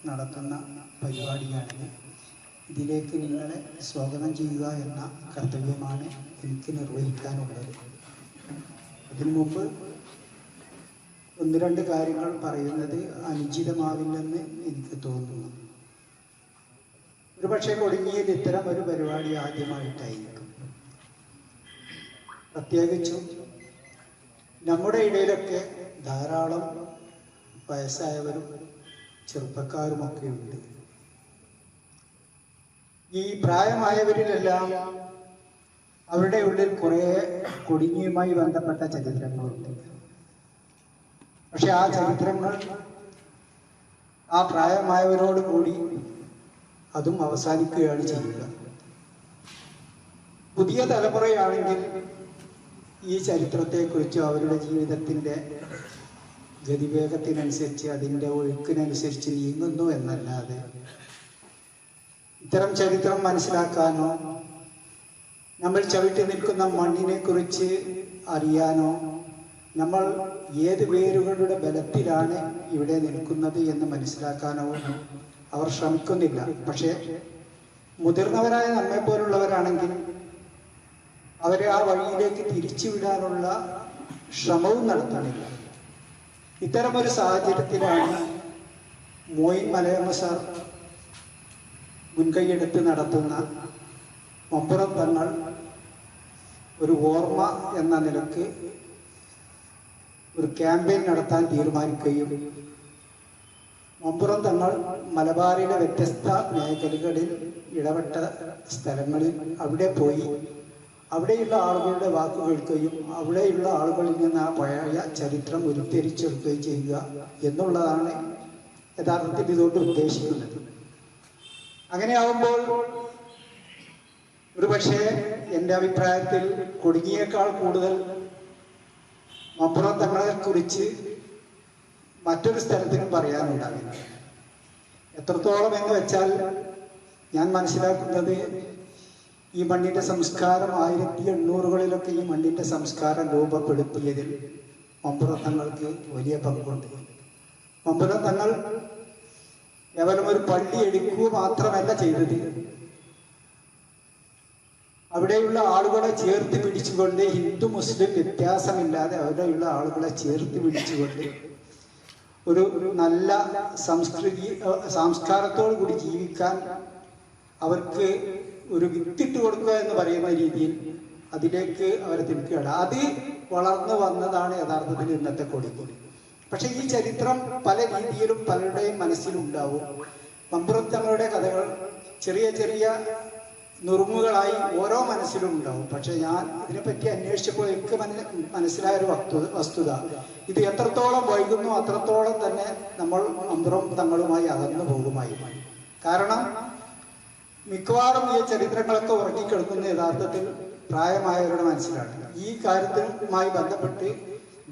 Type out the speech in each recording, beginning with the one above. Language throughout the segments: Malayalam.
നടത്തുന്ന പരിപാടിയാണിത്. ഇതിലേക്ക് നിങ്ങളെ സ്വാഗതം ചെയ്യുക എന്ന കർത്തവ്യമാണ് എനിക്ക് നിർവഹിക്കാനുള്ളത്. അതിനു മുമ്പ് ഒന്ന് രണ്ട് കാര്യങ്ങൾ പറയുന്നത് അനുചിതമാവില്ലെന്ന് എനിക്ക് തോന്നുന്നു. ഒരുപക്ഷെ കൊടിഞ്ഞിയിൽ ഇത്തരം ഒരു പരിപാടി ആദ്യമായിട്ടായിരിക്കും. പ്രത്യേകിച്ചും നമ്മുടെ ഇടയിലൊക്കെ ധാരാളം വയസ്സായവരും ചെറുപ്പക്കാരുമൊക്കെ ഉണ്ട്. ഈ പ്രായമായവരിലെല്ലാം അവരുടെ ഉള്ളിൽ കുറേ കൊടിഞ്ഞിയുമായി ബന്ധപ്പെട്ട ചരിത്രങ്ങളുണ്ട്. പക്ഷെ ആ ചരിത്രങ്ങൾ ആ പ്രായമായവരോട് കൂടി അതും അവസാനിക്കുകയാണ് ചെയ്യുക. പുതിയ തലമുറയാണെങ്കിൽ ഈ ചരിത്രത്തെക്കുറിച്ച് അവരുടെ ജീവിതത്തിൻ്റെ ഗതിവേഗത്തിനനുസരിച്ച് അതിൻ്റെ ഒഴുക്കിനനുസരിച്ച് നീങ്ങുന്നു എന്നല്ലാതെ ഇത്തരം ചരിത്രം മനസ്സിലാക്കാനോ നമ്മൾ ചവിട്ടി നിൽക്കുന്ന മണ്ണിനെ കുറിച്ച് അറിയാനോ നമ്മൾ ഏത് വേരുകളുടെ ബലത്തിലാണ് ഇവിടെ നിൽക്കുന്നത് എന്ന് മനസ്സിലാക്കാനോ അവർ ശ്രമിക്കുന്നില്ല. പക്ഷേ മുതിർന്നവരായ നമ്മെപ്പോലുള്ളവരാണെങ്കിൽ അവരെ ആ വഴിയിലേക്ക് തിരിച്ചുവിടാനുള്ള ശ്രമവും നടത്തുന്നില്ല. ഇത്തരമൊരു സാഹചര്യത്തിലാണ് മോയിൻ മലയമ്മ സാർ മുൻകൈയെടുത്ത് നടത്തുന്ന മമ്പുറം തങ്ങൾ ഒരു ഓർമ്മ എന്ന നിലക്ക് ഒരു ക്യാമ്പയിൻ നടത്താൻ തീരുമാനിക്കുകയും മമ്പുറം തങ്ങൾ മലബാറിലെ വ്യത്യസ്ത മേഖലകളിൽ ഇടപെട്ട സ്ഥലങ്ങളിൽ അവിടെ പോയി അവിടെയുള്ള ആളുകളുടെ വാക്ക് കേൾക്കുകയും അവിടെയുള്ള ആളുകളിൽ നിന്ന് ആ പഴയ ചരിത്രം ഉരുത്തിരിച്ചെടുക്കുകയും ചെയ്യുക എന്നുള്ളതാണ് യഥാർത്ഥത്തിൽ ഇതുകൊണ്ട് ഉദ്ദേശിക്കുന്നത്. അങ്ങനെയാവുമ്പോൾ ഒരു പക്ഷേ എൻ്റെ അഭിപ്രായത്തിൽ കൊടിഞ്ഞിയേക്കാൾ കൂടുതൽ മമ്പുറം തങ്ങളെ കുറിച്ച് മറ്റൊരു സ്ഥലത്തിനും പറയാനുണ്ടാവില്ല. എത്രത്തോളം എന്ന് വെച്ചാൽ ഞാൻ മനസ്സിലാക്കുന്നത് ഈ മണ്ണിൻ്റെ സംസ്കാരം 1800-കളിലൊക്കെ ഈ മണ്ണിൻ്റെ സംസ്കാരം രൂപപ്പെടുത്തിയതിൽ മമ്പുറം തങ്ങൾക്ക് വലിയ പങ്കുണ്ട്. മമ്പുറം തങ്ങൾ കേവലം ഒരു പള്ളി എടുക്കുക മാത്രമല്ല ചെയ്തത്, അവിടെയുള്ള ആളുകളെ ചേർത്ത് പിടിച്ചുകൊണ്ട് ഹിന്ദു മുസ്ലിം വ്യത്യാസമില്ലാതെ അവിടെയുള്ള ആളുകളെ ചേർത്ത് പിടിച്ചുകൊണ്ട് ഒരു നല്ല സംസ്കാരത്തോടു കൂടി ജീവിക്കാൻ അവർക്ക് ഒരു വിത്തിട്ട് കൊടുക്കുക എന്ന് പറയുന്ന രീതിയിൽ അതിലേക്ക് അവരെ തിരിക്കുകയാണ്. അത് വളർന്നു വന്നതാണ് യഥാർത്ഥത്തിൽ ഇന്നത്തെ കൊടിഞ്ഞി. പക്ഷെ ഈ ചരിത്രം പല രീതിയിലും പലരുടെയും മനസ്സിലുണ്ടാവും. മമ്പുറം തങ്ങളുടെ കഥകൾ ചെറിയ ചെറിയ നുറുങ്ങുകളായി ഓരോ മനസ്സിലും ഉണ്ടാവും. പക്ഷെ ഞാൻ ഇതിനെപ്പറ്റി അന്വേഷിച്ചപ്പോൾ എനിക്ക് മനസ്സിലായൊരു വസ്തുത, ഇത് എത്രത്തോളം വൈകുന്നു അത്രത്തോളം തന്നെ നമ്മൾ മമ്പുറം തങ്ങളുമായി അകന്നു പോകുമായി. കാരണം മിക്കവാറും ഈ ചരിത്രങ്ങളൊക്കെ ഉറങ്ങിക്കിടക്കുന്ന യഥാർത്ഥത്തിൽ പ്രായമായവരുടെ മനസ്സിലാണ്. ഈ കാര്യങ്ങളുമായി ബന്ധപ്പെട്ട്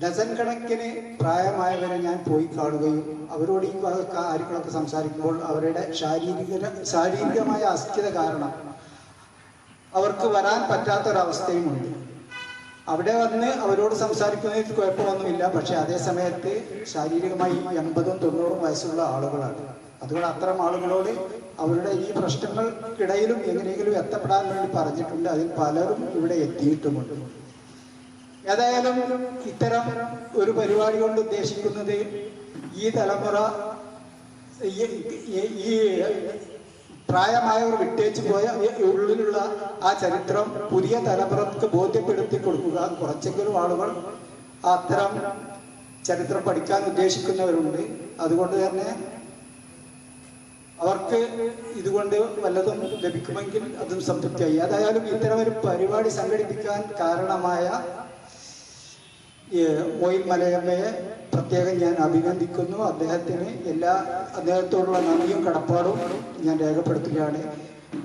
ഡസൻ കണക്കിന് പ്രായമായവരെ ഞാൻ പോയി കാണുകയും അവരോട് ഈ കാര്യങ്ങളൊക്കെ സംസാരിക്കുമ്പോൾ അവരുടെ ശാരീരികമായ അസ്ഥിത കാരണം അവർക്ക് വരാൻ പറ്റാത്തൊരവസ്ഥയുമുണ്ട്. അവിടെ വന്ന് അവരോട് സംസാരിക്കുന്നതിൽ കുഴപ്പമൊന്നുമില്ല. പക്ഷെ അതേ സമയത്ത് ശാരീരികമായി 80-90 വയസ്സുള്ള ആളുകളാണ്. അതുകൊണ്ട് അത്തരം ആളുകളോട് അവരുടെ ഈ പ്രശ്നങ്ങൾക്കിടയിലും എങ്ങനെയെങ്കിലും എത്തപ്പെടാൻ വേണ്ടി പറഞ്ഞിട്ടുണ്ട്. അതിൽ പലരും ഇവിടെ എത്തിയിട്ടുമുണ്ട്. ഏതായാലും ഇത്തരം ഒരു പരിപാടി കൊണ്ട് ഉദ്ദേശിക്കുന്നത് ഈ തലമുറ ഈ പ്രായമായവർ വിട്ടേച്ചു പോയ ഉള്ളിലുള്ള ആ ചരിത്രം പുതിയ തലമുറക്ക് ബോധ്യപ്പെടുത്തി കൊടുക്കുക. കുറച്ചെങ്കിലും ആളുകൾ അത്തരം ചരിത്രം പഠിക്കാൻ ഉദ്ദേശിക്കുന്നവരുണ്ട്. അതുകൊണ്ട് തന്നെ അവർക്ക് ഇതുകൊണ്ട് വല്ലതും ലഭിക്കുമെങ്കിൽ അതും സംതൃപ്തിയായി. ഏതായാലും ഇത്തരം ഒരു പരിപാടി സംഘടിപ്പിക്കാൻ കാരണമായ മോയിൻ മലയമ്മയെ പ്രത്യേകം ഞാൻ അഭിനന്ദിക്കുന്നു. അദ്ദേഹത്തോടുള്ള നന്ദിയും കടപ്പാടും ഞാൻ രേഖപ്പെടുത്തുകയാണ്.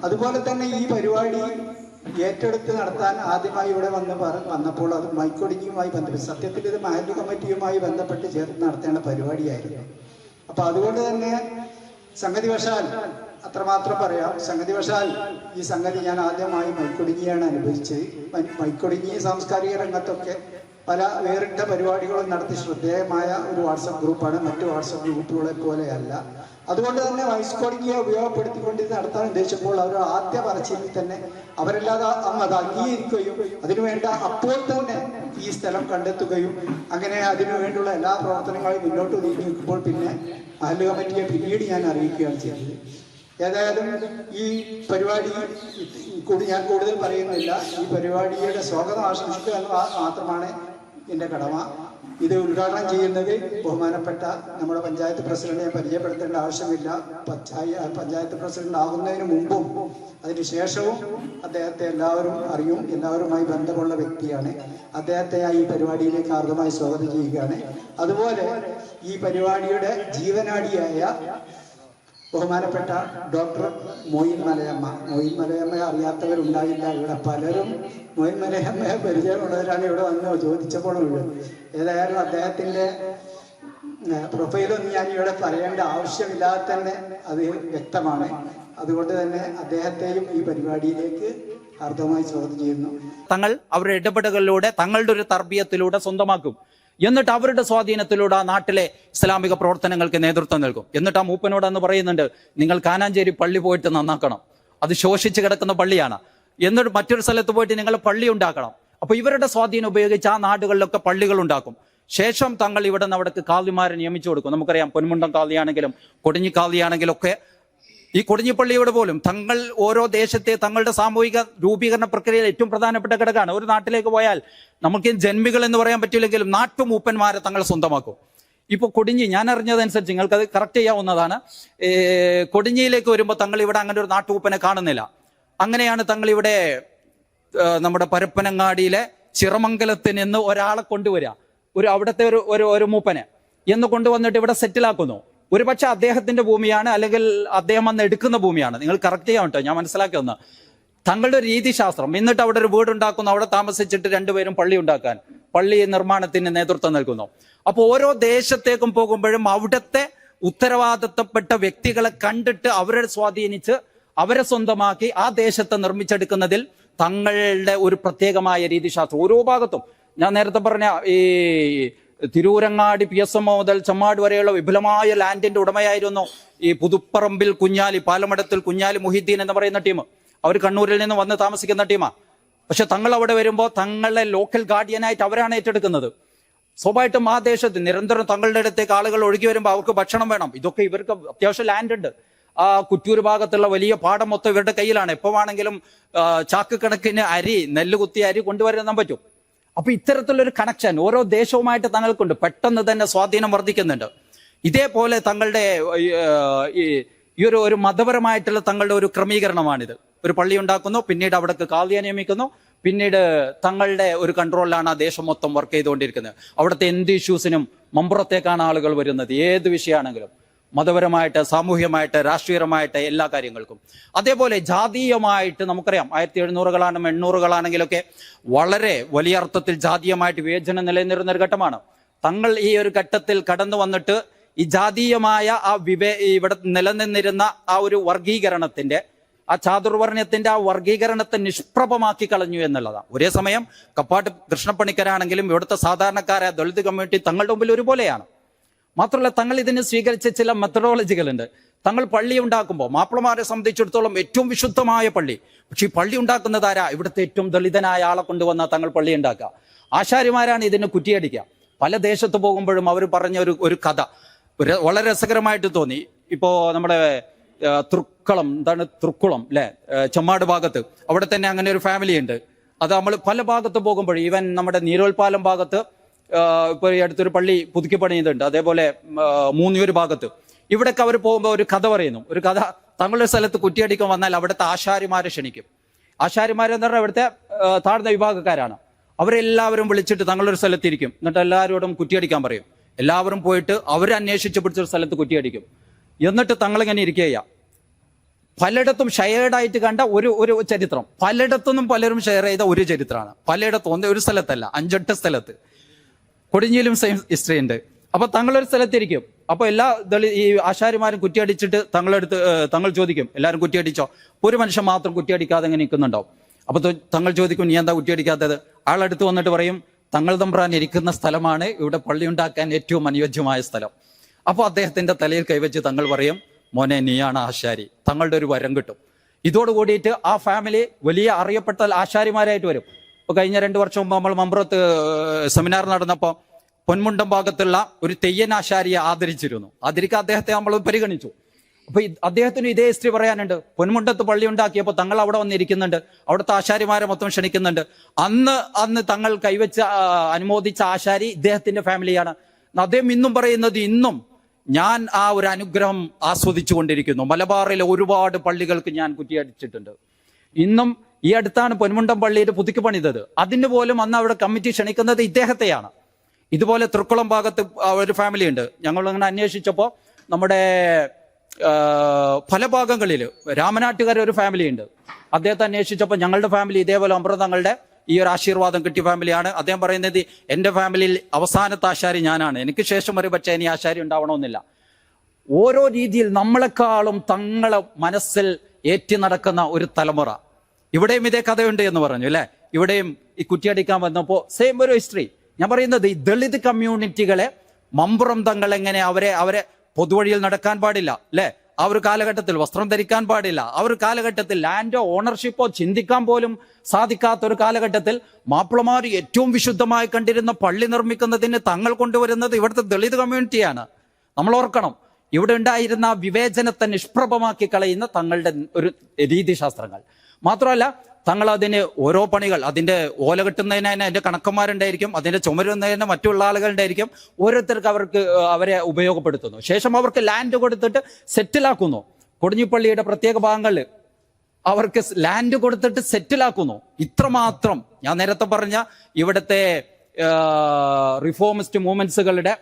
അതുപോലെ തന്നെ ഈ പരിപാടി ഏറ്റെടുത്ത് നടത്താൻ ആദ്യമായി ഇവിടെ വന്നപ്പോൾ അത് മൈക്കൊടിഞ്ഞിയുമായി ബന്ധപ്പെട്ട്, സത്യത്തിൽ ഇത് മഹല്ല് കമ്മിറ്റിയുമായി ബന്ധപ്പെട്ട് ചേർത്ത് നടത്തേണ്ട പരിപാടിയായിരുന്നു. അപ്പൊ അതുകൊണ്ട് തന്നെ സംഗതിവശാൽ അത്രമാത്രം പറയാം. സംഗതിവശാൽ ഈ സംഗതി ഞാൻ ആദ്യമായി മൈക്കൊടിഞ്ഞിയാണ് അനുഭവിച്ചത്. മൈക്കൊടിഞ്ഞി സാംസ്കാരിക രംഗത്തൊക്കെ പല വേറിട്ട പരിപാടികളും നടത്തി ശ്രദ്ധേയമായ ഒരു വാട്സപ്പ് ഗ്രൂപ്പാണ്. മറ്റു വാട്സപ്പ് ഗ്രൂപ്പുകളെ പോലെയല്ല. അതുകൊണ്ട് തന്നെ വൈസ് കോഡിങ്ങിയെ ഉപയോഗപ്പെടുത്തിക്കൊണ്ട് ഇത് നടത്താൻ ഉദ്ദേശിച്ചപ്പോൾ അവർ ആദ്യ പറച്ചിലിൽ തന്നെ അവരല്ലാതെ അത് അംഗീകരിക്കുകയും അതിനുവേണ്ട അപ്പോൾ തന്നെ ഈ സ്ഥലം കണ്ടെത്തുകയും അങ്ങനെ അതിനുവേണ്ടിയുള്ള എല്ലാ പ്രവർത്തനങ്ങളും മുന്നോട്ട് നീങ്ങിക്കുമ്പോൾ പിന്നെ മഹല്ല് കമ്മിറ്റിയെ പിന്നീട് ഞാൻ അറിയിക്കുകയാണ് ചെയ്തത്. ഏതായാലും ഈ പരിപാടി ഞാൻ കൂടുതൽ പറയുന്നില്ല. ഈ പരിപാടിയുടെ സ്വാഗതം ആശംസിക്കുക എന്ന് മാത്രമാണ് എൻ്റെ കടമ. ഇത് ഉദ്ഘാടനം ചെയ്യുന്നത് ബഹുമാനപ്പെട്ട നമ്മുടെ പഞ്ചായത്ത് പ്രസിഡന്റിനെ പരിചയപ്പെടുത്തേണ്ട ആവശ്യമില്ല. പഞ്ചായത്ത് പ്രസിഡന്റ് ആകുന്നതിന് മുമ്പും അതിനുശേഷവും അദ്ദേഹത്തെ എല്ലാവരും അറിയും. എല്ലാവരുമായി ബന്ധമുള്ള വ്യക്തിയാണ്. അദ്ദേഹത്തെ ഈ പരിപാടിയിലേക്ക് ഹാർദമായി സ്വാഗതം ചെയ്യുകയാണ്. അതുപോലെ ഈ പരിപാടിയുടെ ജീവനാടിയായ ബഹുമാനപ്പെട്ട ഡോക്ടർ മൊയ്ൻ മലയമ്മയെ അറിയാത്തവരുണ്ടായില്ല. ഇവിടെ പലരും മൊയ്ൻ മലയമ്മയെ പരിചയമുള്ളവരാണ് ഇവിടെ വന്ന് ചോദിച്ചപ്പോഴുള്ളത്. ഏതായാലും അദ്ദേഹത്തിൻ്റെ പ്രൊഫൈലൊന്നും ഞാൻ ഇവിടെ പറയേണ്ട ആവശ്യമില്ലാതെ തന്നെ അത് വ്യക്തമാണ്. അതുകൊണ്ട് തന്നെ അദ്ദേഹത്തെയും ഈ പരിപാടിയിലേക്ക് ഹാർദമായി സ്വാഗതം ചെയ്യുന്നു. തങ്ങൾ അവരുടെ ഇടപെടലുകളിലൂടെ തങ്ങളുടെ ഒരു തർബീയത്തിലൂടെ സ്വന്തമാക്കും. എന്നിട്ട് അവരുടെ സ്വാധീനത്തിലൂടെ ആ നാട്ടിലെ ഇസ്ലാമിക പ്രവർത്തനങ്ങൾക്ക് നേതൃത്വം നൽകും. എന്നിട്ട് ആ മൂപ്പനോട് അന്ന് പറയുന്നുണ്ട്, നിങ്ങൾ കാനാഞ്ചേരി പള്ളി പോയിട്ട് നന്നാക്കണം, അത് ശോഷിച്ച് കിടക്കുന്ന പള്ളിയാണ്. എന്നിട്ട് മറ്റൊരു സ്ഥലത്ത് പോയിട്ട് നിങ്ങൾ പള്ളി ഉണ്ടാക്കണം. അപ്പൊ ഇവരുടെ സ്വാധീനം ഉപയോഗിച്ച് ആ നാടുകളിലൊക്കെ പള്ളികൾ ഉണ്ടാക്കും. ശേഷം തങ്ങൾ ഇവിടെ നിന്ന് അവിടേക്ക് കാളിമാരെ നിയമിച്ചു കൊടുക്കും. നമുക്കറിയാം, പൊന്മുണ്ടം കാളിയാണെങ്കിലും കൊടിഞ്ഞി കാളിയാണെങ്കിലും ഒക്കെ ഈ കൊടിഞ്ഞിപ്പള്ളിയോട് പോലും തങ്ങൾ ഓരോ ദേശത്തെ തങ്ങളുടെ സാമൂഹിക രൂപീകരണ പ്രക്രിയയിൽ ഏറ്റവും പ്രധാനപ്പെട്ട ഘടകമാണ്. ഒരു നാട്ടിലേക്ക് പോയാൽ നമുക്ക് ജന്മികൾ എന്ന് പറയാൻ പറ്റില്ലെങ്കിലും നാട്ടുമൂപ്പന്മാരെ തങ്ങൾ സ്വന്തമാക്കും. ഇപ്പൊ കൊടിഞ്ഞി ഞാൻ അറിഞ്ഞതനുസരിച്ച് നിങ്ങൾക്കത് കറക്റ്റ് ചെയ്യാവുന്നതാണ്. കൊടിഞ്ഞിയിലേക്ക് വരുമ്പോൾ തങ്ങൾ ഇവിടെ അങ്ങനെ ഒരു നാട്ടുമൂപ്പനെ കാണുന്നില്ല. അങ്ങനെയാണ് തങ്ങൾ ഇവിടെ നമ്മുടെ പരപ്പനങ്ങാടിയിലെ ചിറമംഗലത്ത് നിന്ന് ഒരാളെ കൊണ്ടുവരിക, അവിടുത്തെ ഒരു മൂപ്പനെ എന്ന് കൊണ്ടുവന്നിട്ട് ഇവിടെ സെറ്റിലാക്കുന്നു. ഒരു പക്ഷെ അദ്ദേഹത്തിന്റെ ഭൂമിയാണ്, അല്ലെങ്കിൽ അദ്ദേഹം വന്ന് എടുക്കുന്ന ഭൂമിയാണ്. നിങ്ങൾ കറക്റ്റ് ചെയ്യാൻ കേട്ടോ, ഞാൻ മനസ്സിലാക്കി ഒന്ന് തങ്ങളുടെ രീതിശാസ്ത്രം. എന്നിട്ട് അവിടെ ഒരു വീടുണ്ടാക്കുന്നു, അവിടെ താമസിച്ചിട്ട് രണ്ടുപേരും പള്ളി ഉണ്ടാക്കാൻ, പള്ളി നിർമ്മാണത്തിന് നേതൃത്വം നൽകുന്നു. അപ്പോൾ ഓരോ ദേശത്തേക്കും പോകുമ്പോഴും അവിടുത്തെ ഉത്തരവാദിത്തപ്പെട്ട വ്യക്തികളെ കണ്ടിട്ട് അവരെ സ്വാധീനിച്ച് അവരെ സ്വന്തമാക്കി ആ ദേശത്തെ നിർമ്മിച്ചെടുക്കുന്നതിൽ തങ്ങളുടെ ഒരു പ്രത്യേകമായ രീതിശാസ്ത്രം ഓരോ ഭാഗത്തും. ഞാൻ നേരത്തെ പറഞ്ഞ ഈ തിരൂരങ്ങാടി PSM മുതൽ ചമ്മാട് വരെയുള്ള വിപുലമായ ലാൻഡിന്റെ ഉടമയായിരുന്നു ഈ പുതുപ്പറമ്പിൽ കുഞ്ഞാലി, പാലമടത്തിൽ കുഞ്ഞാലി മുഹിദ്ദീൻ എന്ന് പറയുന്ന ടീം. അവർ കണ്ണൂരിൽ നിന്ന് വന്ന് താമസിക്കുന്ന ടീമാണ്. പക്ഷെ തങ്ങൾ അവിടെ വരുമ്പോൾ തങ്ങളെ ലോക്കൽ ഗാർഡിയനായിട്ട് അവരാണ് ഏറ്റെടുക്കുന്നത്. സ്വാഭാവികമായിട്ടും ആ ദേശത്ത് നിരന്തരം തങ്ങളുടെ അടുത്തേക്ക് ആളുകൾ ഒഴുകി വരുമ്പോൾ അവർക്ക് ഭക്ഷണം വേണം. ഇതൊക്കെ ഇവർക്ക് അത്യാവശ്യം ലാൻഡ് ഉണ്ട്. ആ കുറ്റൂർ ഭാഗത്തുള്ള വലിയ പാടം മൊത്തം ഇവരുടെ കയ്യിലാണ്. എപ്പോ വേണമെങ്കിലും ചാക്ക് കണക്കിന് നെല്ല് കുത്തി അരി കൊണ്ടുവരാൻ പറ്റും. അപ്പൊ ഇത്തരത്തിലൊരു കണക്ഷൻ ഓരോ ദേശവുമായിട്ട് തങ്ങൾക്കുണ്ട്. പെട്ടെന്ന് തന്നെ സ്വാധീനം വർദ്ധിക്കുന്നുണ്ട്. ഇതേപോലെ തങ്ങളുടെ ഈ ഒരു മതപരമായിട്ടുള്ള തങ്ങളുടെ ഒരു ക്രമീകരണമാണിത്. ഒരു പള്ളി ഉണ്ടാക്കുന്നു, പിന്നീട് അവിടേക്ക് കാളിയെ നിയമിക്കുന്നു, പിന്നീട് തങ്ങളുടെ ഒരു കൺട്രോളിലാണ് ആ ദേശം മൊത്തം വർക്ക് ചെയ്തുകൊണ്ടിരിക്കുന്നത്. അവിടുത്തെ എന്ത് ഇഷ്യൂസിനും മമ്പുറത്തേക്കാണ് ആളുകൾ വരുന്നത്. ഏത് വിഷയമാണെങ്കിലും മതപരമായിട്ട്, സാമൂഹ്യമായിട്ട്, രാഷ്ട്രീയമായിട്ട് എല്ലാ കാര്യങ്ങൾക്കും. അതേപോലെ ജാതീയമായിട്ട് നമുക്കറിയാം 1700-കളാണെങ്കിലും 800-കളാണെങ്കിലൊക്കെ വളരെ വലിയ അർത്ഥത്തിൽ ജാതീയമായിട്ട് വിവേചനം നിലനിന്നിരുന്ന ഒരു ഘട്ടമാണ്. തങ്ങൾ ഈ ഒരു ഘട്ടത്തിൽ കടന്നു വന്നിട്ട് ഈ ജാതീയമായ ഇവിടെ നിലനിന്നിരുന്ന ആ ഒരു വർഗീകരണത്തിന്റെ, ആ ചാതുർവർണ്ണയത്തിന്റെ ആ വർഗീകരണത്തെ നിഷ്പ്രഭമാക്കി കളഞ്ഞു എന്നുള്ളതാണ്. ഒരേ സമയം കപ്പാട്ട് കൃഷ്ണപ്പണിക്കരാണെങ്കിലും ഇവിടുത്തെ സാധാരണക്കാരായ ദളിത് കമ്മ്യൂണിറ്റി തങ്ങളുടെ മുമ്പിൽ ഒരുപോലെയാണ്. മാത്രമല്ല തങ്ങൾ ഇതിന് സ്വീകരിച്ച ചില മെത്തഡോളജികളുണ്ട്. തങ്ങൾ പള്ളി ഉണ്ടാക്കുമ്പോൾ മാപ്പിളമാരെ സംബന്ധിച്ചിടത്തോളം ഏറ്റവും വിശുദ്ധമായ പള്ളി. പക്ഷെ ഈ പള്ളി ഉണ്ടാക്കുന്നത് ആരാ? ഇവിടുത്തെ ഏറ്റവും ദളിതനായ ആളെ കൊണ്ടുവന്ന തങ്ങൾ പള്ളി ഉണ്ടാക്കുക. ആശാരിമാരാണ് ഇതിന് കുറ്റിയടിക്കുക. പല ദേശത്ത് പോകുമ്പോഴും അവർ പറഞ്ഞ ഒരു കഥ വളരെ രസകരമായിട്ട് തോന്നി. ഇപ്പോ നമ്മുടെ തൃക്കുളം അല്ലെ, ചെമ്മാട് ഭാഗത്ത് അവിടെ തന്നെ അങ്ങനെ ഒരു ഫാമിലി ഉണ്ട്. അത് നമ്മൾ പല ഭാഗത്ത് പോകുമ്പോഴും, ഈവൻ നമ്മുടെ നീരോൽപ്പാലം ഭാഗത്ത് ഇപ്പൊ ഈ അടുത്തൊരു പള്ളി പുതുക്കി പണിയുന്നുണ്ട്. അതേപോലെ മൂന്നിയൂർ ഭാഗത്ത് ഇവിടേക്ക് അവർ പോകുമ്പോൾ ഒരു കഥ പറയുന്നു. ഒരു കഥ, തങ്ങളുടെ സ്ഥലത്ത് കുറ്റിയടിക്കാൻ വന്നാൽ അവിടുത്തെ ആശാരിമാരെ ക്ഷണിക്കും. ആശാരിമാരെന്ന് പറഞ്ഞാൽ ഇവിടുത്തെ താഴ്ന്ന വിഭാഗക്കാരാണ്. അവരെല്ലാവരും വിളിച്ചിട്ട് തങ്ങളൊരു സ്ഥലത്തിരിക്കും. എന്നിട്ട് എല്ലാവരോടും കുറ്റിയടിക്കാൻ പറയും. എല്ലാവരും പോയിട്ട് അവരെ അന്വേഷിച്ച് പിടിച്ചൊരു സ്ഥലത്ത് കുറ്റിയടിക്കും. എന്നിട്ട് തങ്ങളിങ്ങനെ ഇരിക്കുക. പലയിടത്തും ഷെയർഡായിട്ട് കണ്ട ഒരു ചരിത്രം, പലയിടത്തുനിന്നും പലരും ഷെയർ ചെയ്ത ഒരു ചരിത്രമാണ്. പലയിടത്തും ഒരു സ്ഥലത്തല്ല, 5-8 സ്ഥലത്ത്. കൊടിഞ്ഞിയിലും സെയിം ഹിസ്റ്ററി ഉണ്ട്. അപ്പൊ തങ്ങളൊരു സ്ഥലത്തിരിക്കും. അപ്പൊ ഈ ആശാരിമാരും കുറ്റിയടിച്ചിട്ട് തങ്ങൾ ചോദിക്കും, എല്ലാവരും കുറ്റിയടിച്ചോ? ഒരു മനുഷ്യൻ മാത്രം കുറ്റിയടിക്കാതെ ഇങ്ങനെ നിൽക്കുന്നുണ്ടാവും. അപ്പൊ തങ്ങൾ ചോദിക്കും, നീ എന്താ കുറ്റിയടിക്കാത്തത്? ആളടുത്ത് വന്നിട്ട് പറയും, തങ്ങൾ തമ്പ്രാൻ ഇരിക്കുന്ന സ്ഥലമാണ് ഇവിടെ പള്ളി ഉണ്ടാക്കാൻ ഏറ്റവും അനുയോജ്യമായ സ്ഥലം. അപ്പോൾ അദ്ദേഹത്തിന്റെ തലയിൽ കൈവച്ച് തങ്ങൾ പറയും, മോനെ നീയാണ് ആശാരി, തങ്ങളുടെ ഒരു വരം കിട്ടും. ഇതോടുകൂടിയിട്ട് ആ ഫാമിലി വലിയ അറിയപ്പെട്ട ആശാരിമാരായിട്ട് വരും. ഇപ്പൊ കഴിഞ്ഞ 2 വർഷം മുമ്പ് നമ്മൾ മമ്പ്രത്ത് സെമിനാർ നടന്നപ്പോൾ പൊന്മുണ്ടം ഭാഗത്തുള്ള ഒരു തെയ്യൻ ആശാരിയെ ആദരിച്ചിരുന്നു. ആദരിക്കാൻ അദ്ദേഹത്തെ നമ്മൾ പരിഗണിച്ചു. അപ്പൊ അദ്ദേഹത്തിന് ഇതേ ഹിസ്റ്ററി പറയാനുണ്ട്. പൊന്മുണ്ടത്ത് പള്ളി ഉണ്ടാക്കിയപ്പോൾ തങ്ങൾ അവിടെ വന്നിരിക്കുന്നുണ്ട്, അവിടുത്തെ ആശാരിമാരെ മൊത്തം ക്ഷണിക്കുന്നുണ്ട്. അന്ന് തങ്ങൾ കൈവച്ച് അനുമോദിച്ച ആശാരി ഇദ്ദേഹത്തിന്റെ ഫാമിലിയാണ്. അദ്ദേഹം ഇന്നും പറയുന്നത്, ഇന്നും ഞാൻ ആ ഒരു അനുഗ്രഹം ആസ്വദിച്ചു കൊണ്ടിരിക്കുന്നു. മലബാറിലെ ഒരുപാട് പള്ളികൾക്ക് ഞാൻ കുറ്റിയടിച്ചിട്ടുണ്ട്. ഇന്നും ഈ അടുത്താണ് പൊന്മുണ്ടം പള്ളിയുടെ പുതുക്കി പണിതത്. അതിന് പോലും അന്ന് അവിടെ കമ്മിറ്റി ക്ഷണിക്കുന്നത് ഇദ്ദേഹത്തെയാണ്. ഇതുപോലെ തൃക്കുളം ഭാഗത്ത് ഒരു ഫാമിലി ഉണ്ട്. ഞങ്ങൾ അങ്ങനെ അന്വേഷിച്ചപ്പോൾ നമ്മുടെ പല ഭാഗങ്ങളിൽ രാമനാട്ടുകാരെ ഒരു ഫാമിലി ഉണ്ട്. അദ്ദേഹത്തെ അന്വേഷിച്ചപ്പോൾ ഞങ്ങളുടെ ഫാമിലി ഇതേപോലെ അമൃതങ്ങളുടെ ഈ ഒരു ആശീർവാദം കിട്ടിയ ഫാമിലിയാണ്. അദ്ദേഹം പറയുന്നത്, എൻ്റെ ഫാമിലിയിൽ അവസാനത്തെ ആശാരി ഞാനാണ്, എനിക്ക് ശേഷം ഒരു പക്ഷേ ഇനി ആശാരി ഉണ്ടാവണമെന്നില്ല. ഓരോ രീതിയിൽ നമ്മളെക്കാളും തങ്ങളെ മനസ്സിൽ ഏറ്റി നടക്കുന്ന ഒരു തലമുറ. ഇവിടെയും ഇതേ കഥയുണ്ട് എന്ന് പറഞ്ഞു അല്ലെ. ഇവിടെയും ഈ കുറ്റിയടിക്കാൻ വന്നപ്പോൾ സെയിം ഒരു ഹിസ്റ്ററി. ഞാൻ പറയുന്നത്, ഈ ദളിത് കമ്മ്യൂണിറ്റികളെ മമ്പുറം തങ്ങൾ എങ്ങനെ അവരെ പൊതുവഴിയിൽ നടക്കാൻ പാടില്ല അല്ലെ, ആ ഒരു കാലഘട്ടത്തിൽ വസ്ത്രം ധരിക്കാൻ പാടില്ല, ആ ഒരു കാലഘട്ടത്തിൽ ലാൻഡോ ഓണർഷിപ്പോ ചിന്തിക്കാൻ പോലും സാധിക്കാത്ത ഒരു കാലഘട്ടത്തിൽ മാപ്പിളമാർ ഏറ്റവും വിശുദ്ധമായി കണ്ടിരുന്ന പള്ളി നിർമ്മിക്കുന്നതിന് തങ്ങൾ കൊണ്ടുവരുന്നത് ഇവിടുത്തെ ദളിത് കമ്മ്യൂണിറ്റിയാണ്. നമ്മൾ ഓർക്കണം, ഇവിടെ ഉണ്ടായിരുന്ന വിവേചനത്തെ നിഷ്പ്രഭമാക്കി കളയുന്ന തങ്ങളുടെ ഒരു രീതിശാസ്ത്രങ്ങൾ. മാത്രമല്ല, തങ്ങൾ അതിന് ഓരോ പണികൾ, അതിന്റെ ഓല കെട്ടുന്നതിന് അതിന്റെ കണക്കന്മാരുണ്ടായിരിക്കും, അതിന്റെ ചുമരുന്നതിന് മറ്റുള്ള ആളുകളുണ്ടായിരിക്കും. ഓരോരുത്തർക്ക് അവരെ ഉപയോഗപ്പെടുത്തുന്നു. ശേഷം അവർക്ക് ലാൻഡ് കൊടുത്തിട്ട് സെറ്റിലാക്കുന്നു. കൊടിഞ്ഞിപ്പള്ളിയുടെ പ്രത്യേക ഭാഗങ്ങളിൽ അവർക്ക് ലാൻഡ് കൊടുത്തിട്ട് സെറ്റിലാക്കുന്നു. ഇത്രമാത്രം ഞാൻ നേരത്തെ പറഞ്ഞ ഇവിടുത്തെ റിഫോമിസ്റ്റ് മൂവ്മെന്റ്സുകളുടെ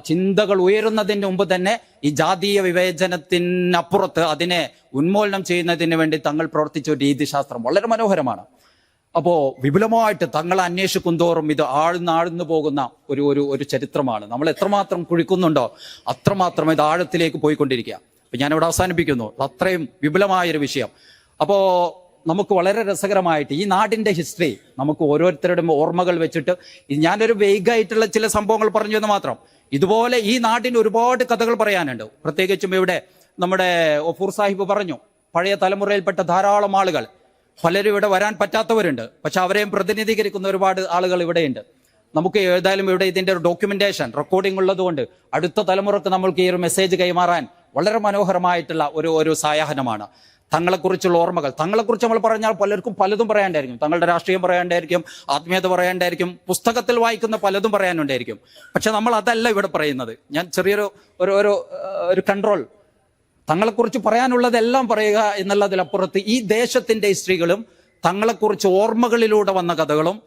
ചിന്തകൾ ഉയരുന്നതിന് മുമ്പ് തന്നെ ഈ ജാതീയ വിവേചനത്തിനപ്പുറത്ത് അതിനെ ഉന്മൂലനം ചെയ്യുന്നതിന് വേണ്ടി തങ്ങൾ പ്രവർത്തിച്ച ഒരു രീതിശാസ്ത്രം വളരെ മനോഹരമാണ്. അപ്പോ വിപുലമായിട്ട് തങ്ങൾ അന്വേഷിക്കും തോറും ഇത് ആഴ്ന്നു പോകുന്ന ഒരു ചരിത്രമാണ്. നമ്മൾ എത്രമാത്രം കുഴിക്കുന്നുണ്ടോ അത്രമാത്രം ഇത് ആഴത്തിലേക്ക് പോയിക്കൊണ്ടിരിക്കുക. അപ്പൊ ഞാനിവിടെ അവസാനിപ്പിക്കുന്നു. അത്രയും വിപുലമായൊരു വിഷയം. അപ്പോ നമുക്ക് വളരെ രസകരമായിട്ട് ഈ നാടിന്റെ ഹിസ്റ്ററി നമുക്ക് ഓരോരുത്തരുടെയും ഓർമ്മകൾ വെച്ചിട്ട് ഞാനൊരു വെയ്ഗായിട്ടുള്ള ചില സംഭവങ്ങൾ പറഞ്ഞു എന്ന് മാത്രം. ഇതുപോലെ ഈ നാടിന് ഒരുപാട് കഥകൾ പറയാനുണ്ട്. പ്രത്യേകിച്ചും ഇവിടെ നമ്മുടെ ഒഫൂർ സാഹിബ് പറഞ്ഞു, പഴയ തലമുറയിൽപ്പെട്ട ധാരാളം ആളുകൾ, പലരും ഇവിടെ വരാൻ പറ്റാത്തവരുണ്ട്, പക്ഷെ അവരെയും പ്രതിനിധീകരിക്കുന്ന ഒരുപാട് ആളുകൾ ഇവിടെയുണ്ട്. നമുക്ക് ഏതായാലും ഇവിടെ ഇതിന്റെ ഒരു ഡോക്യുമെന്റേഷൻ റെക്കോർഡിംഗ് ഉള്ളതുകൊണ്ട് അടുത്ത തലമുറക്ക് നമ്മൾക്ക് ഈ ഒരു മെസ്സേജ് കൈമാറാൻ വളരെ മനോഹരമായിട്ടുള്ള ഒരു സായാഹ്നമാണ്. തങ്ങളെക്കുറിച്ചുള്ള ഓർമ്മകൾ, തങ്ങളെക്കുറിച്ച് നമ്മൾ പറഞ്ഞാൽ പലർക്കും പലതും പറയാണ്ടായിരിക്കും. തങ്ങളുടെ രാഷ്ട്രീയം പറയാണ്ടായിരിക്കും, ആത്മീയത പറയാണ്ടായിരിക്കും, പുസ്തകത്തിൽ വായിക്കുന്ന പലതും പറയാനുണ്ടായിരിക്കും. പക്ഷെ നമ്മൾ അതല്ല ഇവിടെ പറയുന്നത്. ഞാൻ ചെറിയൊരു ഒരു കൺട്രോൾ, തങ്ങളെക്കുറിച്ച് പറയാനുള്ളതെല്ലാം പറയുക എന്നുള്ളതിലപ്പുറത്ത് ഈ ദേശത്തിന്റെ ഹിസ്റ്ററികളും തങ്ങളെക്കുറിച്ച് ഓർമ്മകളിലൂടെ വന്ന കഥകളും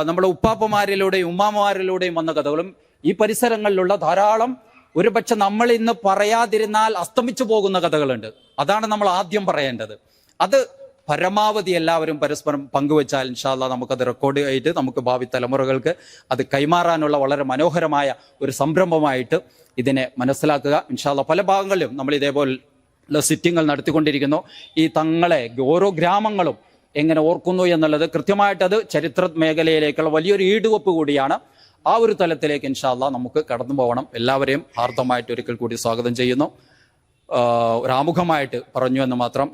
നമ്മുടെ ഉപ്പാപ്പമാരിലൂടെയും ഉമ്മാമാരിലൂടെയും വന്ന കഥകളും ഈ പരിസരങ്ങളിലുള്ള ധാരാളം ഒരുപക്ഷെ നമ്മൾ ഇന്ന് പറയാതിരുന്നാൽ അസ്തമിച്ചു പോകുന്ന കഥകളുണ്ട്. അതാണ് നമ്മൾ ആദ്യം പറയേണ്ടത്. അത് പരമാവധി എല്ലാവരും പരസ്പരം പങ്കുവെച്ചാൽ ഇൻഷാ അല്ലാഹ് നമുക്കത് റെക്കോർഡ് ആയിട്ട് നമുക്ക് ഭാവി തലമുറകൾക്ക് അത് കൈമാറാനുള്ള വളരെ മനോഹരമായ ഒരു സംരംഭമായിട്ട് ഇതിനെ മനസ്സിലാക്കുക. ഇൻഷാ അല്ലാഹ് പല ഭാഗങ്ങളിലും നമ്മൾ ഇതേപോലെ സിറ്റിങ്ങൾ നടത്തിക്കൊണ്ടിരിക്കുന്നു. ഈ തങ്ങളെ ഓരോ ഗ്രാമങ്ങളും എങ്ങനെ ഓർക്കുന്നു എന്നുള്ളത് കൃത്യമായിട്ട് അത് ചരിത്ര മേഖലയിലേക്കുള്ള വലിയൊരു ഈടുവെപ്പ് കൂടിയാണ്. ആ ഒരു തലത്തിലേക്ക് ഇൻഷാ അല്ലാഹ് നമുക്ക് കടന്നു പോകണം. എല്ലാവരെയും ഹാർദമായിട്ട് ഒരിക്കൽ കൂടി സ്വാഗതം ചെയ്യുന്നു. ഒരാമുഖമായിട്ട് പറഞ്ഞു എന്ന് മാത്രം.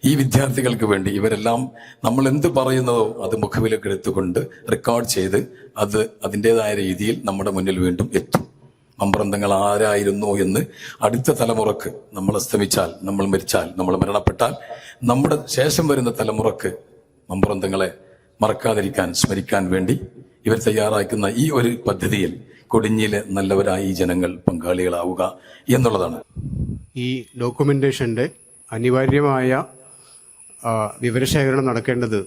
ഈ വിദ്യാർത്ഥികൾക്ക് വേണ്ടി ഇവരെല്ലാം നമ്മൾ എന്ത് പറയുന്നതോ അത് മുഖവിലേക്ക് എടുത്തുകൊണ്ട് റെക്കോർഡ് ചെയ്ത് അത് അതിൻ്റെതായ രീതിയിൽ നമ്മുടെ മുന്നിൽ വീണ്ടും എത്തും. മമ്പ്രന്തങ്ങൾ ആരായിരുന്നു എന്ന് അടുത്ത തലമുറക്ക്, നമ്മൾ അസ്തമിച്ചാൽ, നമ്മൾ മരിച്ചാൽ, നമ്മൾ മരണപ്പെട്ടാൽ നമ്മുടെ ശേഷം വരുന്ന തലമുറക്ക് മമ്പ്രന്തങ്ങളെ മറക്കാതിരിക്കാൻ, സ്മരിക്കാൻ വേണ്ടി ഇവർ തയ്യാറാക്കുന്ന ഈ ഒരു പദ്ധതിയിൽ കൊടിഞ്ഞിയിലെ നല്ലവരായ ഈ ജനങ്ങൾ പങ്കാളികളാവുക എന്നുള്ളതാണ്. ഈ ഡോക്യുമെന്റേഷന്റെ അനിവാര്യമായ വിവരശേഖരണം നടക്കേണ്ടത്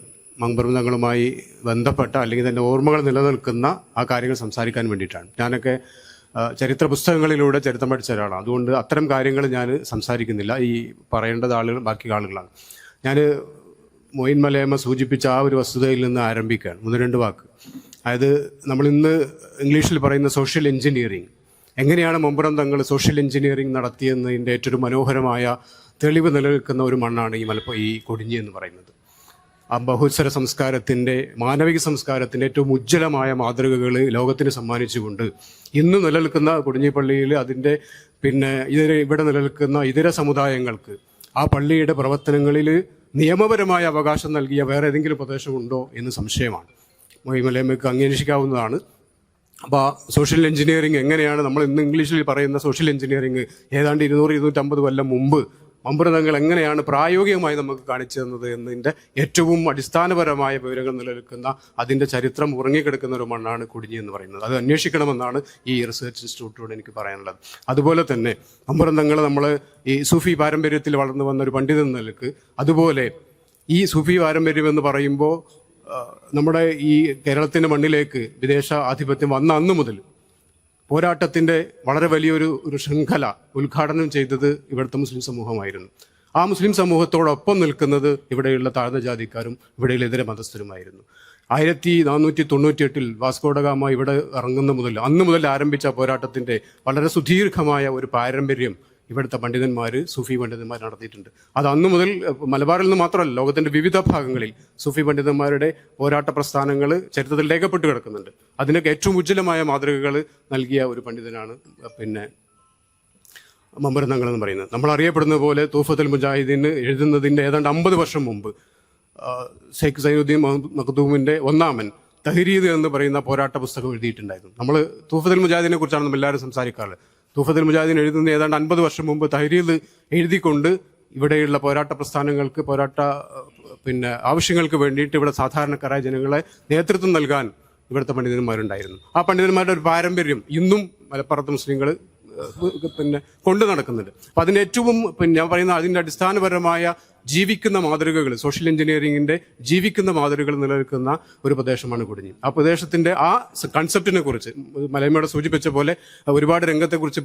മങ്പ്രബന്ധങ്ങളുമായി ബന്ധപ്പെട്ട അല്ലെങ്കിൽ തന്നെ ഓർമ്മകൾ നിലനിൽക്കുന്ന ആ കാര്യങ്ങൾ സംസാരിക്കാൻ വേണ്ടിയിട്ടാണ്. ഞാനൊക്കെ ചരിത്ര പുസ്തകങ്ങളിലൂടെ ചരിത്രം പഠിച്ച ഒരാളാണ്. അതുകൊണ്ട് അത്തരം കാര്യങ്ങൾ ഞാൻ സംസാരിക്കുന്നില്ല. ഈ പറയേണ്ടത് ബാക്കി ആളുകളാണ്. ഞാൻ മൊയിൻ മലയമ്മ സൂചിപ്പിച്ച ആ ഒരു വസ്തുതയിൽ നിന്ന് ആരംഭിക്കുകയാണ്. 1-2 വാക്ക്. അതായത് നമ്മൾ ഇന്ന് ഇംഗ്ലീഷിൽ പറയുന്ന സോഷ്യൽ എഞ്ചിനീയറിംഗ്, എങ്ങനെയാണ് മമ്പുറം തങ്ങൾ സോഷ്യൽ എഞ്ചിനീയറിംഗ് നടത്തിയെന്നതിൻ്റെ ഏറ്റവും മനോഹരമായ തെളിവ് നിലനിൽക്കുന്ന ഒരു മണ്ണാണ് ഈ കൊടിഞ്ഞി എന്ന് പറയുന്നത്. ആ ബഹുസ്വര സംസ്കാരത്തിൻ്റെ, മാനവിക സംസ്കാരത്തിൻ്റെ ഏറ്റവും ഉജ്ജ്വലമായ മാതൃകകൾ ലോകത്തിന് സമ്മാനിച്ചുകൊണ്ട് ഇന്ന് നിലനിൽക്കുന്ന കൊടിഞ്ഞിപ്പള്ളിയിൽ അതിൻ്റെ ഇവിടെ നിലനിൽക്കുന്ന ഇതര സമുദായങ്ങൾക്ക് ആ പള്ളിയുടെ പ്രവർത്തനങ്ങളിൽ നിയമപരമായ അവകാശം നൽകിയ വേറെ ഏതെങ്കിലും പ്രദേശമുണ്ടോ എന്ന് സംശയമാണ്. മൊയ്മലയമക്ക് അന്വേഷിക്കാവുന്നതാണ്. അപ്പോൾ സോഷ്യൽ എഞ്ചിനീയറിംഗ് എങ്ങനെയാണ് നമ്മൾ ഇന്ന് ഇംഗ്ലീഷിൽ പറയുന്ന സോഷ്യൽ എഞ്ചിനീയറിംഗ് ഏതാണ്ട് 200-250 കൊല്ലം മുമ്പ് മമ്പുറതങ്ങൾ എങ്ങനെയാണ് പ്രായോഗികമായി നമുക്ക് കാണിച്ചു തന്നത് എന്നതിൻ്റെ ഏറ്റവും അടിസ്ഥാനപരമായ വിവരങ്ങൾ നിലനിൽക്കുന്ന, അതിൻ്റെ ചരിത്രം ഉറങ്ങിക്കിടക്കുന്ന ഒരു മണ്ണാണ് കൊടിഞ്ഞി എന്ന് പറയുന്നത്. അത് അന്വേഷിക്കണമെന്നാണ് ഈ റിസർച്ച് ഇൻസ്റ്റിറ്റ്യൂട്ടിനോട് എനിക്ക് പറയാനുള്ളത്. അതുപോലെ തന്നെ മമ്പുറതങ്ങൾ നമ്മൾ ഈ സൂഫി പാരമ്പര്യത്തിൽ വളർന്നു വന്ന ഒരു പണ്ഡിതൻ എന്ന നിലക്ക്, അതുപോലെ ഈ സൂഫി പാരമ്പര്യം എന്ന് പറയുമ്പോൾ നമ്മുടെ ഈ കേരളത്തിൻ്റെ മണ്ണിലേക്ക് വിദേശ ആധിപത്യം വന്ന അന്നു മുതൽ പോരാട്ടത്തിൻ്റെ വളരെ വലിയൊരു ശൃംഖല ഉദ്ഘാടനം ചെയ്തത് ഇവിടുത്തെ മുസ്ലിം സമൂഹമായിരുന്നു. ആ മുസ്ലിം സമൂഹത്തോടൊപ്പം നിൽക്കുന്നത് ഇവിടെയുള്ള താഴ്ന്ന ജാതിക്കാരും ഇവിടെയുള്ള ഇതര മതസ്ഥരുമായിരുന്നു. 1498 വാസ്കോഡഗാമ ഇവിടെ ഇറങ്ങുന്ന മുതൽ അന്ന് മുതൽ ആരംഭിച്ച പോരാട്ടത്തിൻ്റെ വളരെ സുദീർഘമായ ഒരു പാരമ്പര്യം ഇവിടുത്തെ പണ്ഡിതന്മാർ, സൂഫി പണ്ഡിതന്മാർ നടത്തിയിട്ടുണ്ട്. അത് അന്നു മുതൽ മലബാറിൽ നിന്ന് മാത്രമല്ല, ലോകത്തിൻ്റെ വിവിധ ഭാഗങ്ങളിൽ സൂഫി പണ്ഡിതന്മാരുടെ പോരാട്ട പ്രസ്ഥാനങ്ങൾ ചരിത്രത്തിൽ രേഖപ്പെട്ട് കിടക്കുന്നുണ്ട്. അതിനൊക്കെ ഏറ്റവും ഉജ്ജ്വലമായ മാതൃകകൾ നൽകിയ ഒരു പണ്ഡിതനാണ് മമ്പുറന്തങ്ങൾ എന്ന് പറയുന്നത്. നമ്മൾ അറിയപ്പെടുന്ന പോലെ തൂഫത്തുൽ മുജാഹിദീൻ എഴുതുന്നതിൻ്റെ ഏതാണ്ട് 50 വർഷം മുമ്പ് ഷെയ്ഖ് സൈനുദ്ദീൻ മഖ്ദൂമിൻ്റെ ഒന്നാമൻ തഹരീദ് എന്ന് പറയുന്ന പോരാട്ട പുസ്തകം എഴുതിയിട്ടുണ്ടായിരുന്നു. നമ്മൾ തൂഫത്തുൽ മുജാഹിദിനെ കുറിച്ചാണ് നമ്മൾ എല്ലാവരും സംസാരിക്കാറുള്ളത്. തൂഫത്തുൽ മുജാഹിദീൻ എഴുതുന്ന ഏതാണ്ട് 50 വർഷം മുമ്പ് തഹരീദ് എഴുതിക്കൊണ്ട് ഇവിടെയുള്ള പോരാട്ട പ്രസ്ഥാനങ്ങൾക്ക്, ആവശ്യങ്ങൾക്ക് വേണ്ടിയിട്ട് ഇവിടെ സാധാരണക്കാരായ ജനങ്ങളെ നേതൃത്വം നൽകാൻ ഇവിടുത്തെ പണ്ഡിതന്മാരുണ്ടായിരുന്നു. ആ പണ്ഡിതന്മാരുടെ ഒരു പാരമ്പര്യം ഇന്നും മലപ്പുറത്ത് മുസ്ലിങ്ങൾ കൊണ്ടു നടക്കുന്നുണ്ട്. അപ്പം അതിന് ഏറ്റവും ഞാൻ പറയുന്ന അതിൻ്റെ അടിസ്ഥാനപരമായ ജീവിക്കുന്ന മാതൃകകൾ, സോഷ്യൽ എഞ്ചിനീയറിംഗിൻ്റെ ജീവിക്കുന്ന മാതൃകകൾ നിലനിൽക്കുന്ന ഒരു പ്രദേശമാണ് കൊടിഞ്ഞി. ആ പ്രദേശത്തിൻ്റെ ആ കൺസെപ്റ്റിനെ കുറിച്ച് മലയമ്മയുടെ സൂചിപ്പിച്ച പോലെ ഒരുപാട് രംഗത്തെക്കുറിച്ച്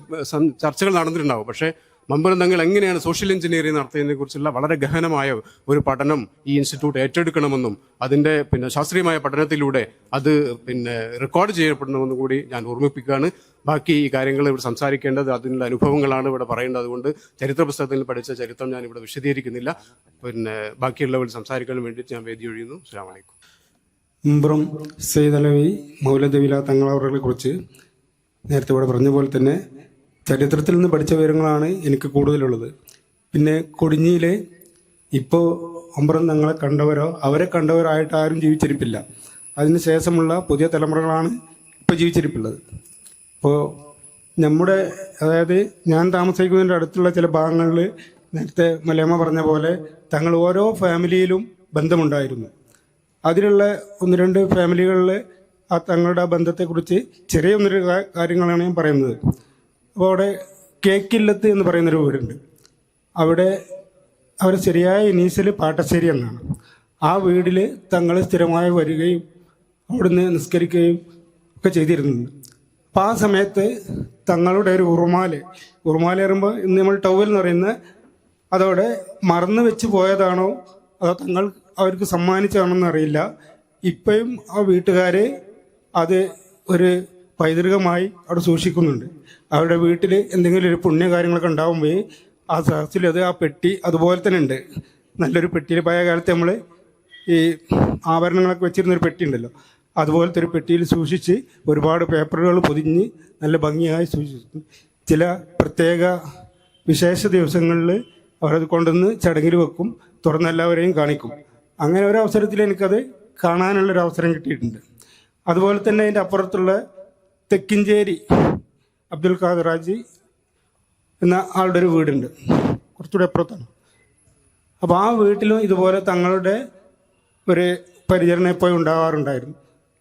ചർച്ചകൾ നടന്നിട്ടുണ്ടാവും. പക്ഷേ മമ്പുറന്തങ്ങൾ എങ്ങനെയാണ് സോഷ്യൽ എഞ്ചിനീയറിംഗ് നടത്തിയതിനെ കുറിച്ചുള്ള വളരെ ഗഹനമായ ഒരു പഠനം ഈ ഇൻസ്റ്റിറ്റ്യൂട്ട് ഏറ്റെടുക്കണമെന്നും അതിൻ്റെ ശാസ്ത്രീയമായ പഠനത്തിലൂടെ അത് റെക്കോർഡ് ചെയ്യപ്പെടണമെന്നും കൂടി ഞാൻ ഓർമ്മിപ്പിക്കുകയാണ്. ബാക്കി ഈ കാര്യങ്ങൾ ഇവിടെ സംസാരിക്കേണ്ടത് അതിനുള്ള അനുഭവങ്ങളാണ് ഇവിടെ പറയേണ്ടത്. അതുകൊണ്ട് ചരിത്ര പുസ്തകത്തിൽ പഠിച്ച ചരിത്രം ഞാൻ ഇവിടെ വിശദീകരിക്കുന്നില്ല. ബാക്കിയുള്ളവർ സംസാരിക്കാൻ വേണ്ടിയിട്ട് ഞാൻ വേദി ഒഴിയുന്നു. അസ്സലാമു അലൈക്കും. മമ്പുറം സയ്യിദ് അലവി മൗലദവില തങ്ങളവരെ കുറിച്ച് നേരത്തെ ഇവിടെ പറഞ്ഞ പോലെ തന്നെ ചരിത്രത്തിൽ നിന്ന് പഠിച്ച വിവരങ്ങളാണ് എനിക്ക് കൂടുതലുള്ളത്. പിന്നെ കൊടിഞ്ഞിയിലെ ഇപ്പോൾ മമ്പുറം തങ്ങളെ കണ്ടവരോ അവരെ കണ്ടവരായിട്ട് ആരും ജീവിച്ചിരിപ്പില്ല. അതിനുശേഷമുള്ള പുതിയ തലമുറകളാണ് ഇപ്പോൾ ജീവിച്ചിരിപ്പുള്ളത്. ഇപ്പോൾ നമ്മുടെ, അതായത് ഞാൻ താമസിക്കുന്നതിൻ്റെ അടുത്തുള്ള ചില ഭാഗങ്ങളിൽ നേരത്തെ മലയമ്മ പറഞ്ഞ പോലെ തങ്ങൾ ഓരോ ഫാമിലിയിലും ബന്ധമുണ്ടായിരുന്നു. അതിലുള്ള 1-2 ഫാമിലികളിൽ ആ തങ്ങളുടെ ആ ബന്ധത്തെക്കുറിച്ച് ചെറിയ 1 കാര്യങ്ങളാണ് ഞാൻ പറയുന്നത്. അപ്പോൾ അവിടെ കേക്കില്ലത്ത് എന്ന് പറയുന്നൊരു വീടുണ്ട്. അവിടെ അവർ ശരിയായ ഇനീഷ്യൽ പാട്ടശ്ശേരി എന്നാണ്. ആ വീട്ടിൽ തങ്ങൾ സ്ഥിരമായി വരികയും അവിടുന്ന് നിസ്കരിക്കുകയും ഒക്കെ ചെയ്തിരുന്നുണ്ട്. അപ്പോൾ ആ സമയത്ത് തങ്ങളുടെ ഒരു ഉറുമാല് പറയുമ്പോൾ ഇന്ന് നമ്മൾ ടവൽ എന്ന് പറയുന്നത് അതോടെ മറന്നു വെച്ച് പോയതാണോ അതോ തങ്ങൾ അവർക്ക് സമ്മാനിച്ചതാണെന്ന് അറിയില്ല. ഇപ്പോഴും ആ വീട്ടുകാർ അത് ഒരു പൈതൃകമായി അവിടെ സൂക്ഷിക്കുന്നുണ്ട്. അവരുടെ വീട്ടിൽ എന്തെങ്കിലും ഒരു പുണ്യകാര്യങ്ങളൊക്കെ ഉണ്ടാകുമ്പോൾ ആ സഹസിൽ ആ പെട്ടി അതുപോലെ തന്നെ ഉണ്ട്. നല്ലൊരു പെട്ടിയിൽ പഴയ കാലത്ത് നമ്മൾ ഈ ആഭരണങ്ങളൊക്കെ വെച്ചിരുന്നൊരു പെട്ടി ഉണ്ടല്ലോ, അതുപോലത്തെ ഒരു പെട്ടിയിൽ സൂക്ഷിച്ച് ഒരുപാട് പേപ്പറുകൾ പൊതിഞ്ഞ് നല്ല ഭംഗിയായി സൂക്ഷിച്ചു. ചില പ്രത്യേക വിശേഷ ദിവസങ്ങളിൽ അവരത് കൊണ്ടുവന്ന് ചടങ്ങിൽ വെക്കും, തുറന്ന് എല്ലാവരെയും കാണിക്കും. അങ്ങനെ ഒരു അവസരത്തിൽ എനിക്കത് കാണാനുള്ളൊരു അവസരം കിട്ടിയിട്ടുണ്ട്. അതുപോലെ തന്നെ അതിൻ്റെ അപ്പുറത്തുള്ള തെക്കിഞ്ചേരി അബ്ദുൽ ഖാദർ ഹാജി എന്ന ആളുടെ ഒരു വീടുണ്ട്, കുറച്ചുകൂടി അപ്പുറത്താണ്. അപ്പോൾ ആ വീട്ടിലും ഇതുപോലെ തങ്ങളുടെ ഒരു പരിചരണം എപ്പോഴും ഉണ്ടാവാറുണ്ടായിരുന്നു.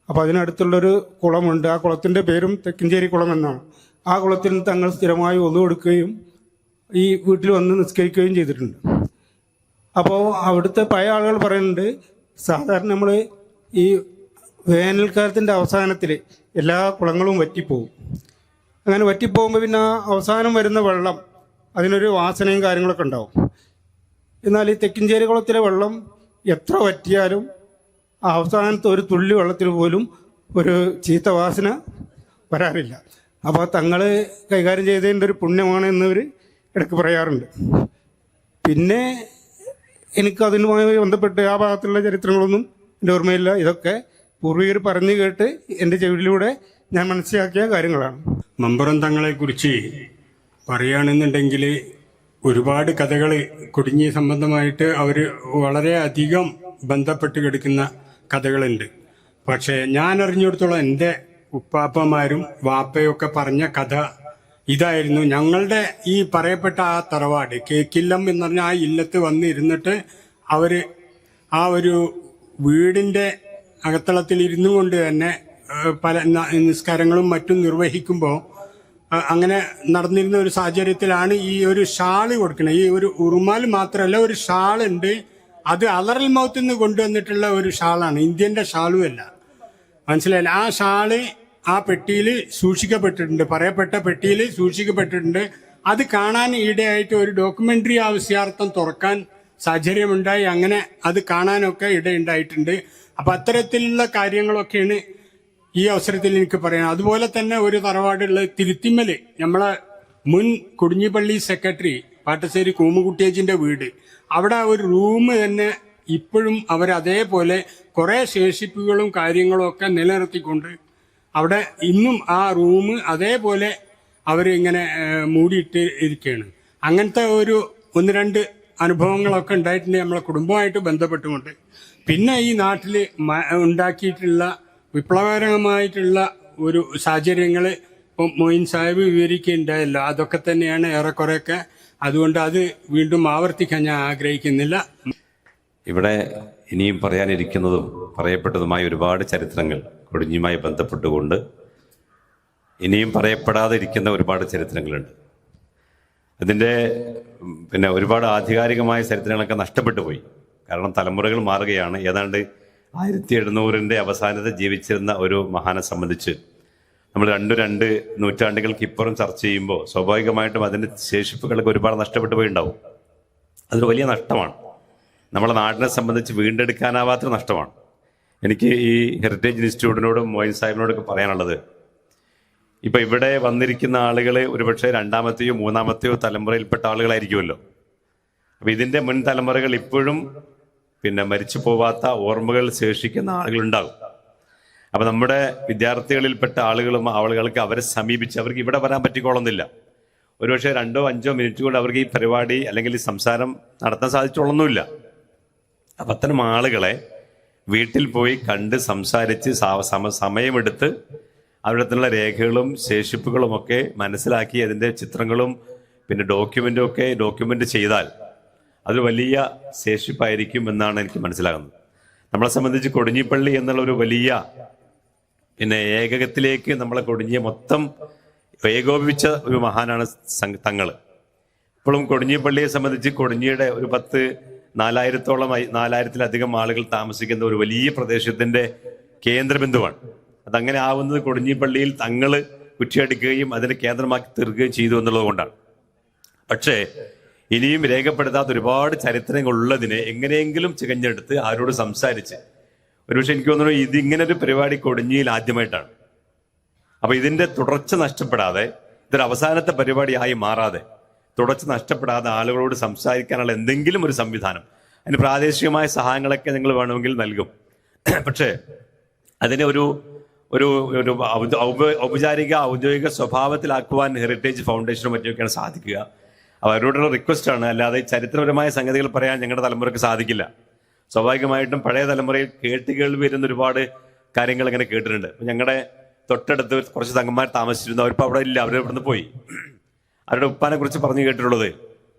അപ്പോൾ അതിനടുത്തുള്ളൊരു കുളമുണ്ട്. ആ കുളത്തിൻ്റെ പേരും തെക്കിഞ്ചേരി കുളം എന്നാണ്. ആ കുളത്തിൽ തങ്ങൾ സ്ഥിരമായി ഒന്നു കൊടുക്കുകയും ഈ വീട്ടിൽ വന്ന് നിസ്കരിക്കുകയും ചെയ്തിട്ടുണ്ട്. അപ്പോൾ അവിടുത്തെ പഴയ ആളുകൾ പറയുന്നുണ്ട്, സാധാരണ നമ്മൾ ഈ വേനൽക്കാലത്തിൻ്റെ അവസാനത്തിൽ എല്ലാ കുളങ്ങളും വറ്റിപ്പോവും. അങ്ങനെ വറ്റിപ്പോകുമ്പോൾ പിന്നെ ആ അവസാനം വരുന്ന വെള്ളം അതിനൊരു വാസനയും കാര്യങ്ങളൊക്കെ ഉണ്ടാവും. എന്നാൽ ഈ തെക്കിഞ്ചേരി കുളത്തിലെ വെള്ളം എത്ര വറ്റിയാലും ആ അവസാനത്തെ ഒരു തുള്ളി വെള്ളത്തിൽ പോലും ഒരു ചീത്ത വാസന വരാറില്ല. അപ്പോൾ തങ്ങൾ കൈകാര്യം ചെയ്തതിൻ്റെ ഒരു പുണ്യമാണ് എന്നവർ ഇടയ്ക്ക് പറയാറുണ്ട്. പിന്നെ എനിക്ക് അതിനുമായി ബന്ധപ്പെട്ട് ആ ഭാഗത്തുള്ള ചരിത്രങ്ങളൊന്നും എൻ്റെ ഓർമ്മയില്ല. ഇതൊക്കെ പൂർവികർ പറഞ്ഞു കേട്ട് എൻ്റെ ചെവിയിലൂടെ ഞാൻ മനസ്സിലാക്കിയ കാര്യങ്ങളാണ്. മമ്പുറം തങ്ങളെക്കുറിച്ച് പറയുകയാണെന്നുണ്ടെങ്കിൽ ഒരുപാട് കഥകൾ കൊടിഞ്ഞി സംബന്ധമായിട്ട് അവർ വളരെ അധികം ബന്ധപ്പെട്ട് കിടക്കുന്ന കഥകളുണ്ട്. പക്ഷേ ഞാൻ അറിഞ്ഞിടത്തോളം എൻ്റെ ഉപ്പാപ്പമാരും വാപ്പയൊക്കെ പറഞ്ഞ കഥ ഇതായിരുന്നു. ഞങ്ങളുടെ ഈ പറയപ്പെട്ട ആ തറവാട് കേക്കില്ലം എന്ന് പറഞ്ഞ ആ ഇല്ലത്ത് വന്നിരുന്നിട്ട് അവര് ആ ഒരു വീടിന്റെ അകത്തളത്തിൽ ഇരുന്നു കൊണ്ട് തന്നെ പല നിസ്കാരങ്ങളും മറ്റും നിർവഹിക്കുമ്പോൾ അങ്ങനെ നടന്നിരുന്ന ഒരു സാഹചര്യത്തിലാണ് ഈ ഒരു ഷാള് കൊടുക്കുന്നത്. ഈ ഒരു ഉറുമാൽ മാത്രമല്ല, ഒരു ഷാളുണ്ട്. അത് അലറൽ മൗത്തിൽ നിന്ന് കൊണ്ടുവന്നിട്ടുള്ള ഒരു ഷാളാണ്, ഇന്ത്യന്റെ ഷാളുമല്ല. മനസ്സിലായില്ല? ആ ഷാള് ആ പെട്ടിയിൽ സൂക്ഷിക്കപ്പെട്ടിട്ടുണ്ട്, പറയപ്പെട്ട പെട്ടിയിൽ സൂക്ഷിക്കപ്പെട്ടിട്ടുണ്ട്. അത് കാണാൻ ഇടയായിട്ട് ഒരു ഡോക്യുമെന്ററി ആവശ്യാർത്ഥം തുറക്കാൻ സാഹചര്യമുണ്ടായി. അങ്ങനെ അത് കാണാനൊക്കെ ഇടയുണ്ടായിട്ടുണ്ട്. അപ്പൊ അത്തരത്തിലുള്ള കാര്യങ്ങളൊക്കെയാണ് ഈ അവസരത്തിൽ എനിക്ക് പറയാം. അതുപോലെ തന്നെ ഒരു തറവാടുള്ള തിരുത്തിമ്മല്, നമ്മളെ മുൻ കുടിഞ്ഞിപ്പള്ളി സെക്രട്ടറി പാട്ടശ്ശേരി കൂമുകുട്ടിയേച്ചിന്റെ വീട്, അവിടെ ഒരു റൂം തന്നെ ഇപ്പോഴും അവർ അതേപോലെ കുറെ ശേഷിപ്പുകളും കാര്യങ്ങളും ഒക്കെ നിലനിർത്തിക്കൊണ്ട് അവിടെ ഇന്നും ആ റൂം അതേപോലെ അവരിങ്ങനെ മൂടിയിട്ട് ഇരിക്കുകയാണ്. അങ്ങനത്തെ ഒന്ന് രണ്ട് അനുഭവങ്ങളൊക്കെ ഉണ്ടായിട്ടുണ്ട് നമ്മളെ കുടുംബമായിട്ട് ബന്ധപ്പെട്ടുകൊണ്ട്. പിന്നെ ഈ നാട്ടിൽ ഉണ്ടാക്കിയിട്ടുള്ള വിപ്ലവകരമായിട്ടുള്ള ഒരു സാഹചര്യങ്ങൾ ഇപ്പം മൊയിൻ സാഹിബ് വിവരിക്കുകയുണ്ടായല്ലോ, അതൊക്കെ തന്നെയാണ് ഏറെക്കുറെയൊക്കെ. അതുകൊണ്ട് അത് വീണ്ടും ആവർത്തിക്കാൻ ഞാൻ ആഗ്രഹിക്കുന്നില്ല. ഇവിടെ ഇനിയും പറയാനിരിക്കുന്നതും പറയപ്പെട്ടതുമായ ഒരുപാട് ചരിത്രങ്ങൾ കൊടിഞ്ഞിയുമായി ബന്ധപ്പെട്ടുകൊണ്ട് ഇനിയും പറയപ്പെടാതെ ഇരിക്കുന്ന ഒരുപാട് ചരിത്രങ്ങളുണ്ട്. അതിൻ്റെ ഒരുപാട് ആധികാരികമായ ചരിത്രങ്ങളൊക്കെ നഷ്ടപ്പെട്ടു പോയി. കാരണം തലമുറകൾ മാറുകയാണ്. ഏതാണ്ട് 1700 അവസാനത്തെ ജീവിച്ചിരുന്ന ഒരു മഹാനെ സംബന്ധിച്ച് നമ്മൾ രണ്ട് നൂറ്റാണ്ടുകൾക്ക് ഇപ്പുറം ചർച്ച ചെയ്യുമ്പോൾ സ്വാഭാവികമായിട്ടും അതിൻ്റെ ശേഷിപ്പുകളൊക്കെ ഒരുപാട് നഷ്ടപ്പെട്ടു പോയിണ്ടാവും. അതൊരു വലിയ നഷ്ടമാണ്. നമ്മളെ നാടിനെ സംബന്ധിച്ച് വീണ്ടെടുക്കാനാവാത്തൊരു നഷ്ടമാണ്. എനിക്ക് ഈ ഹെറിറ്റേജ് ഇൻസ്റ്റിറ്റ്യൂട്ടിനോടും മൊയിൻ സാഹിബിനോടൊക്കെ പറയാനുള്ളത്, ഇപ്പം ഇവിടെ വന്നിരിക്കുന്ന ആളുകൾ ഒരുപക്ഷെ 2ാമത്തെയോ 3ാമത്തെയോ തലമുറയിൽപ്പെട്ട ആളുകളായിരിക്കുമല്ലോ. അപ്പം ഇതിൻ്റെ മുൻ തലമുറകൾ ഇപ്പോഴും മരിച്ചു പോവാത്ത ഓർമ്മകൾ ശേഷിക്കുന്ന ആളുകളുണ്ടാകും. അപ്പം നമ്മുടെ വിദ്യാർത്ഥികളിൽപ്പെട്ട ആളുകൾക്ക് അവരെ സമീപിച്ച് അവർക്ക് ഇവിടെ വരാൻ പറ്റിക്കോളുന്നില്ല. ഒരുപക്ഷെ 2-5 മിനിറ്റ് കൊണ്ട് അവർക്ക് ഈ പരിപാടി അല്ലെങ്കിൽ ഈ സംസാരം നടത്താൻ സാധിച്ചോളൊന്നുമില്ല. അപ്പം അത്തരം ആളുകളെ വീട്ടിൽ പോയി കണ്ട് സംസാരിച്ച് സമയമെടുത്ത് അവരുടെ രേഖകളും ശേഷിപ്പുകളും ഒക്കെ മനസ്സിലാക്കി അതിൻ്റെ ചിത്രങ്ങളും ഡോക്യുമെന്റ് ചെയ്താൽ അത് വലിയ ശേഷിപ്പായിരിക്കും എന്നാണ് എനിക്ക് മനസ്സിലാകുന്നത്. നമ്മളെ സംബന്ധിച്ച് കൊടിഞ്ഞിപ്പള്ളി എന്നുള്ള ഒരു വലിയ ഏകകത്തിലേക്ക് നമ്മളെ കൊടിഞ്ഞിയെ മൊത്തം ഏകോപിപ്പിച്ച ഒരു മഹാനാണ് തങ്ങൾ. ഇപ്പോഴും കൊടിഞ്ഞിപ്പള്ളിയെ സംബന്ധിച്ച് കൊടിഞ്ഞിയുടെ ഒരു 4000-ത്തിലധികം ആളുകൾ താമസിക്കുന്ന ഒരു വലിയ പ്രദേശത്തിന്റെ കേന്ദ്രബിന്ദുവാണ്. അതങ്ങനെ ആവുന്നത് കൊടിഞ്ഞിപ്പള്ളിയിൽ തങ്ങൾ കുറ്റിയടിക്കുകയും അതിനെ കേന്ദ്രമാക്കി തീർക്കുകയും ചെയ്തു എന്നുള്ളത് കൊണ്ടാണ്. പക്ഷേ ഇനിയും രേഖപ്പെടുത്താത്ത ഒരുപാട് ചരിത്രങ്ങൾ ഉള്ളതിനെ എങ്ങനെയെങ്കിലും ചികഞ്ഞെടുത്ത് ആരോട് സംസാരിച്ച്, ഒരുപക്ഷെ എനിക്ക് തോന്നുന്നു ഇതിങ്ങനൊരു പരിപാടി കൊടിഞ്ഞിയിൽ ആദ്യമായിട്ടാണ്. അപ്പൊ ഇതിന്റെ തുടർച്ച നഷ്ടപ്പെടാതെ, ഇതൊരു അവസാനത്തെ പരിപാടിയായി മാറാതെ, തുടർച്ച നഷ്ടപ്പെടാതെ ആളുകളോട് സംസാരിക്കാനുള്ള എന്തെങ്കിലും ഒരു സംവിധാനം, അതിന് പ്രാദേശികമായ സഹായങ്ങളൊക്കെ നിങ്ങൾ വേണമെങ്കിൽ നൽകും. പക്ഷേ അതിനെ ഒരു ഔദ്യോഗിക സ്വഭാവത്തിലാക്കുവാൻ ഹെറിറ്റേജ് ഫൗണ്ടേഷനും മറ്റുമൊക്കെയാണ് സാധിക്കുക. അവരോടുള്ള റിക്വസ്റ്റാണ്. അല്ലാതെ ചരിത്രപരമായ സംഗതികൾ പറയാൻ ഞങ്ങളുടെ തലമുറയ്ക്ക് സാധിക്കില്ല. സ്വാഭാവികമായിട്ടും പഴയ തലമുറയിൽ കേട്ടുകേൾവി വരുന്ന ഒരുപാട് കാര്യങ്ങൾ അങ്ങനെ കേട്ടിട്ടുണ്ട്. ഞങ്ങളുടെ തൊട്ടടുത്ത് കുറച്ച് തങ്ങന്മാർ താമസിച്ചിരുന്നു. അവരിപ്പോൾ അവിടെ ഇല്ല, അവരിവിടുന്ന് പോയി. അവരുടെ ഉപ്പാനെ കുറിച്ച് പറഞ്ഞു കേട്ടിട്ടുള്ളത്,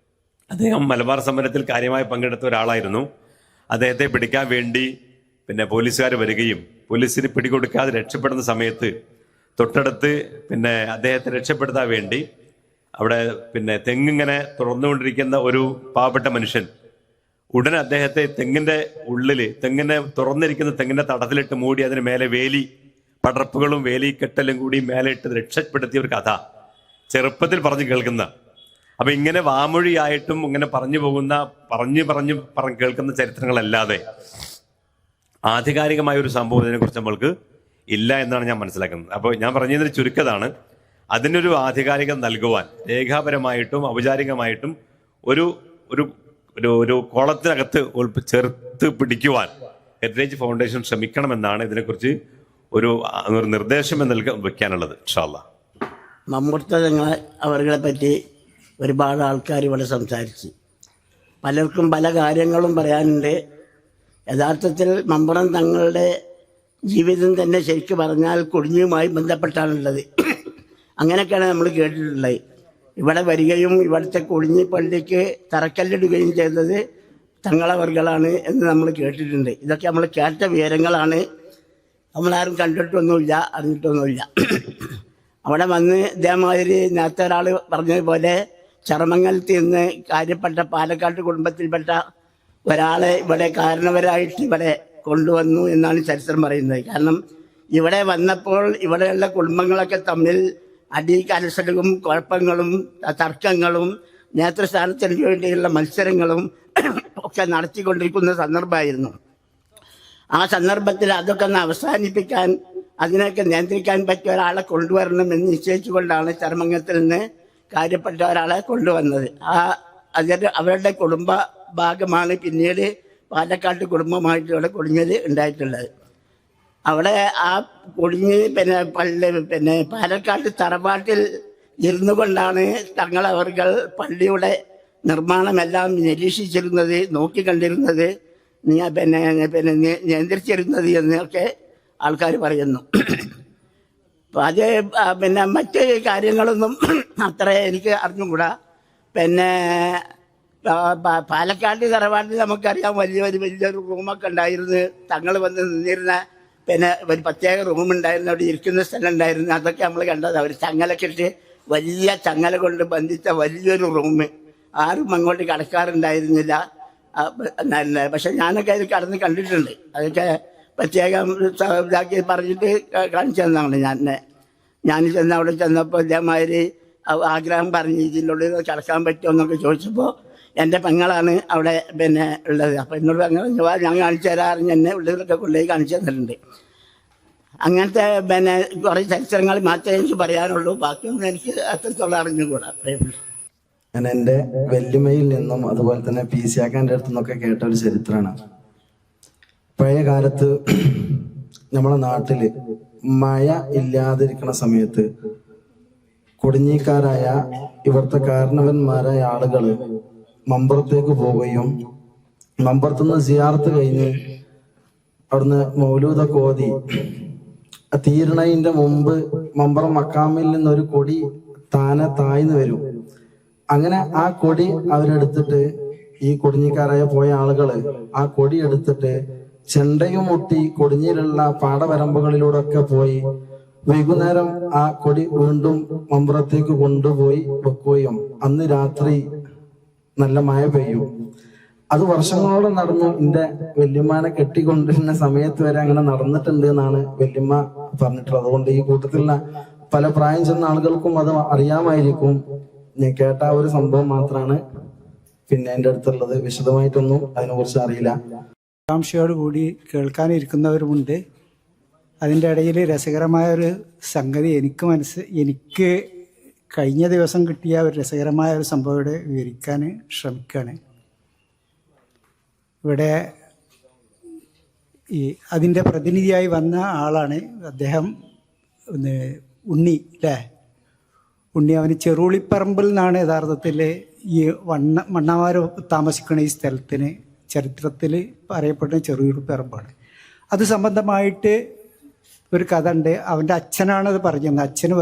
അദ്ദേഹം മലബാർ സമരത്തിൽ കാര്യമായി പങ്കെടുത്ത ഒരാളായിരുന്നു. അദ്ദേഹത്തെ പിടിക്കാൻ വേണ്ടി പോലീസുകാർ വരികയും പോലീസിന് പിടികൊടുക്കാതെ രക്ഷപ്പെടുന്ന സമയത്ത് തൊട്ടടുത്ത് അദ്ദേഹത്തെ രക്ഷപ്പെടുത്താൻ വേണ്ടി അവിടെ തെങ്ങിങ്ങനെ തുറന്നുകൊണ്ടിരിക്കുന്ന ഒരു പാവപ്പെട്ട മനുഷ്യൻ ഉടനെ അദ്ദേഹത്തെ തുറന്നിരിക്കുന്ന തെങ്ങിന്റെ തടത്തിലിട്ട് മൂടി അതിന് മേലെ വേലി പടർപ്പുകളും വേലിക്കെട്ടലും കൂടി മേലെ ഇട്ട് രക്ഷപ്പെടുത്തിയ ഒരു കഥ ചെറുപ്പത്തിൽ പറഞ്ഞു കേൾക്കുന്ന. അപ്പൊ ഇങ്ങനെ വാമൊഴിയായിട്ടും ഇങ്ങനെ പറഞ്ഞു കേൾക്കുന്ന ചരിത്രങ്ങളല്ലാതെ ആധികാരികമായ ഒരു സംഭവം ഇതിനെക്കുറിച്ച് നമ്മൾക്ക് ഇല്ല എന്നാണ് ഞാൻ മനസ്സിലാക്കുന്നത്. അപ്പോൾ ഞാൻ പറഞ്ഞതിന് ചുരുക്കതാണ്, അതിനൊരു ആധികാരികത നൽകുവാൻ രേഖാപരമായിട്ടും ഔപചാരികമായിട്ടും ഒരു ഒരു കോളത്തിനകത്ത് ചേർത്ത് പിടിക്കുവാൻ ഹെറിറ്റേജ് ഫൗണ്ടേഷൻ ശ്രമിക്കണമെന്നാണ് ഇതിനെക്കുറിച്ച് ഒരു നിർദ്ദേശം വെക്കാനുള്ളത്. ഇൻഷാ അല്ലാഹ്. മമ്പുറത്തങ്ങൾ അവരെ പറ്റി ഒരുപാട് ആൾക്കാർ ഇവിടെ സംസാരിച്ച് പലർക്കും പല കാര്യങ്ങളും പറയാനുണ്ട്. യഥാർത്ഥത്തിൽ മമ്പുറം തങ്ങളുടെ ജീവിതം തന്നെ ശരിക്കും പറഞ്ഞാൽ കൊടിഞ്ഞുമായി ബന്ധപ്പെട്ടാണുള്ളത്. അങ്ങനെയൊക്കെയാണ് നമ്മൾ കേട്ടിട്ടുള്ളത്. ഇവിടെ വരികയും ഇവിടുത്തെ കൊടിഞ്ഞി പള്ളിക്ക് തറക്കല്ലിടുകയും ചെയ്തത് തങ്ങളവർകളാണ് എന്ന് നമ്മൾ കേട്ടിട്ടുണ്ട്. ഇതൊക്കെ നമ്മൾ കേട്ട വിവരങ്ങളാണ്, നമ്മളാരും കണ്ടിട്ടൊന്നുമില്ല, അറിഞ്ഞിട്ടൊന്നുമില്ല. അവിടെ വന്ന് ഇതേമാതിരി നേരത്തെ ഒരാൾ പറഞ്ഞതുപോലെ ചർമ്മങ്ങലത്ത് നിന്ന് കാര്യപ്പെട്ട പാലക്കാട് കുടുംബത്തിൽപ്പെട്ട ഒരാളെ ഇവിടെ കാരണവരായിട്ട് ഇവിടെ കൊണ്ടുവന്നു എന്നാണ് ചരിത്രം പറയുന്നത്. കാരണം ഇവിടെ വന്നപ്പോൾ ഇവിടെയുള്ള കുടുംബങ്ങളൊക്കെ തമ്മിൽ അടികലശലും കുഴപ്പങ്ങളും തർക്കങ്ങളും നേതൃസ്ഥാനത്തിന് വേണ്ടിയുള്ള മത്സരങ്ങളും ഒക്കെ നടത്തിക്കൊണ്ടിരിക്കുന്ന സന്ദർഭമായിരുന്നു. ആ സന്ദർഭത്തിൽ അതൊക്കെ ഒന്ന് അവസാനിപ്പിക്കാൻ, അതിനൊക്കെ നിയന്ത്രിക്കാൻ പറ്റിയ ഒരാളെ കൊണ്ടുവരണമെന്ന് നിശ്ചയിച്ചുകൊണ്ടാണ് ചർമ്മങ്ങത്തിൽ നിന്ന് കാര്യപ്പെട്ട ഒരാളെ കൊണ്ടുവന്നത്. അവരുടെ കുടുംബ ഭാഗമാണ് പിന്നീട് പാലക്കാട്ട് കുടുംബമായിട്ട് ഇവിടെ കൊടിഞ്ഞത് ഉണ്ടായിട്ടുള്ളത്. അവിടെ ആ കൊടിഞ്ഞ് പിന്നെ പാലക്കാട്ട് തറവാട്ടിൽ ഇരുന്നു കൊണ്ടാണ് തങ്ങളവർകൾ പള്ളിയുടെ നിർമ്മാണമെല്ലാം നിരീക്ഷിച്ചിരുന്നത്, നോക്കിക്കണ്ടിരുന്നത്, നിയന്ത്രിച്ചിരുന്നത് എന്നൊക്കെ ആൾക്കാർ പറയുന്നു. അപ്പം അത് മറ്റ് കാര്യങ്ങളൊന്നും അത്ര എനിക്ക് അറിഞ്ഞുകൂടാ. പാലക്കാട് തറവാട്ടിൽ നമുക്കറിയാം വലിയൊരു റൂമൊക്കെ ഉണ്ടായിരുന്നു. തങ്ങൾ വന്ന് നിന്നിരുന്ന ഒരു പ്രത്യേക റൂമുണ്ടായിരുന്നു, അവിടെ ഇരിക്കുന്ന സ്ഥലം ഉണ്ടായിരുന്നു. അതൊക്കെ നമ്മൾ കണ്ടത്. അവർ ചങ്ങലൊക്കെ ഇട്ട് വലിയ ചങ്ങല കൊണ്ട് ബന്ധിച്ച വലിയൊരു റൂം, ആരും അങ്ങോട്ട് കടക്കാറുണ്ടായിരുന്നില്ല. പക്ഷെ ഞാനൊക്കെ അത് കടന്ന് കണ്ടിട്ടുണ്ട്. അതൊക്കെ പ്രത്യേകം ഇതാക്കി പറഞ്ഞിട്ട് കാണിച്ചു തന്നാണ്. ഞാൻ ചെന്ന് അവിടെ ചെന്നപ്പോൾ ഇതേമാതിരി ആഗ്രഹം പറഞ്ഞ് ഇതിനുള്ളിൽ കിടക്കാൻ പറ്റുമോ എന്നൊക്കെ ചോദിച്ചപ്പോൾ എൻ്റെ പെങ്ങളാണ് അവിടെ ഉള്ളത്. അപ്പം എന്നോട് പെങ്ങൾ ഞാൻ കാണിച്ചു തരാറിഞ്ഞ് എന്നെ ഉള്ളിലൊക്കെ കൊണ്ടുപോയി കാണിച്ചു തന്നിട്ടുണ്ട്. അങ്ങനത്തെ കുറേ ചരിത്രങ്ങൾ മാത്രമേ എനിക്ക് പറയാനുള്ളൂ. ബാക്കിയൊന്നും എനിക്ക് അത്രത്തോളം അറിഞ്ഞുകൂടാ. ഞാൻ എൻ്റെ വെല്ലുമയിൽ നിന്നും അതുപോലെ തന്നെ പി സി ആക്കാൻ്റെ അടുത്തു നിന്നൊക്കെ കേട്ട ഒരു ചരിത്രമാണ്. പഴയ കാലത്ത് നമ്മളെ നാട്ടിൽ മഴ ഇല്ലാതിരിക്കുന്ന സമയത്ത് കൊടിഞ്ഞിക്കാരായ ഇവിടുത്തെ കാരണവന്മാരായ ആളുകൾ മമ്പുറത്തേക്ക് പോവുകയും മമ്പുറത്തുനിന്ന് സിയാറത്ത് കഴിഞ്ഞ് അവിടുന്ന് മൗലൂദൊക്കെ ഓതി തീരണതിന്റെ മുമ്പ് മമ്പുറം മക്കാമിൽ നിന്നൊരു കൊടി താഴ്ന്നു വരും. അങ്ങനെ ആ കൊടി അവരെടുത്തിട്ട്, ഈ കൊടിഞ്ഞിക്കാരായ പോയ ആളുകള് ആ കൊടി എടുത്തിട്ട് ചെണ്ടയും മുട്ടി കൊടിഞ്ഞിലുള്ള പാടവരമ്പുകളിലൂടെ ഒക്കെ പോയി വൈകുന്നേരം ആ കൊടി വീണ്ടും മമ്പുറത്തേക്ക് കൊണ്ടുപോയി വെക്കുകയും അന്ന് രാത്രി നല്ല മഴ പെയ്യും. അത് വർഷങ്ങളോളം നടന്നു. എന്റെ വല്യമ്മാനെ കെട്ടിക്കൊണ്ടിരുന്ന സമയത്ത് വരെ അങ്ങനെ നടന്നിട്ടുണ്ട് എന്നാണ് വല്യമ്മ പറഞ്ഞിട്ടുള്ളത്. അതുകൊണ്ട് ഈ കൂട്ടത്തിലുള്ള പല പ്രായം ചെന്ന ആളുകൾക്കും അത് അറിയാമായിരിക്കും. ഞാൻ കേട്ട ഒരു സംഭവം മാത്രമാണ് പിന്നെ എൻ്റെ അടുത്തുള്ളത്. വിശദമായിട്ടൊന്നും അതിനെക്കുറിച്ച് അറിയില്ല. ആകാംക്ഷയോടുകൂടി കേൾക്കാനിരിക്കുന്നവരുമുണ്ട്. അതിൻ്റെ ഇടയിൽ രസകരമായൊരു സംഗതി എനിക്ക് കഴിഞ്ഞ ദിവസം കിട്ടിയ ഒരു രസകരമായ ഒരു സംഭവം ഇവിടെ വിവരിക്കാൻ ശ്രമിക്കുകയാണ്. ഇവിടെ അതിൻ്റെ പ്രതിനിധിയായി വന്ന ആളാണ് അദ്ദേഹം, ഉണ്ണി അല്ലേ, ഉണ്ണി. അവന് ചെറുളിപ്പറമ്പിൽ നിന്നാണ് യഥാർത്ഥത്തിൽ ഈ മണ്ണാമാര് താമസിക്കുന്ന ഈ സ്ഥലത്തിന് ചരിത്രത്തിൽ പറയപ്പെട്ട ചെറുളിപ്പറമ്പാണ്. അത് സംബന്ധമായിട്ട് ഒരു കഥ ഉണ്ട്. അവൻ്റെ അച്ഛനാണത് പറഞ്ഞത്. അച്ഛന്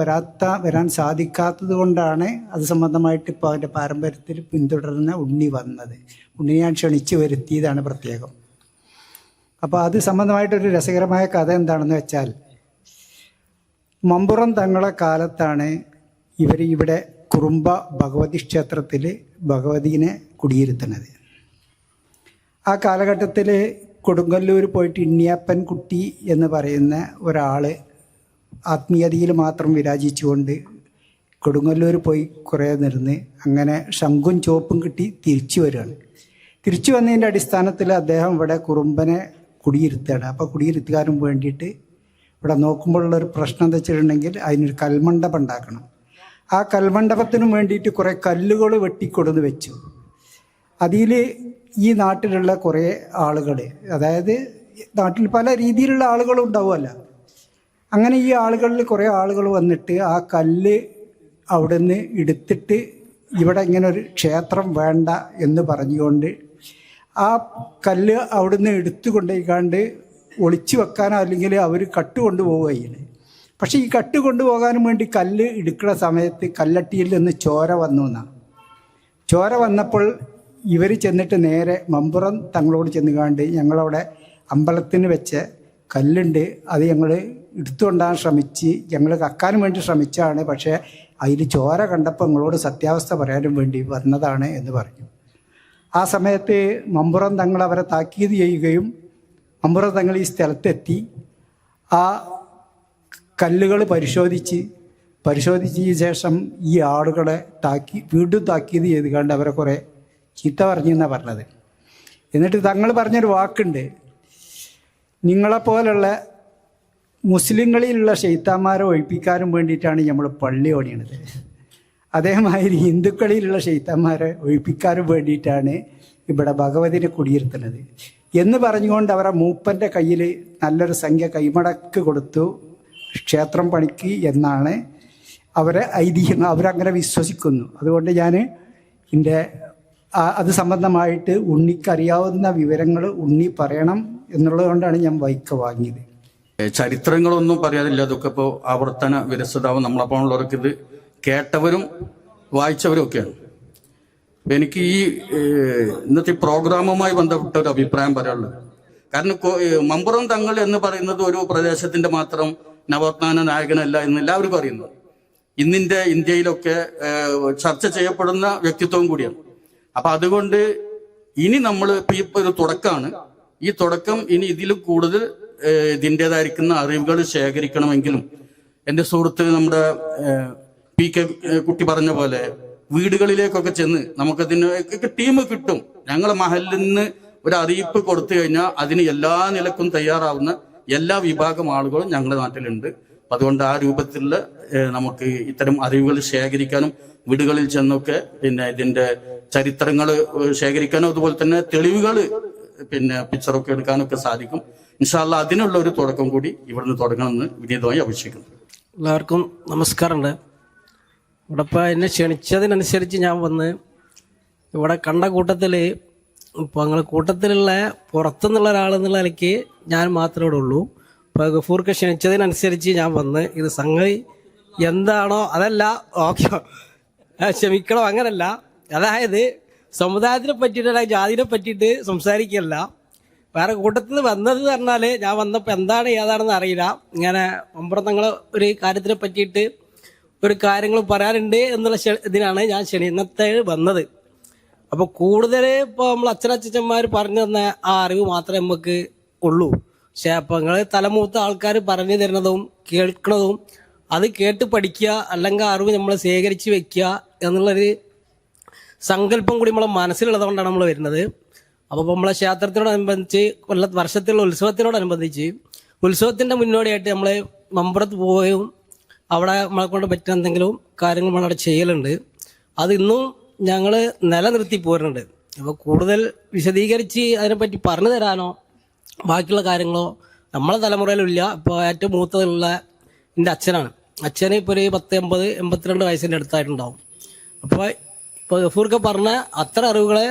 വരാൻ സാധിക്കാത്തത് കൊണ്ടാണ് അത് സംബന്ധമായിട്ട് ഇപ്പോൾ അവൻ്റെ പാരമ്പര്യത്തിൽ പിന്തുടർന്ന ഉണ്ണി വന്നത്. ഉണ്ണിനെ ഞാൻ ക്ഷണിച്ച് വരുത്തിയതാണ് പ്രത്യേകം. അപ്പോൾ അത് സംബന്ധമായിട്ടൊരു രസകരമായ കഥ എന്താണെന്ന് വെച്ചാൽ, മമ്പുറം തങ്ങളെ കാലത്താണ് ഇവിടെ കുറുമ്പ ഭഗവതി ക്ഷേത്രത്തിൽ ഭഗവതിനെ കുടിയിരുത്തുന്നത്. ആ കാലഘട്ടത്തിൽ കൊടുങ്ങല്ലൂർ പോയിട്ട് ഇണ്ണിയപ്പൻ കുട്ടി എന്ന് പറയുന്ന ഒരാൾ ആത്മീയതയിൽ മാത്രം വിരാജിച്ചുകൊണ്ട് കൊടുങ്ങല്ലൂർ പോയി കുറേ നിർന്ന് അങ്ങനെ ശംഖും ചോപ്പും കിട്ടി തിരിച്ചു വരികയാണ്. തിരിച്ചു വന്നതിൻ്റെ അടിസ്ഥാനത്തിൽ അദ്ദേഹം ഇവിടെ കുറുമ്പനെ കുടിയിരുത്തുകയാണ്. അപ്പോൾ കുടിയിരുത്തുകാരൻ വേണ്ടിയിട്ട് ഇവിടെ നോക്കുമ്പോഴുള്ളൊരു പ്രശ്നം എന്താ വെച്ചിട്ടുണ്ടെങ്കിൽ അതിനൊരു കൽമണ്ഡപം ഉണ്ടാക്കണം. ആ കൽമണ്ഡപത്തിനും വേണ്ടിയിട്ട് കുറേ കല്ലുകൾ വെട്ടിക്കൊടുന്ന് വെച്ചു. അതിൽ ഈ നാട്ടിലുള്ള കുറേ ആളുകൾ, അതായത് നാട്ടിൽ പല രീതിയിലുള്ള ആളുകളും ഉണ്ടാവുമല്ലോ, അങ്ങനെ ഈ ആളുകളിൽ കുറേ ആളുകൾ വന്നിട്ട് ആ കല്ല് അവിടെ നിന്ന് എടുത്തിട്ട് ഇവിടെ ഇങ്ങനെ ഒരു ക്ഷേത്രം വേണ്ട എന്ന് പറഞ്ഞുകൊണ്ട് ആ കല്ല് അവിടുന്ന് എടുത്തു കൊണ്ടുപോയിക്കാണ്ട് ഒളിച്ചു വെക്കാനോ അല്ലെങ്കിൽ അവർ കട്ട് കൊണ്ടുപോവുകയാണ്. പക്ഷേ ഈ കട്ട് കൊണ്ടുപോകാനും വേണ്ടി കല്ല് എടുക്കുന്ന സമയത്ത് കല്ലട്ടിയിൽ നിന്ന് ചോര വന്നു എന്നാണ്. ചോര വന്നപ്പോൾ ഇവർ ചെന്നിട്ട് നേരെ മമ്പുറം തങ്ങളോട് ചെന്നുകാണ്ട് ഞങ്ങളവിടെ അമ്പലത്തിന് വെച്ച കല്ലുണ്ട്, അത് ഞങ്ങൾ എടുത്തുകൊണ്ടാൻ ശ്രമിച്ച് ഞങ്ങൾ കക്കാനും വേണ്ടി ശ്രമിച്ചാണ്, പക്ഷേ അതിൽ ചോര കണ്ടപ്പോൾ നിങ്ങളോട് സത്യാവസ്ഥ പറയാനും വേണ്ടി വന്നതാണ് എന്ന് പറഞ്ഞു. ആ സമയത്ത് മമ്പുറം തങ്ങൾ അവരെ താക്കീത് ചെയ്യുകയും മമ്പുറം തങ്ങൾ ഈ സ്ഥലത്തെത്തി ആ കല്ലുകൾ പരിശോധിച്ച ശേഷം ഈ ആളുകളെ വീണ്ടും താക്കീത് ചെയ്ത് കണ്ട് അവരെ കുറേ ചീത്ത പറഞ്ഞു എന്നാണ് പറഞ്ഞത്. എന്നിട്ട് തങ്ങൾ പറഞ്ഞൊരു വാക്കുണ്ട്, നിങ്ങളെപ്പോലുള്ള മുസ്ലിങ്ങളിലുള്ള ഷെയ്ത്താന്മാരെ ഒഴിപ്പിക്കാനും വേണ്ടിയിട്ടാണ് നമ്മൾ പള്ളി പണിയണത്, അതേമാതിരി ഹിന്ദുക്കളിലുള്ള ഷെയ്ത്താന്മാരെ ഒഴിപ്പിക്കാനും വേണ്ടിയിട്ടാണ് ഇവിടെ ഭഗവതിനെ കുടിയിരുത്തുന്നത് എന്ന് പറഞ്ഞുകൊണ്ട് അവരെ മൂപ്പൻ്റെ കയ്യിൽ നല്ലൊരു സംഖ്യ കൈമടക്ക് കൊടുത്തു ക്ഷേത്രം പണിക്ക് എന്നാണ് അവരെ ഐതിഹ്യം, അവരങ്ങനെ വിശ്വസിക്കുന്നു. അതുകൊണ്ട് ഞാൻ എൻ്റെ അത് സംബന്ധമായിട്ട് ഉണ്ണിക്കറിയാവുന്ന വിവരങ്ങൾ ഉണ്ണി പറയണം എന്നുള്ളതുകൊണ്ടാണ് ഞാൻ ബൈക്ക് വാങ്ങിയത്. ചരിത്രങ്ങളൊന്നും പറയാനില്ല, അതൊക്കെ ഇപ്പോൾ ആവർത്തന വിരസതാവും നമ്മളപ്പോഴുള്ളവർക്ക് ഇത് കേട്ടവരും വായിച്ചവരും ഒക്കെയാണ്. എനിക്ക് ഈ ഇന്നത്തെ പ്രോഗ്രാമുമായി ബന്ധപ്പെട്ട ഒരു അഭിപ്രായം പറയാനുള്ളത്, കാരണം മമ്പുറം തങ്ങൾ എന്ന് പറയുന്നത് ഒരു പ്രദേശത്തിന്റെ മാത്രം നവോത്ഥാന നായകനല്ല എന്ന് എല്ലാവർക്കും അറിയുന്നു. ഇന്നിന്റെ ഇന്ത്യയിലൊക്കെ ചർച്ച ചെയ്യപ്പെടുന്ന വ്യക്തിത്വവും കൂടിയാണ്. അപ്പൊ അതുകൊണ്ട് ഇനി നമ്മൾ ഇപ്പൊ ഒരു തുടക്കമാണ്, ഈ തുടക്കം ഇനി ഇതിൽ കൂടുതൽ ഇതിൻ്റെതായിരിക്കുന്ന അറിവുകൾ ശേഖരിക്കണമെങ്കിലും എൻ്റെ സുഹൃത്ത് നമ്മുടെ PK കുട്ടി പറഞ്ഞ പോലെ വീടുകളിലേക്കൊക്കെ ചെന്ന് നമുക്കതിന് ടീം കിട്ടും. ഞങ്ങളെ മഹലിൽ നിന്ന് ഒരു അറിയിപ്പ് കൊടുത്തു കഴിഞ്ഞാൽ അതിന് എല്ലാ നിലക്കും തയ്യാറാവുന്ന എല്ലാ വിഭാഗം ആളുകളും ഞങ്ങളുടെ നാട്ടിലുണ്ട്. അതുകൊണ്ട് ആ രൂപത്തിലുള്ള നമുക്ക് ഇത്തരം അറിവുകൾ ശേഖരിക്കാനും വീടുകളിൽ ചെന്നൊക്കെ പിന്നെ ഇതിന്റെ ചരിത്രങ്ങൾ ശേഖരിക്കാനും അതുപോലെ തന്നെ തെളിവുകൾ പിന്നെ പിക്ചറൊക്കെ എടുക്കാനൊക്കെ സാധിക്കും. ഇൻഷാ അല്ലാഹ് അതിനുള്ള ഒരു തുടക്കം കൂടി ഇവിടുന്ന് തുടങ്ങണമെന്ന് വിനീതമായി അപേക്ഷിക്കുന്നു. എല്ലാവർക്കും നമസ്കാരമുണ്ട്. ഇവിടെ ഇപ്പോൾ എന്നെ ക്ഷണിച്ചതിനനുസരിച്ച് ഞാൻ വന്ന് ഇവിടെ കണ്ട കൂട്ടത്തിൽ ഇപ്പോൾ നിങ്ങൾ കൂട്ടത്തിലുള്ള പുറത്തുനിന്നുള്ള ഒരാളെന്നുള്ള നിലയ്ക്ക് ഞാൻ മാത്രമേ ഇവിടെ ഉള്ളൂ. ഇപ്പോൾ ഗഫൂർക്ക് ക്ഷണിച്ചതിനനുസരിച്ച് ഞാൻ വന്ന് ഇത് സംഗതി എന്താണോ അതല്ല, ഓക്കെ ക്ഷമിക്കണം, അങ്ങനല്ല. അതായത് സമുദായത്തിനെ പറ്റിയിട്ട് ജാതിനെ പറ്റിയിട്ട് സംസാരിക്കല്ല. വേറെ കൂട്ടത്തിൽ നിന്ന് വന്നത് പറഞ്ഞാൽ ഞാൻ വന്നപ്പോൾ എന്താണ് ഏതാണെന്ന് അറിയില്ല. ഇങ്ങനെ മമ്പുറം തങ്ങളെ ഒരു കാര്യത്തിനെ പറ്റിയിട്ട് ഒരു കാര്യങ്ങൾ പറയാനുണ്ട് എന്നുള്ള ഇതിനാണ് ഞാൻ ഇന്നത്തെ വന്നത്. അപ്പോൾ കൂടുതൽ ഇപ്പോൾ നമ്മൾ അച്ഛനച്ഛന്മാർ പറഞ്ഞു തന്ന ആ അറിവ് മാത്രമേ നമുക്ക് ഉള്ളൂ. പക്ഷേ അപ്പോൾ നിങ്ങൾ തലമൂത്ത ആൾക്കാർ പറഞ്ഞു തരുന്നതും കേൾക്കുന്നതും അത് കേട്ട് പഠിക്കുക, അല്ലെങ്കിൽ അറിവ് നമ്മൾ ശേഖരിച്ച് വെക്കുക എന്നുള്ളൊരു സങ്കല്പം കൂടി നമ്മളെ മനസ്സിലുള്ളതുകൊണ്ടാണ് നമ്മൾ വരുന്നത്. അപ്പോൾ നമ്മളെ ക്ഷേത്രത്തിനോടനുബന്ധിച്ച് വർഷത്തിലുള്ള ഉത്സവത്തിനോടനുബന്ധിച്ച് ഉത്സവത്തിൻ്റെ മുന്നോടിയായിട്ട് നമ്മൾ മമ്പുറത്ത് പോവുകയും അവിടെ നമ്മളെ കൊണ്ട് പറ്റുന്ന എന്തെങ്കിലും കാര്യങ്ങൾ നമ്മളവിടെ ചെയ്യലുണ്ട്. അത് ഇന്നും ഞങ്ങൾ നിലനിർത്തി പോരുന്നുണ്ട്. അപ്പോൾ കൂടുതൽ വിശദീകരിച്ച് അതിനെപ്പറ്റി പറഞ്ഞു തരാനോ ബാക്കിയുള്ള കാര്യങ്ങളോ നമ്മളെ തലമുറയിലില്ല. ഇപ്പോൾ ഏറ്റവും മൂത്തതുള്ള എൻ്റെ അച്ഛനാണ്. അച്ഛന് ഇപ്പോൾ ഒരു 82 വയസ്സിൻ്റെ അടുത്തായിട്ടുണ്ടാവും. ഇപ്പോൾ ഗഫൂർക്ക് പറഞ്ഞ അത്ര അറിവുകളെ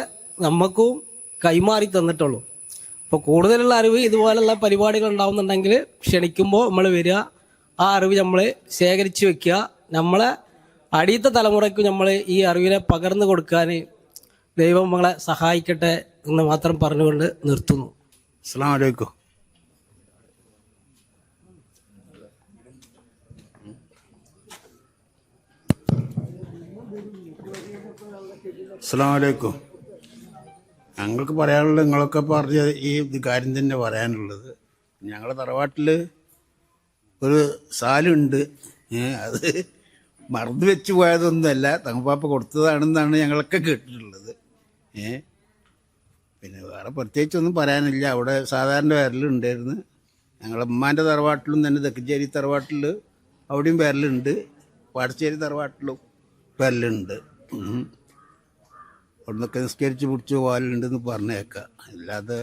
നമുക്കും കൈമാറി തന്നിട്ടുള്ളൂ. അപ്പോൾ കൂടുതലുള്ള അറിവ് ഇതുപോലുള്ള പരിപാടികൾ ഉണ്ടാവുന്നുണ്ടെങ്കിൽ ക്ഷണിക്കുമ്പോൾ നമ്മൾ വരിക, ആ അറിവ് നമ്മൾ ശേഖരിച്ച് വെക്കുക. നമ്മളെ അടിയത്തെ തലമുറയ്ക്ക് നമ്മൾ ഈ അറിവിനെ പകർന്നു കൊടുക്കാൻ ദൈവം നമ്മളെ സഹായിക്കട്ടെ എന്ന് മാത്രം പറഞ്ഞുകൊണ്ട് നിർത്തുന്നു. അസ്സലാമു അലൈക്കും. അസ്സലാമു അലൈക്കും. ഞങ്ങൾക്ക് പറയാനുള്ളത് നിങ്ങളൊക്കെ പറഞ്ഞ ഈ കാര്യം തന്നെ പറയാനുള്ളത്. ഞങ്ങളുടെ തറവാട്ടിൽ ഒരു സാലുണ്ട്, അത് മറന്നു വെച്ച് പോയതൊന്നുമല്ല, തങ്ങപ്പാപ്പ കൊടുത്തതാണെന്നാണ് ഞങ്ങളൊക്കെ കേട്ടിട്ടുള്ളത്. പിന്നെ വേറെ പ്രത്യേകിച്ചൊന്നും പറയാനില്ല. അവിടെ സാധാരണ വിരലുണ്ടായിരുന്നു. ഞങ്ങളുടെ ഉമ്മാൻ്റെ തറവാട്ടിലും തന്നെ തെക്കഞ്ചേരി തറവാട്ടിൽ അവിടെയും വിരലുണ്ട്, പാടശ്ശേരി തറവാട്ടിലും വിരലുണ്ട്. അവിടുന്നൊക്കെ നിസ്കരിച്ച് പിടിച്ച് പോകലുണ്ടെന്ന് പറഞ്ഞേക്കാം. അല്ലാതെ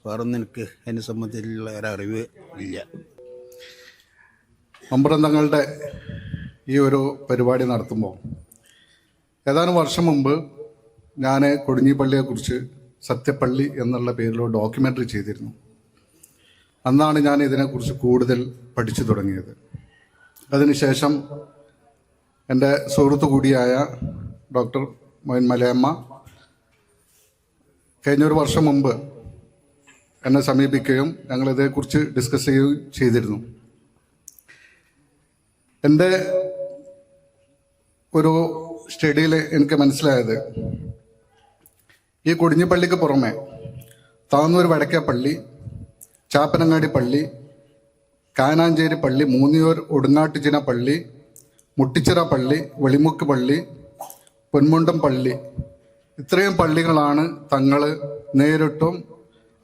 വേറൊന്നും എനിക്ക് അതിനെ സംബന്ധിച്ചുള്ള ഒരറിവ് ഇല്ല. മമ്പറന്തങ്ങളുടെ ഈ ഒരു പരിപാടി നടത്തുമ്പോൾ ഏതാനും വർഷം മുമ്പ് ഞാൻ കൊടിഞ്ഞിപ്പള്ളിയെക്കുറിച്ച് സത്യപ്പള്ളി എന്നുള്ള പേരിൽ ഡോക്യുമെൻ്ററി ചെയ്തിരുന്നു. അന്നാണ് ഞാൻ ഇതിനെക്കുറിച്ച് കൂടുതൽ പഠിച്ചു തുടങ്ങിയത്. അതിനുശേഷം എൻ്റെ സുഹൃത്തു കൂടിയായ ഡോക്ടർ മൊയിൻ മലയമ്മ കഴിഞ്ഞൊരു വർഷം മുമ്പ് എന്നെ സമീപിക്കുകയും ഞങ്ങളിതേക്കുറിച്ച് ഡിസ്കസ് ചെയ്യുകയും ചെയ്തിരുന്നു. എൻ്റെ ഒരു സ്റ്റഡിയിൽ എനിക്ക് മനസ്സിലായത് ഈ കൊടിഞ്ഞിപ്പള്ളിക്ക് പുറമെ താന്നൂർ വടക്കേപ്പള്ളി, ചാപ്പനങ്ങാടി പള്ളി, കാനാഞ്ചേരി പള്ളി, മൂന്നിയൂർ ഒടുങ്ങാട്ടുചിന പള്ളി, മുട്ടിച്ചിറ പള്ളി, വെളിമുക്ക് പള്ളി, പൊന്മുണ്ടം പള്ളി, ഇത്രയും പള്ളികളാണ് തങ്ങൾ നേരിട്ടും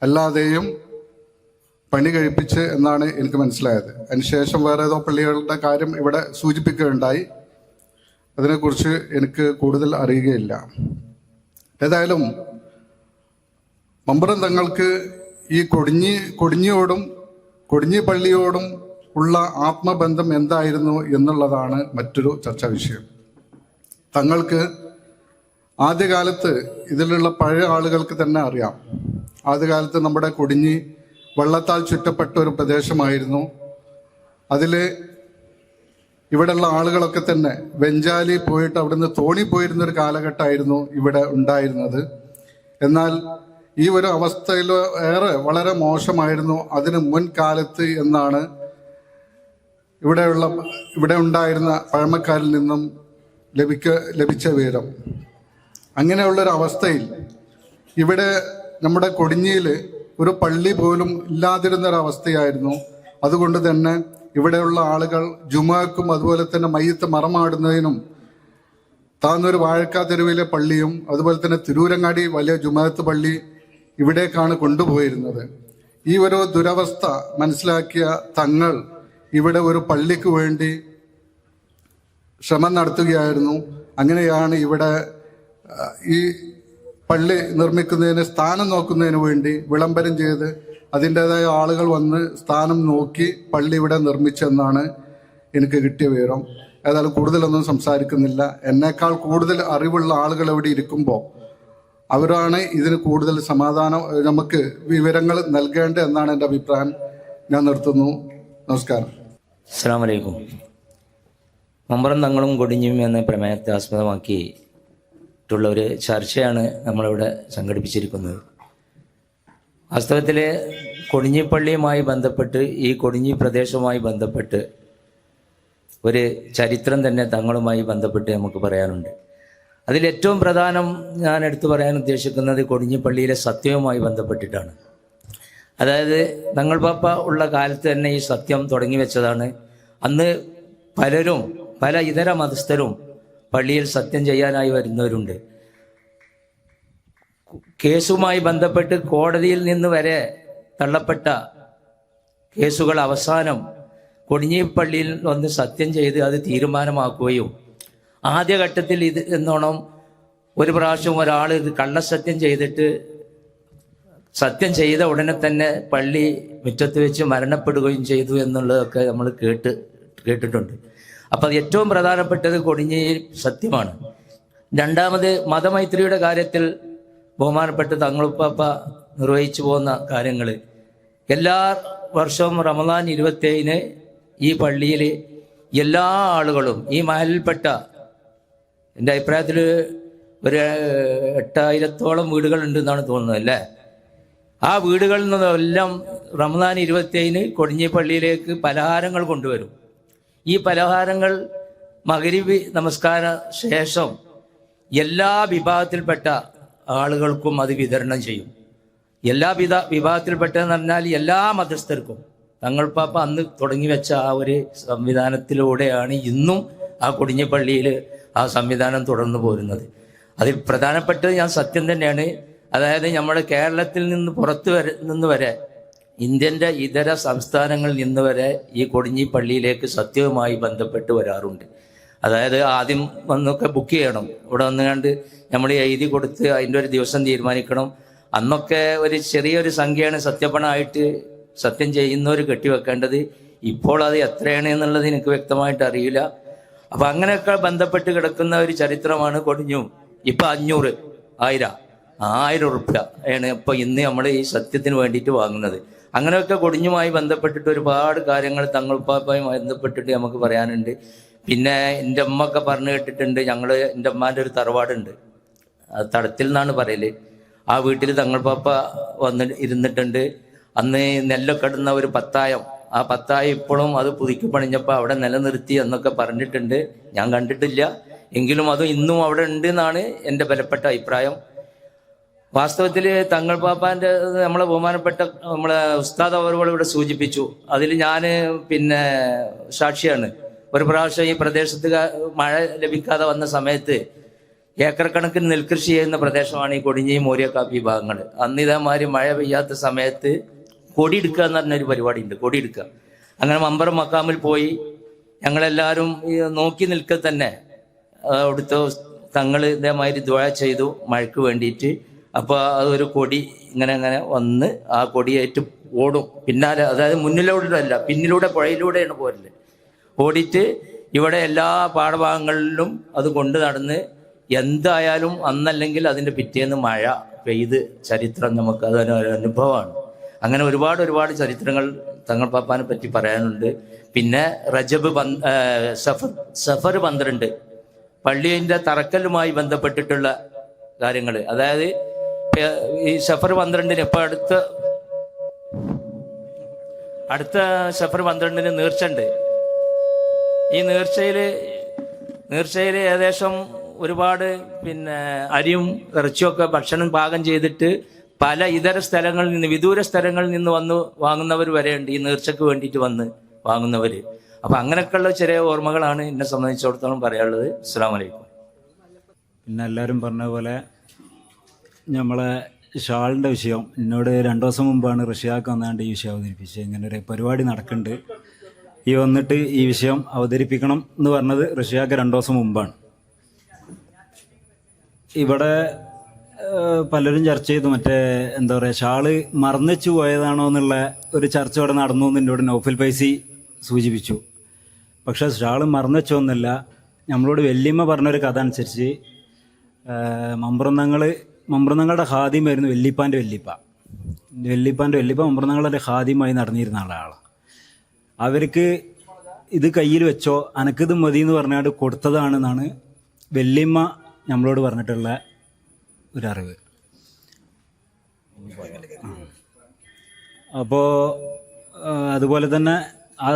അല്ലാതെയും പണി കഴിപ്പിച്ച് എന്നാണ് എനിക്ക് മനസ്സിലായത്. അതിനുശേഷം വേറെ ഏതോ പള്ളികളുടെ കാര്യം ഇവിടെ സൂചിപ്പിക്കുകയുണ്ടായി. അതിനെക്കുറിച്ച് എനിക്ക് കൂടുതൽ അറിയുകയില്ല. ഏതായാലും മമ്പറം തങ്ങൾക്ക് ഈ കൊടിഞ്ഞിയോടും കൊടിഞ്ഞി പള്ളിയോടും ഉള്ള ആത്മബന്ധം എന്തായിരുന്നു എന്നുള്ളതാണ് മറ്റൊരു ചർച്ചാ വിഷയം. തങ്ങൾക്ക് ആദ്യകാലത്ത് ഇതിലുള്ള പഴയ ആളുകൾക്ക് തന്നെ അറിയാം. ആദ്യകാലത്ത് നമ്മുടെ കൊടിഞ്ഞി വെള്ളത്താൽ ചുറ്റപ്പെട്ട ഒരു പ്രദേശമായിരുന്നു. അതിൽ ഇവിടെയുള്ള ആളുകളൊക്കെ തന്നെ വെഞ്ചാലി പോയിട്ട് അവിടുന്ന് തോണി പോയിരുന്നൊരു കാലഘട്ടമായിരുന്നു ഇവിടെ ഉണ്ടായിരുന്നത്. എന്നാൽ ഈ ഒരു അവസ്ഥയിൽ വളരെ മോശമായിരുന്നു അതിന് മുൻകാലത്ത് എന്നാണ് ഇവിടെ ഉണ്ടായിരുന്ന പഴമക്കാരിൽ നിന്നും ലഭിച്ച വിവരം. അങ്ങനെയുള്ളൊരു അവസ്ഥയിൽ ഇവിടെ നമ്മുടെ കൊടിഞ്ഞിയിൽ ഒരു പള്ളി പോലും ഇല്ലാതിരുന്നൊരവസ്ഥയായിരുന്നു. അതുകൊണ്ട് തന്നെ ഇവിടെയുള്ള ആളുകൾ ജുമാക്കും അതുപോലെ തന്നെ മയ്യത്ത് മറമാടുന്നതിനും താന്നൊരു വാഴക്കാ തെരുവിലെ പള്ളിയും അതുപോലെ തന്നെ തിരൂരങ്ങാടി വലിയ ജുമാഅത്ത് പള്ളി ഇവിടേക്കാണ് കൊണ്ടുപോയിരുന്നത്. ഈ ഒരു ദുരവസ്ഥ മനസ്സിലാക്കിയ തങ്ങൾ ഇവിടെ ഒരു പള്ളിക്ക് വേണ്ടി ശ്രമം നടത്തുകയായിരുന്നു. അങ്ങനെയാണ് ഇവിടെ ഈ പള്ളി നിർമ്മിക്കുന്നതിന് സ്ഥാനം നോക്കുന്നതിന് വേണ്ടി വിളംബരം ചെയ്ത് അതിൻ്റെതായ ആളുകൾ വന്ന് സ്ഥാനം നോക്കി പള്ളി ഇവിടെ നിർമ്മിച്ചെന്നാണ് എനിക്ക് കിട്ടിയ വിവരം. ഏതായാലും കൂടുതലൊന്നും സംസാരിക്കുന്നില്ല. എന്നേക്കാൾ കൂടുതൽ അറിവുള്ള ആളുകൾ ഇവിടെ ഇരിക്കുമ്പോൾ അവരാണ് ഇതിന് കൂടുതൽ നമുക്ക് വിവരങ്ങൾ നൽകേണ്ടത് എന്നാണ് എൻ്റെ അഭിപ്രായം. ഞാൻ നിർത്തുന്നു. നമസ്കാരം. അസ്സലാമു അലൈക്കും. മമ്പറം തങ്ങളും കൊടിഞ്ഞിയും എന്ന പ്രമേയത്തെ ആസ്പദമാക്കിയിട്ടുള്ള ഒരു ചർച്ചയാണ് നമ്മളിവിടെ സംഘടിപ്പിച്ചിരിക്കുന്നത്. വാസ്തവത്തിൽ കൊടിഞ്ഞിപ്പള്ളിയുമായി ബന്ധപ്പെട്ട് ഈ കൊടിഞ്ഞി പ്രദേശവുമായി ബന്ധപ്പെട്ട് ഒരു ചരിത്രം തന്നെ തങ്ങളുമായി ബന്ധപ്പെട്ട് നമുക്ക് പറയാനുണ്ട്. അതിലേറ്റവും പ്രധാനം ഞാൻ എടുത്തു പറയാൻ ഉദ്ദേശിക്കുന്നത് കൊടിഞ്ഞിപ്പള്ളിയിലെ സത്യവുമായി ബന്ധപ്പെട്ടിട്ടാണ്. അതായത് തങ്ങൾ പാപ്പ ഉള്ള കാലത്ത് തന്നെ ഈ സത്യം തുടങ്ങി വെച്ചതാണ്. അന്ന് പലരും പല ഇതര മതസ്ഥരും പള്ളിയിൽ സത്യം ചെയ്യാനായി വരുന്നവരുണ്ട്. കേസുമായി ബന്ധപ്പെട്ട് കോടതിയിൽ നിന്ന് വരെ തള്ളപ്പെട്ട കേസുകൾ അവസാനം കൊടിഞ്ഞിപ്പള്ളിയിൽ വന്ന് സത്യം ചെയ്ത് അത് തീരുമാനമാക്കുകയും ആദ്യഘട്ടത്തിൽ ഇത് എന്നോണം ഒരു പ്രാവശ്യം ഒരാൾ ഇത് കള്ളസത്യം ചെയ്തിട്ട് സത്യം ചെയ്ത ഉടനെ തന്നെ പള്ളി മുറ്റത്ത് വെച്ച് മരണപ്പെടുകയും ചെയ്തു എന്നുള്ളതൊക്കെ നമ്മൾ കേട്ടിട്ടുണ്ട്. അപ്പം അത് ഏറ്റവും പ്രധാനപ്പെട്ടത് കൊടിഞ്ഞി സത്യമാണ്. രണ്ടാമത് മതമൈത്രിയുടെ കാര്യത്തിൽ ബഹുമാനപ്പെട്ട തങ്ങളുപ്പാപ്പ നിർവഹിച്ചു പോകുന്ന കാര്യങ്ങൾ എല്ലാ വർഷവും റമദാൻ 27 ഈ പള്ളിയിൽ എല്ലാ ആളുകളും ഈ മഹലിൽപ്പെട്ട എൻ്റെ അഭിപ്രായത്തിൽ ഒരു 8000-ഓളം വീടുകളുണ്ടെന്നാണ് തോന്നുന്നത് അല്ലേ. ആ വീടുകളിൽ നിന്നെല്ലാം റമദാൻ 27 കൊടിഞ്ഞി പള്ളിയിലേക്ക് പലഹാരങ്ങൾ കൊണ്ടുവരും. ഈ പലഹാരങ്ങൾ മഗ്‌രിബ് നമസ്കാര ശേഷം എല്ലാ വിഭാഗത്തിൽപ്പെട്ട ആളുകൾക്കും അത് വിതരണം ചെയ്യും. എല്ലാ വിഭാഗത്തിൽപ്പെട്ടതെന്ന് പറഞ്ഞാൽ എല്ലാ മതസ്ഥർക്കും. തങ്ങൾ പാപ്പ അന്ന് തുടങ്ങി വെച്ച ആ ഒരു സംവിധാനത്തിലൂടെയാണ് ഇന്നും ആ കൊടിഞ്ഞിപ്പള്ളിയിൽ ആ സംവിധാനം തുടർന്നു പോരുന്നത്. അതിൽ പ്രധാനപ്പെട്ടത് ഞാൻ സത്യം തന്നെയാണ്. അതായത് നമ്മുടെ കേരളത്തിൽ നിന്ന് വരെ ഇന്ത്യൻ്റെ ഇതര സംസ്ഥാനങ്ങളിൽ നിന്ന് വരെ ഈ കൊടിഞ്ഞിപ്പള്ളിയിലേക്ക് സത്യവുമായി ബന്ധപ്പെട്ട് വരാറുണ്ട്. അതായത് ആദ്യം വന്നൊക്കെ ബുക്ക് ചെയ്യണം. ഇവിടെ വന്നുകൊണ്ട് നമ്മൾ എഴുതി കൊടുത്ത് അതിൻ്റെ ഒരു ദിവസം തീരുമാനിക്കണം. അന്നൊക്കെ ഒരു ചെറിയൊരു സംഖ്യയാണ് സത്യപണമായിട്ട് സത്യം ചെയ്യുന്നവർ കെട്ടിവെക്കേണ്ടത്. ഇപ്പോൾ അത് എത്രയാണ് എന്നുള്ളത് എനിക്ക് വ്യക്തമായിട്ട് അറിയില്ല. അപ്പം അങ്ങനെയൊക്കെ ബന്ധപ്പെട്ട് കിടക്കുന്ന ഒരു ചരിത്രമാണ് കൊടിഞ്ഞു. ഇപ്പം 500, 1000 ഉറുപ്പ്യ ആണ് ഇപ്പം ഇന്ന് നമ്മൾ ഈ സത്യത്തിന് വേണ്ടിയിട്ട് വാങ്ങുന്നത്. അങ്ങനെയൊക്കെ കൊടിഞ്ഞുമായി ബന്ധപ്പെട്ടിട്ട് ഒരുപാട് കാര്യങ്ങൾ തങ്ങളുപ്പാപ്പുമായി ബന്ധപ്പെട്ടിട്ട് നമുക്ക് പറയാനുണ്ട്. പിന്നെ എൻ്റെ അമ്മ ഒക്കെ പറഞ്ഞു കേട്ടിട്ടുണ്ട്. എൻ്റെ അമ്മാൻ്റെ ഒരു തറവാടുണ്ട്, അത് തടത്തിൽ നിന്നാണ് പറയല്. ആ വീട്ടിൽ തങ്ങളുപ്പാപ്പ ഇരുന്നിട്ടുണ്ട്. അന്ന് നെല്ലൊക്കെ ഇടുന്ന ഒരു പത്തായം, ആ പത്തായം ഇപ്പോഴും അത് പുതുക്കി പണിഞ്ഞപ്പോൾ അവിടെ നിലനിർത്തി എന്നൊക്കെ പറഞ്ഞിട്ടുണ്ട്. ഞാൻ കണ്ടിട്ടില്ല, എങ്കിലും അത് ഇന്നും അവിടെ ഉണ്ട് എന്നാണ് എൻ്റെ ബലപ്പെട്ട അഭിപ്രായം. വാസ്തവത്തിൽ തങ്ങൾ പാപ്പാൻ്റെ നമ്മളെ ബഹുമാനപ്പെട്ട നമ്മളെ ഉസ്താദ് അവറുകൾ ഇവിടെ സൂചിപ്പിച്ചു. അതിൽ ഞാൻ പിന്നെ സാക്ഷിയാണ്. ഒരു പ്രാവശ്യം ഈ പ്രദേശത്ത് മഴ ലഭിക്കാതെ വന്ന സമയത്ത് ഏക്കർ കണക്കിന് നെൽകൃഷി ചെയ്യുന്ന പ്രദേശമാണ് ഈ കൊടിഞ്ഞി മോരിയക്കാപ്പി ഭാഗങ്ങൾ. അന്ന് ഇതേമാതിരി മഴ പെയ്യാത്ത സമയത്ത് കൊടിയെടുക്കുക എന്ന് പറഞ്ഞൊരു പരിപാടി ഉണ്ട്, കൊടിയെടുക്കുക. അങ്ങനെ മമ്പറം മക്കാമിൽ പോയി ഞങ്ങളെല്ലാവരും നോക്കി നിൽക്കെ തന്നെ അവിടുത്തെ തങ്ങൾ ഇതേമാതിരി ദുആ ചെയ്തു മഴയ്ക്ക് വേണ്ടിയിട്ട്. അപ്പോൾ അതൊരു കൊടി ഇങ്ങനെ വന്ന് ആ കൊടിയേറ്റ് ഓടും പിന്നാലെ, അതായത് മുന്നിലൂടെയല്ല പിന്നിലൂടെ പുഴയിലൂടെയാണ് പോരല്. ഓടിയിട്ട് ഇവിടെ എല്ലാ പാഠഭാഗങ്ങളിലും അത് കൊണ്ട് നടന്ന് എന്തായാലും അന്നല്ലെങ്കിൽ അതിൻ്റെ പിറ്റേന്ന് മഴ പെയ്ത് ചരിത്രം നമുക്ക് അതൊരു അനുഭവമാണ്. അങ്ങനെ ഒരുപാട് ചരിത്രങ്ങൾ തങ്ങൾ പാപ്പാനെ പറ്റി പറയാനുണ്ട്. പിന്നെ റജബ് സഫർ 12 പള്ളിയുടെ തറക്കല്ലുമായി ബന്ധപ്പെട്ടിട്ടുള്ള കാര്യങ്ങൾ. അതായത് ഈ സഫർ 12 ഇപ്പം അടുത്ത സഫർ 12 നേർച്ചയുണ്ട്. ഈ നേർച്ചയിൽ ഏകദേശം ഒരുപാട് പിന്നെ അരിയും ഇറച്ചിയൊക്കെ ഭക്ഷണം പാകം ചെയ്തിട്ട് പല ഇതര സ്ഥലങ്ങളിൽ നിന്ന്, വിദൂര സ്ഥലങ്ങളിൽ നിന്ന് വന്ന് വാങ്ങുന്നവർ വരെയുണ്ട് ഈ നേർച്ചയ്ക്ക് വേണ്ടിയിട്ട് വന്ന് വാങ്ങുന്നവർ. അപ്പം അങ്ങനെയൊക്കെയുള്ള ചെറിയ ഓർമ്മകളാണ് എന്നെ സംബന്ധിച്ചിടത്തോളം പറയാനുള്ളത്. അസ്സലാമു അലൈക്കും. പിന്നെ എല്ലാവരും പറഞ്ഞ പോലെ നമ്മളെ ഷാളിൻ്റെ വിഷയം എന്നോട് 2 ദിവസം മുമ്പാണ് റഷ്യാക്ക് വന്നാണ്ട് ഈ വിഷയം അവതരിപ്പിച്ചത്. ഇങ്ങനെ ഒരു പരിപാടി നടക്കുന്നുണ്ട്, ഈ വന്നിട്ട് ഈ വിഷയം അവതരിപ്പിക്കണം എന്ന് പറഞ്ഞത് റഷ്യാക്ക് 2 ദിവസം മുമ്പാണ്. ഇവിടെ പലരും ചർച്ച ചെയ്തു, മറ്റേ എന്താ പറയുക, ഷാള് മറന്നുവെച്ചു പോയതാണോ എന്നുള്ള ഒരു ചർച്ച ഇവിടെ നടന്നു എന്ന് എന്നോട് നൗഫൽ ഫൈസി സൂചിപ്പിച്ചു. പക്ഷെ ഷാള് മറന്നുവെച്ചോന്നല്ല, നമ്മളോട് വല്യമ്മ പറഞ്ഞൊരു കഥ അനുസരിച്ച് മമ്പ്രന്നങ്ങളുടെ ഹാദിമായിരുന്നു വല്യപ്പാൻ്റെ വല്യപ്പ മമ്പ്രന്നങ്ങളുടെ ഹാദിമായി നടന്നിരുന്ന ആളാണ്. അവർക്ക് ഇത് കയ്യിൽ വെച്ചോ അനക്കിത് മതി എന്ന് പറഞ്ഞാൽ കൊടുത്തതാണെന്നാണ് വല്യമ്മ നമ്മളോട് പറഞ്ഞിട്ടുള്ള ഒരറിവ്. അപ്പോൾ അതുപോലെ തന്നെ ആ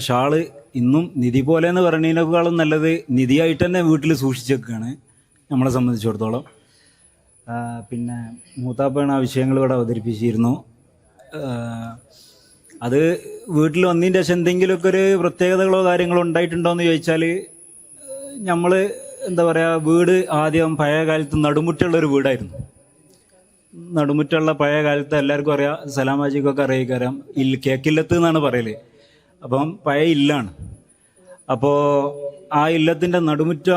ഷാള് ഇന്നും നിധി പോലെ എന്ന് പറയുന്നതിനേക്കാളും നല്ലത് നിധിയായിട്ട് തന്നെ വീട്ടിൽ സൂക്ഷിച്ചേക്കാണ് നമ്മളെ സംബന്ധിച്ചിടത്തോളം. പിന്നെ മൂത്താപ്പയാണ് ആ വിഷയങ്ങൾ ഇവിടെ അവതരിപ്പിച്ചിരുന്നു. അത് വീട്ടിൽ വന്നതിൻ്റെ ശേഷം എന്തെങ്കിലുമൊക്കെ ഒരു പ്രത്യേകതകളോ കാര്യങ്ങളോ ഉണ്ടായിട്ടുണ്ടോ എന്ന് ചോദിച്ചാൽ, നമ്മൾ എന്താ പറയുക, വീട് ആദ്യം പഴയ കാലത്ത് നടുമുറ്റുള്ളൊരു വീടായിരുന്നു. നടുമുറ്റുള്ള പഴയ കാലത്ത് എല്ലാവർക്കും അറിയാം, സലാമാജിക്കൊക്കെ അറിയിക്കറിയാം, കേക്കില്ലത്ത് എന്നാണ് പറയല്. അപ്പം പഴയ ഇല്ലാണ്. അപ്പോൾ ആ ഇല്ലത്തിൻ്റെ നടുമുറ്റ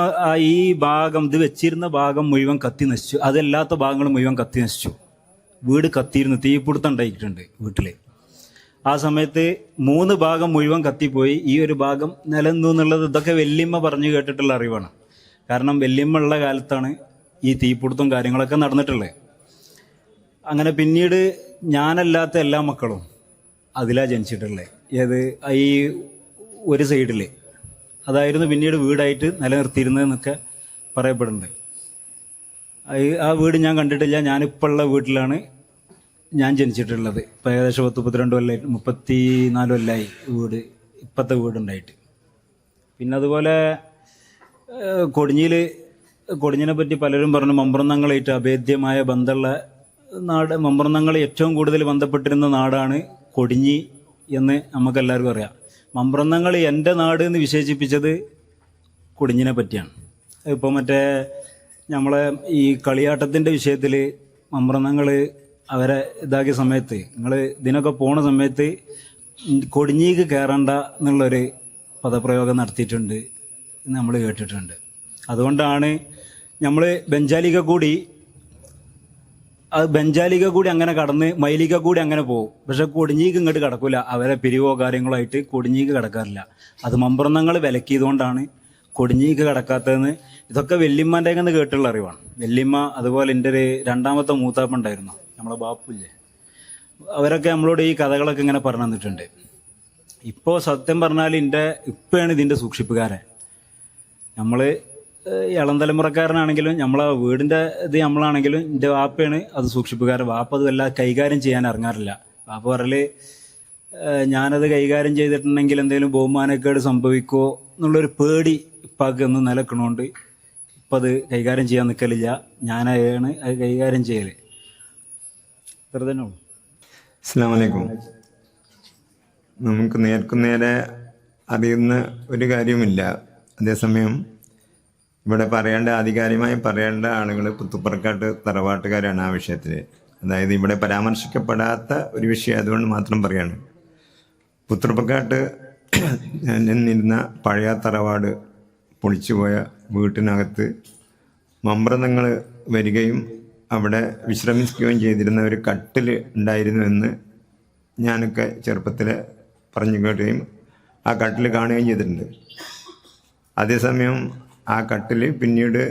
ഈ ഭാഗം, ഇത് വെച്ചിരുന്ന ഭാഗം മുഴുവൻ കത്തി നശിച്ചു. അതല്ലാത്ത ഭാഗങ്ങൾ മുഴുവൻ കത്തി നശിച്ചു. വീട് കത്തിയിരുന്നു, തീപിടുത്തം ഉണ്ടായിട്ടുണ്ട് വീട്ടിൽ. ആ സമയത്ത് 3 ഭാഗം മുഴുവൻ കത്തിപ്പോയി, ഈ ഒരു ഭാഗം നിലനിന്നു എന്നുള്ളത് ഇതൊക്കെ വല്യമ്മ പറഞ്ഞു കേട്ടിട്ടുള്ള അറിവാണ്. കാരണം വല്യമ്മ ഉള്ള കാലത്താണ് ഈ തീപിടുത്തം കാര്യങ്ങളൊക്കെ നടന്നിട്ടുള്ളത്. അങ്ങനെ പിന്നീട് ഞാനല്ലാത്ത എല്ലാ മക്കളും അതിലാണ് ജനിച്ചിട്ടുള്ളത്. ഏത് ഈ ഒരു സൈഡിൽ അതായിരുന്നു പിന്നീട് വീടായിട്ട് നിലനിർത്തിയിരുന്നതെന്നൊക്കെ പറയപ്പെടുന്നുണ്ട്. ആ വീട് ഞാൻ കണ്ടിട്ടില്ല. ഞാനിപ്പോൾ ഉള്ള വീട്ടിലാണ് ഞാൻ ജനിച്ചിട്ടുള്ളത്. ഇപ്പോൾ ഏകദേശം 32 കൊല്ലമായിട്ട്, 34 കൊല്ലമായി വീട്, ഇപ്പോഴത്തെ വീടുണ്ടായിട്ട്. പിന്നെ അതുപോലെ കൊടിഞ്ഞിനെ പറ്റി പലരും പറഞ്ഞു മമ്പ്രന്നങ്ങളായിട്ട് അഭേദ്യമായ ബന്ധമുള്ള നാട്. മമ്പ്രന്നങ്ങൾ ഏറ്റവും കൂടുതൽ ബന്ധപ്പെട്ടിരുന്ന നാടാണ് കൊടിഞ്ഞി എന്ന് നമുക്കെല്ലാവർക്കും അറിയാം. മമ്പ്രന്നങ്ങൾ എൻ്റെ നാട് എന്ന് വിശേഷിപ്പിച്ചത് കൊടിഞ്ഞിനെ പറ്റിയാണ്. ഇപ്പോൾ മറ്റേ നമ്മളെ ഈ കളിയാട്ടത്തിൻ്റെ വിഷയത്തിൽ മമ്പ്രന്നങ്ങൾ അവരെ ഇതാക്കിയ സമയത്ത്, നിങ്ങൾ ഇതിനൊക്കെ പോണ സമയത്ത് കൊടിഞ്ഞിക്ക് കയറണ്ട എന്നുള്ളൊരു പദപ്രയോഗം നടത്തിയിട്ടുണ്ട് നമ്മൾ കേട്ടിട്ടുണ്ട്. അതുകൊണ്ടാണ് നമ്മൾ ബെഞ്ചാലിക കൂടി അങ്ങനെ കടന്ന് മൈലിക കൂടി അങ്ങനെ പോകും. പക്ഷെ കൊടിഞ്ഞീക്ക് ഇങ്ങോട്ട് കിടക്കില്ല. അവരെ പിരിവോ കാര്യങ്ങളോ ആയിട്ട് കൊടിഞ്ഞീക്ക് കിടക്കാറില്ല. അത് മമ്പുറന്നങ്ങൾ വിലക്കിയതുകൊണ്ടാണ് കൊടിഞ്ഞീക്ക് കിടക്കാത്തതെന്ന് ഇതൊക്കെ വെല്ലിമ്മാൻ്റെ നിന്ന് കേട്ടുള്ള അറിവാണ്. വെല്ലിമ്മ, അതുപോലെ എൻ്റെ ഒരു രണ്ടാമത്തെ മൂത്താപ്പ ഉണ്ടായിരുന്നു, നമ്മളെ ബാപ്പുല്ലേ, അവരൊക്കെ നമ്മളോട് ഈ കഥകളൊക്കെ ഇങ്ങനെ പറഞ്ഞു തന്നിട്ടുണ്ട്. ഇപ്പോൾ സത്യം പറഞ്ഞാൽ ഇപ്പോഴാണ് ഇതിൻ്റെ സൂക്ഷിപ്പുകാരൻ. നമ്മൾ ഇളം തലമുറക്കാരനാണെങ്കിലും നമ്മളെ വീടിൻ്റെ ഇത് നമ്മളാണെങ്കിലും എൻ്റെ വാപ്പയാണ് അത് സൂക്ഷിപ്പുകാരൻ. വാപ്പ അത് വല്ല കൈകാര്യം ചെയ്യാൻ ഇറങ്ങാറില്ല. വാപ്പ പറയല് ഞാനത് കൈകാര്യം ചെയ്തിട്ടുണ്ടെങ്കിൽ എന്തെങ്കിലും ബഹുമാനക്കേട് സംഭവിക്കുമോ എന്നുള്ളൊരു പേടി ഇപ്പൊക്കെ ഒന്ന് നിലക്കണോണ്ട് ഇപ്പം അത് കൈകാര്യം ചെയ്യാൻ നിൽക്കലില്ല. ഞാനാണ് അത് കൈകാര്യം ചെയ്യൽ. ഇത്ര തന്നെ ഉള്ളൂ. അസ്സലാമു അലൈക്കും. നമുക്ക് നേർക്കുനേരെ അറിയുന്ന ഒരു കാര്യവുമില്ല. അതേസമയം ഇവിടെ ആധികാരികമായി പറയേണ്ട ആളുകൾ പുത്തുപ്പറക്കാട്ട് തറവാട്ടുകാരാണ് ആ വിഷയത്തിൽ. അതായത് ഇവിടെ പരാമർശിക്കപ്പെടാത്ത ഒരു വിഷയം അതുകൊണ്ട് മാത്രം പറയാണ്. പുത്തുപ്പറക്കാട്ട് നിന്നിരുന്ന പഴയ തറവാട് പൊളിച്ചുപോയ വീട്ടിനകത്ത് മമ്പ്രതങ്ങൾ വരികയും അവിടെ വിശ്രമിക്കുകയും ചെയ്തിരുന്ന ഒരു കട്ടിൽ ഉണ്ടായിരുന്നുവെന്ന് ഞാനൊക്കെ ചെറുപ്പത്തിൽ പറഞ്ഞു കേട്ടുകയും ആ കട്ടിൽ കാണുകയും ചെയ്തിട്ടുണ്ട്. അതേസമയം ആ കട്ടിൽ പിന്നീട്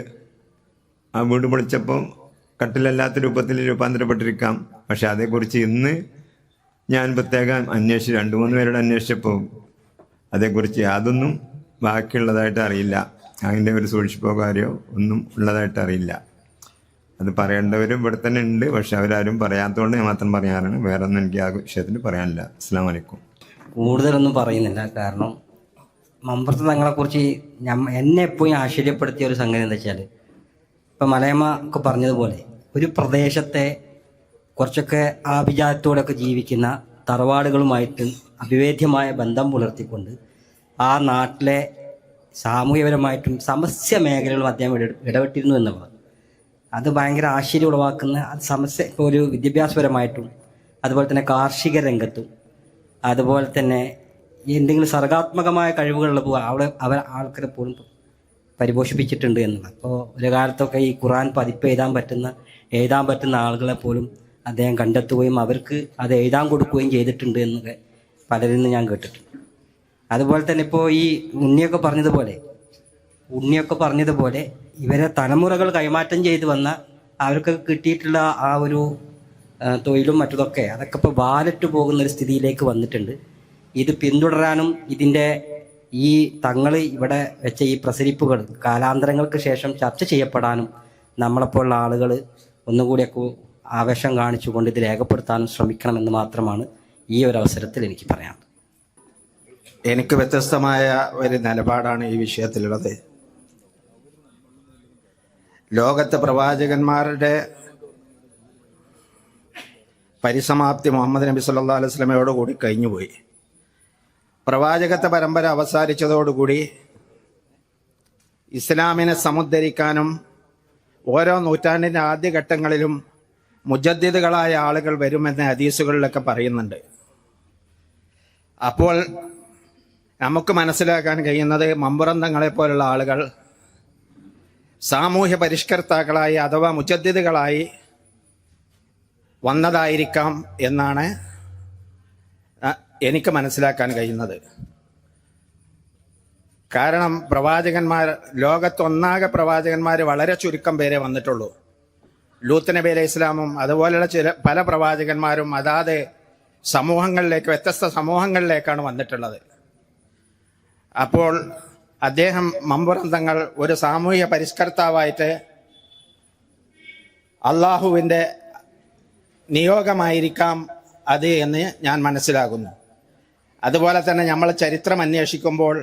ആ വീട് പൊളിച്ചപ്പം കട്ടിലല്ലാത്ത രൂപത്തിൽ രൂപാന്തരപ്പെട്ടിരിക്കാം. പക്ഷെ അതേക്കുറിച്ച് ഇന്ന് ഞാൻ പ്രത്യേകം അന്വേഷിച്ച് 2-3 പേരോട് അന്വേഷിച്ചപ്പോൾ അതേക്കുറിച്ച് യാതൊന്നും ബാക്കിയുള്ളതായിട്ട് അറിയില്ല. അതിൻ്റെ ഒരു സൂക്ഷിപ്പോ കാര്യമോ ഒന്നും ഉള്ളതായിട്ട് അറിയില്ല. അത് പറയേണ്ടവരും ഇവിടെ തന്നെ ഉണ്ട്. പക്ഷെ അവരാരും പറയാത്തതുകൊണ്ട് ഞാൻ മാത്രം പറയാറാണ്. വേറെ ഒന്നും എനിക്ക് ആ വിഷയത്തിൽ പറയാനില്ല. അസ്സലാമു അലൈക്കും. കൂടുതലൊന്നും പറയുന്നില്ല. കാരണം മമ്പുറത്ത് തങ്ങളെക്കുറിച്ച് എന്നെ എപ്പോഴും ആശ്ചര്യപ്പെടുത്തിയ ഒരു സംഗതി എന്താ വെച്ചാൽ, ഇപ്പം മലയമ്മ ഒക്കെ പറഞ്ഞതുപോലെ ഒരു പ്രദേശത്തെ കുറച്ചൊക്കെ ആഭിജാത്യത്തോടെയൊക്കെ ജീവിക്കുന്ന തറവാടുകളുമായിട്ട് അഭിവേദ്യമായ ബന്ധം പുലർത്തിക്കൊണ്ട് ആ നാട്ടിലെ സാമൂഹികപരമായിട്ടും സമസ്യ മേഖലകളും അദ്ദേഹം ഇടപെട്ടിരുന്നു എന്നുള്ളത് അത് ഭയങ്കര ആശ്ചര്യം ഉളവാക്കുന്ന സമസ്യ. ഇപ്പോൾ ഒരു വിദ്യാഭ്യാസപരമായിട്ടും അതുപോലെ തന്നെ കാർഷിക രംഗത്തും അതുപോലെ തന്നെ എന്തെങ്കിലും സർഗാത്മകമായ കഴിവുകളുള്ളപ്പോൾ അവർ ആൾക്കാരെ പോലും പരിപോഷിപ്പിച്ചിട്ടുണ്ട് എന്നുള്ളത്. അപ്പോൾ ഒരു കാലത്തൊക്കെ ഈ ഖുർആൻ പതിപ്പ് എഴുതാൻ പറ്റുന്ന ആളുകളെ പോലും അദ്ദേഹം കണ്ടെത്തുകയും അവർക്ക് അത് എഴുതാൻ കൊടുക്കുകയും ചെയ്തിട്ടുണ്ട് എന്നൊക്കെ പലരിൽ നിന്ന് ഞാൻ കേട്ടിട്ടുണ്ട്. അതുപോലെ തന്നെ ഇപ്പോൾ ഈ ഉണ്ണിയൊക്കെ പറഞ്ഞതുപോലെ ഇവരെ തലമുറകൾ കൈമാറ്റം ചെയ്ത് വന്ന അവർക്ക് കിട്ടിയിട്ടുള്ള ആ ഒരു തൊഴിലും മറ്റതൊക്കെ അതൊക്കെ ഇപ്പോൾ വാലറ്റ് പോകുന്ന ഒരു സ്ഥിതിയിലേക്ക് വന്നിട്ടുണ്ട്. ഇത് പിന്തുടരാനും ഇതിൻ്റെ ഈ തങ്ങൾ ഇവിടെ വെച്ച ഈ പ്രസരിപ്പുകൾ കാലാന്തരങ്ങൾക്ക് ശേഷം ചർച്ച ചെയ്യപ്പെടാനും നമ്മളെപ്പോലുള്ള ആളുകൾ ഒന്നുകൂടിയൊക്കെ ആവേശം കാണിച്ചുകൊണ്ട് ഇത് രേഖപ്പെടുത്താനും ശ്രമിക്കണമെന്ന് മാത്രമാണ് ഈ ഒരു അവസരത്തിൽ എനിക്ക് പറയാനുള്ളത്. എനിക്ക് വ്യത്യസ്തമായ ഒരു നിലപാടാണ് ഈ വിഷയത്തിലുള്ളത്. ലോകത്തെ പ്രവാചകന്മാരുടെ പരിസമാപ്തി മുഹമ്മദ് നബി സല്ലല്ലാഹു അലൈഹി വസല്ലമയോടുകൂടി കഴിഞ്ഞുപോയി. പ്രവാചകത്വ പരമ്പര അവസാനിച്ചതോടുകൂടി ഇസ്ലാമിനെ സമുദ്ധരിക്കാനും ഓരോ നൂറ്റാണ്ടിൻ്റെ ആദ്യഘട്ടങ്ങളിലും മുജദ്ദിദുകളായ ആളുകൾ വരുമെന്ന് ഹദീസുകളിലൊക്കെ പറയുന്നുണ്ട്. അപ്പോൾ നമുക്ക് മനസ്സിലാക്കാൻ കഴിയുന്നത് മമ്പുറന്തങ്ങളെ പോലുള്ള ആളുകൾ സാമൂഹ്യ പരിഷ്കർത്താക്കളായി അഥവാ മുജദ്ദിദുകളായി വന്നതായിരിക്കാം എന്നാണ് എനിക്ക് മനസ്സിലാക്കാൻ കഴിയുന്നത്. കാരണം ലോകത്തൊന്നാകെ പ്രവാചകന്മാർ വളരെ ചുരുക്കം പേരെ വന്നിട്ടുള്ളൂ. ലൂത്ത് നബി അലൈഹി ഇസ്ലാമും അതുപോലെയുള്ള പല പ്രവാചകന്മാരും അതാത് സമൂഹങ്ങളിലേക്ക്, വ്യത്യസ്ത സമൂഹങ്ങളിലേക്കാണ് വന്നിട്ടുള്ളത്. അപ്പോൾ അദ്ദേഹം മമ്പുറന്തങ്ങൾ ഒരു സാമൂഹ്യ പരിഷ്കർത്താവായിട്ട് അള്ളാഹുവിൻ്റെ നിയോഗമായിരിക്കാം അത് എന്ന് ഞാൻ മനസ്സിലാകുന്നു. അതുപോലെ തന്നെ നമ്മൾ ചരിത്രം അന്വേഷിക്കുമ്പോൾ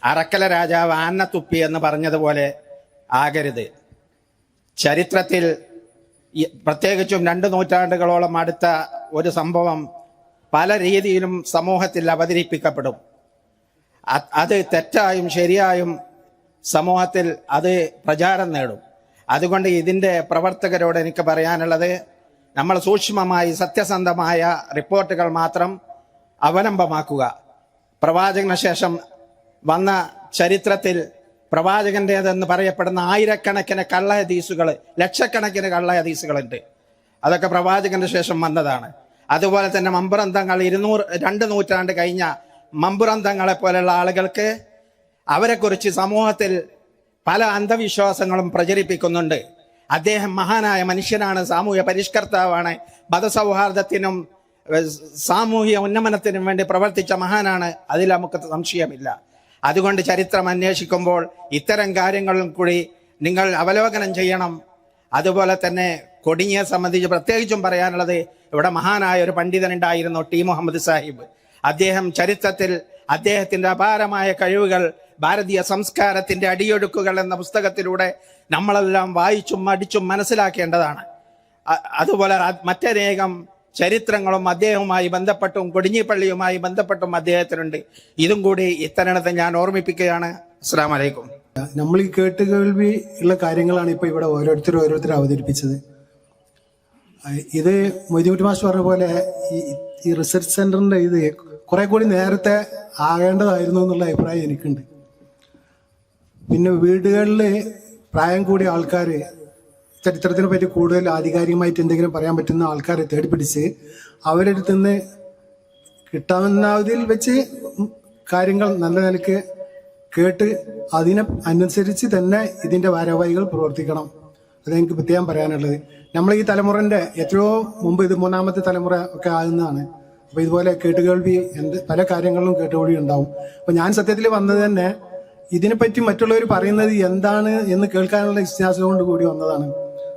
അറക്കല രാജാവ് ആന്ന തുപ്പി എന്ന് പറഞ്ഞതുപോലെ ആകരുത്. ചരിത്രത്തിൽ പ്രത്യേകിച്ചും 2 നൂറ്റാണ്ടുകളോളം അടുത്ത ഒരു സംഭവം പല രീതിയിലും സമൂഹത്തിൽ അവതരിപ്പിക്കപ്പെടും. അത് തെറ്റായും ശരിയായും സമൂഹത്തിൽ അത് പ്രചാരം നേടും. അതുകൊണ്ട് ഇതിൻ്റെ പ്രവർത്തകരോട് എനിക്ക് പറയാനുള്ളത്, നമ്മൾ സൂക്ഷ്മമായി സത്യസന്ധമായ റിപ്പോർട്ടുകൾ മാത്രം അവലംബമാക്കുക. പ്രവാചകന് ശേഷം വന്ന ചരിത്രത്തിൽ പ്രവാചകന്റേതെന്ന് പറയപ്പെടുന്ന ആയിരക്കണക്കിന് കള്ള ഹദീസുകൾ, ലക്ഷക്കണക്കിന് കള്ള ഹദീസുകളുണ്ട്. അതൊക്കെ പ്രവാചകന്റെ ശേഷം വന്നതാണ്. അതുപോലെ തന്നെ മമ്പുറന്തങ്ങൾ 2 നൂറ്റാണ്ട് കഴിഞ്ഞ മമ്പുറന്തങ്ങളെ പോലെയുള്ള ആളുകൾക്ക് അവരെക്കുറിച്ച് സമൂഹത്തിൽ പല അന്ധവിശ്വാസങ്ങളും പ്രചരിപ്പിക്കുന്നുണ്ട്. അദ്ദേഹം മഹാനായ മനുഷ്യനാണ്, സാമൂഹ്യ പരിഷ്കർത്താവാണ്, മതസൗഹാർദ്ദത്തിനും സാമൂഹിക ഉന്നമനത്തിനും വേണ്ടി പ്രവർത്തിച്ച മഹാനാണ്. അതിൽ നമുക്ക് സംശയമില്ല. അതുകൊണ്ട് ചരിത്രം അന്വേഷിക്കുമ്പോൾ ഇത്തരം കാര്യങ്ങളും കൂടി നിങ്ങൾ അവലോകനം ചെയ്യണം. അതുപോലെ തന്നെ കൊടിഞ്ഞിയെ സംബന്ധിച്ച് പ്രത്യേകിച്ചും പറയാനുള്ളത്, ഇവിടെ മഹാനായ ഒരു പണ്ഡിതനുണ്ടായിരുന്നു, ടി മുഹമ്മദ് സാഹിബ്. അദ്ദേഹം ചരിത്രത്തിൽ അദ്ദേഹത്തിന്റെ അപാരമായ കഴിവുകൾ ഭാരതീയ സംസ്കാരത്തിന്റെ അടിയൊഴുക്കുകൾ എന്ന പുസ്തകത്തിലൂടെ നമ്മളെല്ലാം വായിച്ചും അടിച്ചും മനസ്സിലാക്കേണ്ടതാണ്. അതുപോലെ മറ്റനേകം ചരിത്രങ്ങളും അദ്ദേഹവുമായി ബന്ധപ്പെട്ടും കൊടിഞ്ഞിപ്പള്ളിയുമായി ബന്ധപ്പെട്ടും അദ്ദേഹത്തിനുണ്ട്. ഇതും കൂടി ഇത്തരണത്തെ ഞാൻ ഓർമ്മിപ്പിക്കുകയാണ്. അസ്സലാമു അലൈക്കും. നമ്മൾ ഈ കേട്ടുകേൾവി ഉള്ള കാര്യങ്ങളാണ് ഇപ്പോൾ ഇവിടെ ഓരോരുത്തർ അവതരിപ്പിച്ചത്. ഇത് മൊയ്തീൻകുട്ടി മാസ്റ്റർ പറഞ്ഞ പോലെ ഈ റിസർച്ച് സെന്ററിന്റെ ഇത് കുറെ കൂടി നേരത്തെ ആകേണ്ടതായിരുന്നു എന്നുള്ള അഭിപ്രായം എനിക്കുണ്ട്. പിന്നെ വീടുകളിൽ പ്രായം കൂടിയ ആൾക്കാർ, ചരിത്രത്തിനെ പറ്റി കൂടുതൽ ആധികാരികമായിട്ട് എന്തെങ്കിലും പറയാൻ പറ്റുന്ന ആൾക്കാരെ തേടിപ്പിടിച്ച് അവരുടെ അടുത്ത് നിന്ന് കിട്ടാവുന്നതിൽ വെച്ച് കാര്യങ്ങൾ നല്ല നിലക്ക് കേട്ട് അതിനെ അനുസരിച്ച് തന്നെ ഇതിന്റെ ഭാരവാഹികൾ പ്രവർത്തിക്കണം. അതെനിക്ക് പ്രത്യേകം പറയാനുള്ളത്. നമ്മൾ ഈ തലമുറന്റെ എത്രയോ മുമ്പ്, ഇത് 3ാമത്തെ തലമുറ ഒക്കെ ആകുന്നതാണ്. അപ്പൊ ഇതുപോലെ കേട്ടുകേൾവി പല കാര്യങ്ങളിലും കേട്ടുകേൾവി ഉണ്ടാവും. അപ്പൊ ഞാൻ സത്യത്തിൽ വന്നത് തന്നെ ഇതിനെപ്പറ്റി മറ്റുള്ളവർ പറയുന്നത് എന്താണ് എന്ന് കേൾക്കാനുള്ള ജിജ്ഞാസ കൊണ്ട് കൂടി വന്നതാണ്.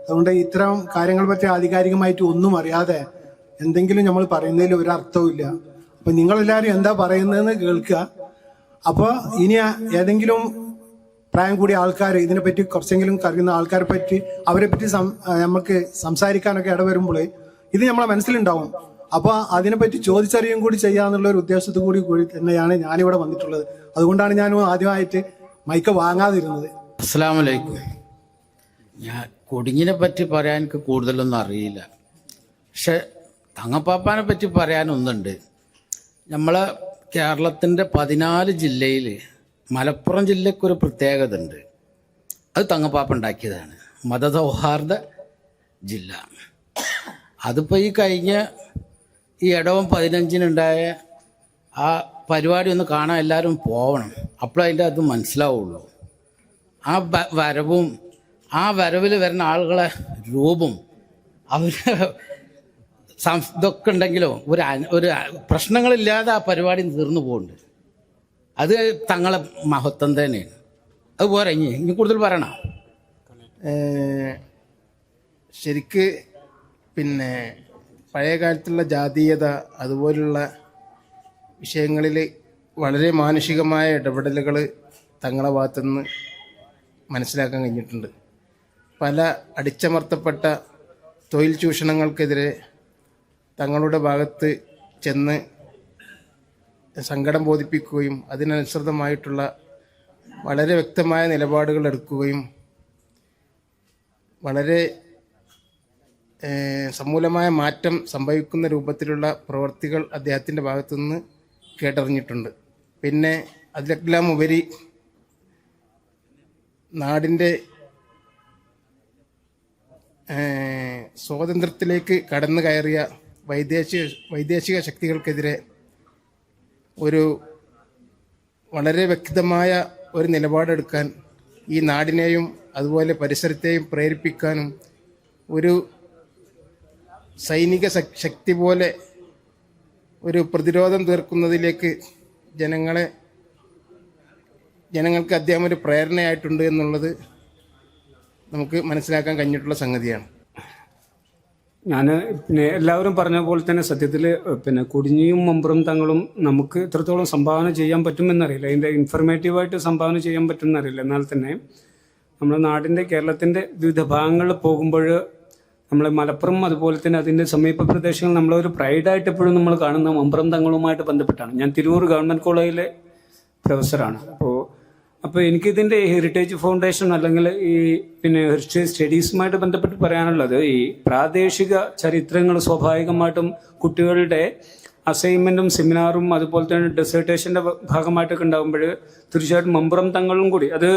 അതുകൊണ്ട് ഇത്തരം കാര്യങ്ങളെ പറ്റി ആധികാരികമായിട്ട് ഒന്നും അറിയാതെ എന്തെങ്കിലും നമ്മൾ പറയുന്നതിൽ ഒരർത്ഥവും ഇല്ല. അപ്പൊ നിങ്ങളെല്ലാവരും എന്താ പറയുന്നതെന്ന് കേൾക്കുക. അപ്പോൾ ഇനി ഏതെങ്കിലും പ്രായം കൂടിയ ആൾക്കാർ, ഇതിനെപ്പറ്റി കുറച്ചെങ്കിലും അറിയുന്ന ആൾക്കാരെ പറ്റി, അവരെ പറ്റി നമുക്ക് സംസാരിക്കാനൊക്കെ ഇടവരുമ്പോൾ ഇത് നമ്മളെ മനസ്സിലുണ്ടാവും. അപ്പോൾ അതിനെപ്പറ്റി ചോദിച്ചറിയും കൂടി ചെയ്യാന്നുള്ള ഒരു ഉദ്ദേശത്തോടു കൂടി തന്നെയാണ് ഞാനിവിടെ വന്നിട്ടുള്ളത്. അതുകൊണ്ടാണ് ഞാൻ ആദ്യമായിട്ട് മൈക്ക് വാങ്ങാതിരുന്നത്. അസ്സലാമു അലൈക്കും. ഞാൻ കൊടിഞ്ഞിനെ പറ്റി പറയാൻ എനിക്ക് കൂടുതലൊന്നും അറിയില്ല. പക്ഷെ തങ്ങപ്പാപ്പാനെ പറ്റി പറയാനൊന്നുണ്ട്. നമ്മളെ കേരളത്തിൻ്റെ 14 ജില്ലയിൽ മലപ്പുറം ജില്ലയ്ക്കൊരു പ്രത്യേകത ഉണ്ട്. അത് തങ്ങപ്പാപ്പ ഉണ്ടാക്കിയതാണ്, മതസൗഹാർദ്ദ ജില്ല. അതിപ്പോൾ ഈ കഴിഞ്ഞ ഈ ഇടവം 15-നുണ്ടായ ആ പരിപാടി ഒന്ന് കാണാൻ എല്ലാവരും പോവണം. അപ്പോഴതിൻ്റെ അത് മനസ്സിലാവുള്ളൂ. ആ വരവും ആ വരവിൽ വരുന്ന ആളുകളെ രൂപം, അവർ ഇതൊക്കെ ഉണ്ടെങ്കിലോ ഒരു പ്രശ്നങ്ങളില്ലാതെ ആ പരിപാടി തീർന്നു പോകുന്നുണ്ട്. അത് തങ്ങളെ മഹത്വം തന്നെയാണ്. അതുപോലെ ഇനി കൂടുതൽ പറയണം. ശരിക്ക് പിന്നെ പഴയ കാലത്തുള്ള ജാതീയത അതുപോലുള്ള വിഷയങ്ങളിൽ വളരെ മാനുഷികമായ ഇടപെടലുകൾ തങ്ങളെ ഭാഗത്തുനിന്ന് മനസ്സിലാക്കാൻ കഴിഞ്ഞിട്ടുണ്ട്. പല അടിച്ചമർത്തപ്പെട്ട തൊഴിൽ ചൂഷണങ്ങൾക്കെതിരെ തങ്ങളുടെ ഭാഗത്ത് ചെന്ന് സങ്കടം ബോധിപ്പിക്കുകയും അതിനനുസൃതമായിട്ടുള്ള വളരെ വ്യക്തമായ നിലപാടുകൾ എടുക്കുകയും വളരെ സമൂലമായ മാറ്റം സംഭവിക്കുന്ന രൂപത്തിലുള്ള പ്രവർത്തികൾ അദ്ദേഹത്തിൻ്റെ ഭാഗത്തുനിന്ന് കേട്ടറിഞ്ഞിട്ടുണ്ട്. പിന്നെ അതിലെല്ലാം ഉപരി നാടിൻ്റെ സ്വാതന്ത്ര്യത്തിലേക്ക് കടന്നു കയറിയ വൈദേശിക ശക്തികൾക്കെതിരെ ഒരു വളരെ വ്യക്തമായ ഒരു നിലപാടെടുക്കാൻ ഈ നാടിനെയും അതുപോലെ പരിസരത്തെയും പ്രേരിപ്പിക്കാനും ഒരു സൈനിക ശക്തി പോലെ ഒരു പ്രതിരോധം തീർക്കുന്നതിലേക്ക് ജനങ്ങൾക്ക് അദ്ദേഹം ഒരു പ്രേരണയായിട്ടുണ്ട് എന്നുള്ളത് നമുക്ക് മനസ്സിലാക്കാൻ കഴിഞ്ഞിട്ടുള്ള സംഗതിയാണ്. ഞാൻ പിന്നെ എല്ലാവരും പറഞ്ഞ പോലെ തന്നെ സത്യത്തിൽ പിന്നെ കൊടിഞ്ഞിയും മമ്പുറം തങ്ങളും നമുക്ക് എത്രത്തോളം സംഭാവന ചെയ്യാൻ പറ്റുമെന്നറിയില്ല. അതിൻ്റെ ഇൻഫർമേറ്റീവായിട്ട് സംഭാവന ചെയ്യാൻ പറ്റുമെന്നറിയില്ല. എന്നാൽ തന്നെ നമ്മുടെ നാടിൻ്റെ കേരളത്തിൻ്റെ വിവിധ ഭാഗങ്ങളിൽ പോകുമ്പോൾ നമ്മൾ മലപ്പുറം അതുപോലെ തന്നെ അതിൻ്റെ സമീപ പ്രദേശങ്ങൾ നമ്മളൊരു പ്രൈഡായിട്ട് എപ്പോഴും നമ്മൾ കാണുന്ന മമ്പുറം തങ്ങളുമായിട്ട് ബന്ധപ്പെട്ടാണ്. ഞാൻ തിരൂർ ഗവൺമെൻറ് കോളേജിലെ പ്രൊഫസറാണ്. അപ്പോൾ എനിക്കിതിൻ്റെ ഹെറിറ്റേജ് ഫൗണ്ടേഷൻ അല്ലെങ്കിൽ ഈ പിന്നെ ഹെറിറ്റേജ് സ്റ്റഡീസുമായിട്ട് ബന്ധപ്പെട്ട് പറയാനുള്ളത്, ഈ പ്രാദേശിക ചരിത്രങ്ങൾ സ്വാഭാവികമായിട്ടും കുട്ടികളുടെ അസൈൻമെൻറ്റും സെമിനാറും അതുപോലെ തന്നെ ഡെസേർട്ടേഷൻ്റെ ഭാഗമായിട്ടൊക്കെ ഉണ്ടാകുമ്പോൾ തീർച്ചയായിട്ടും മമ്പുറം തങ്ങളും കൂടി, അത്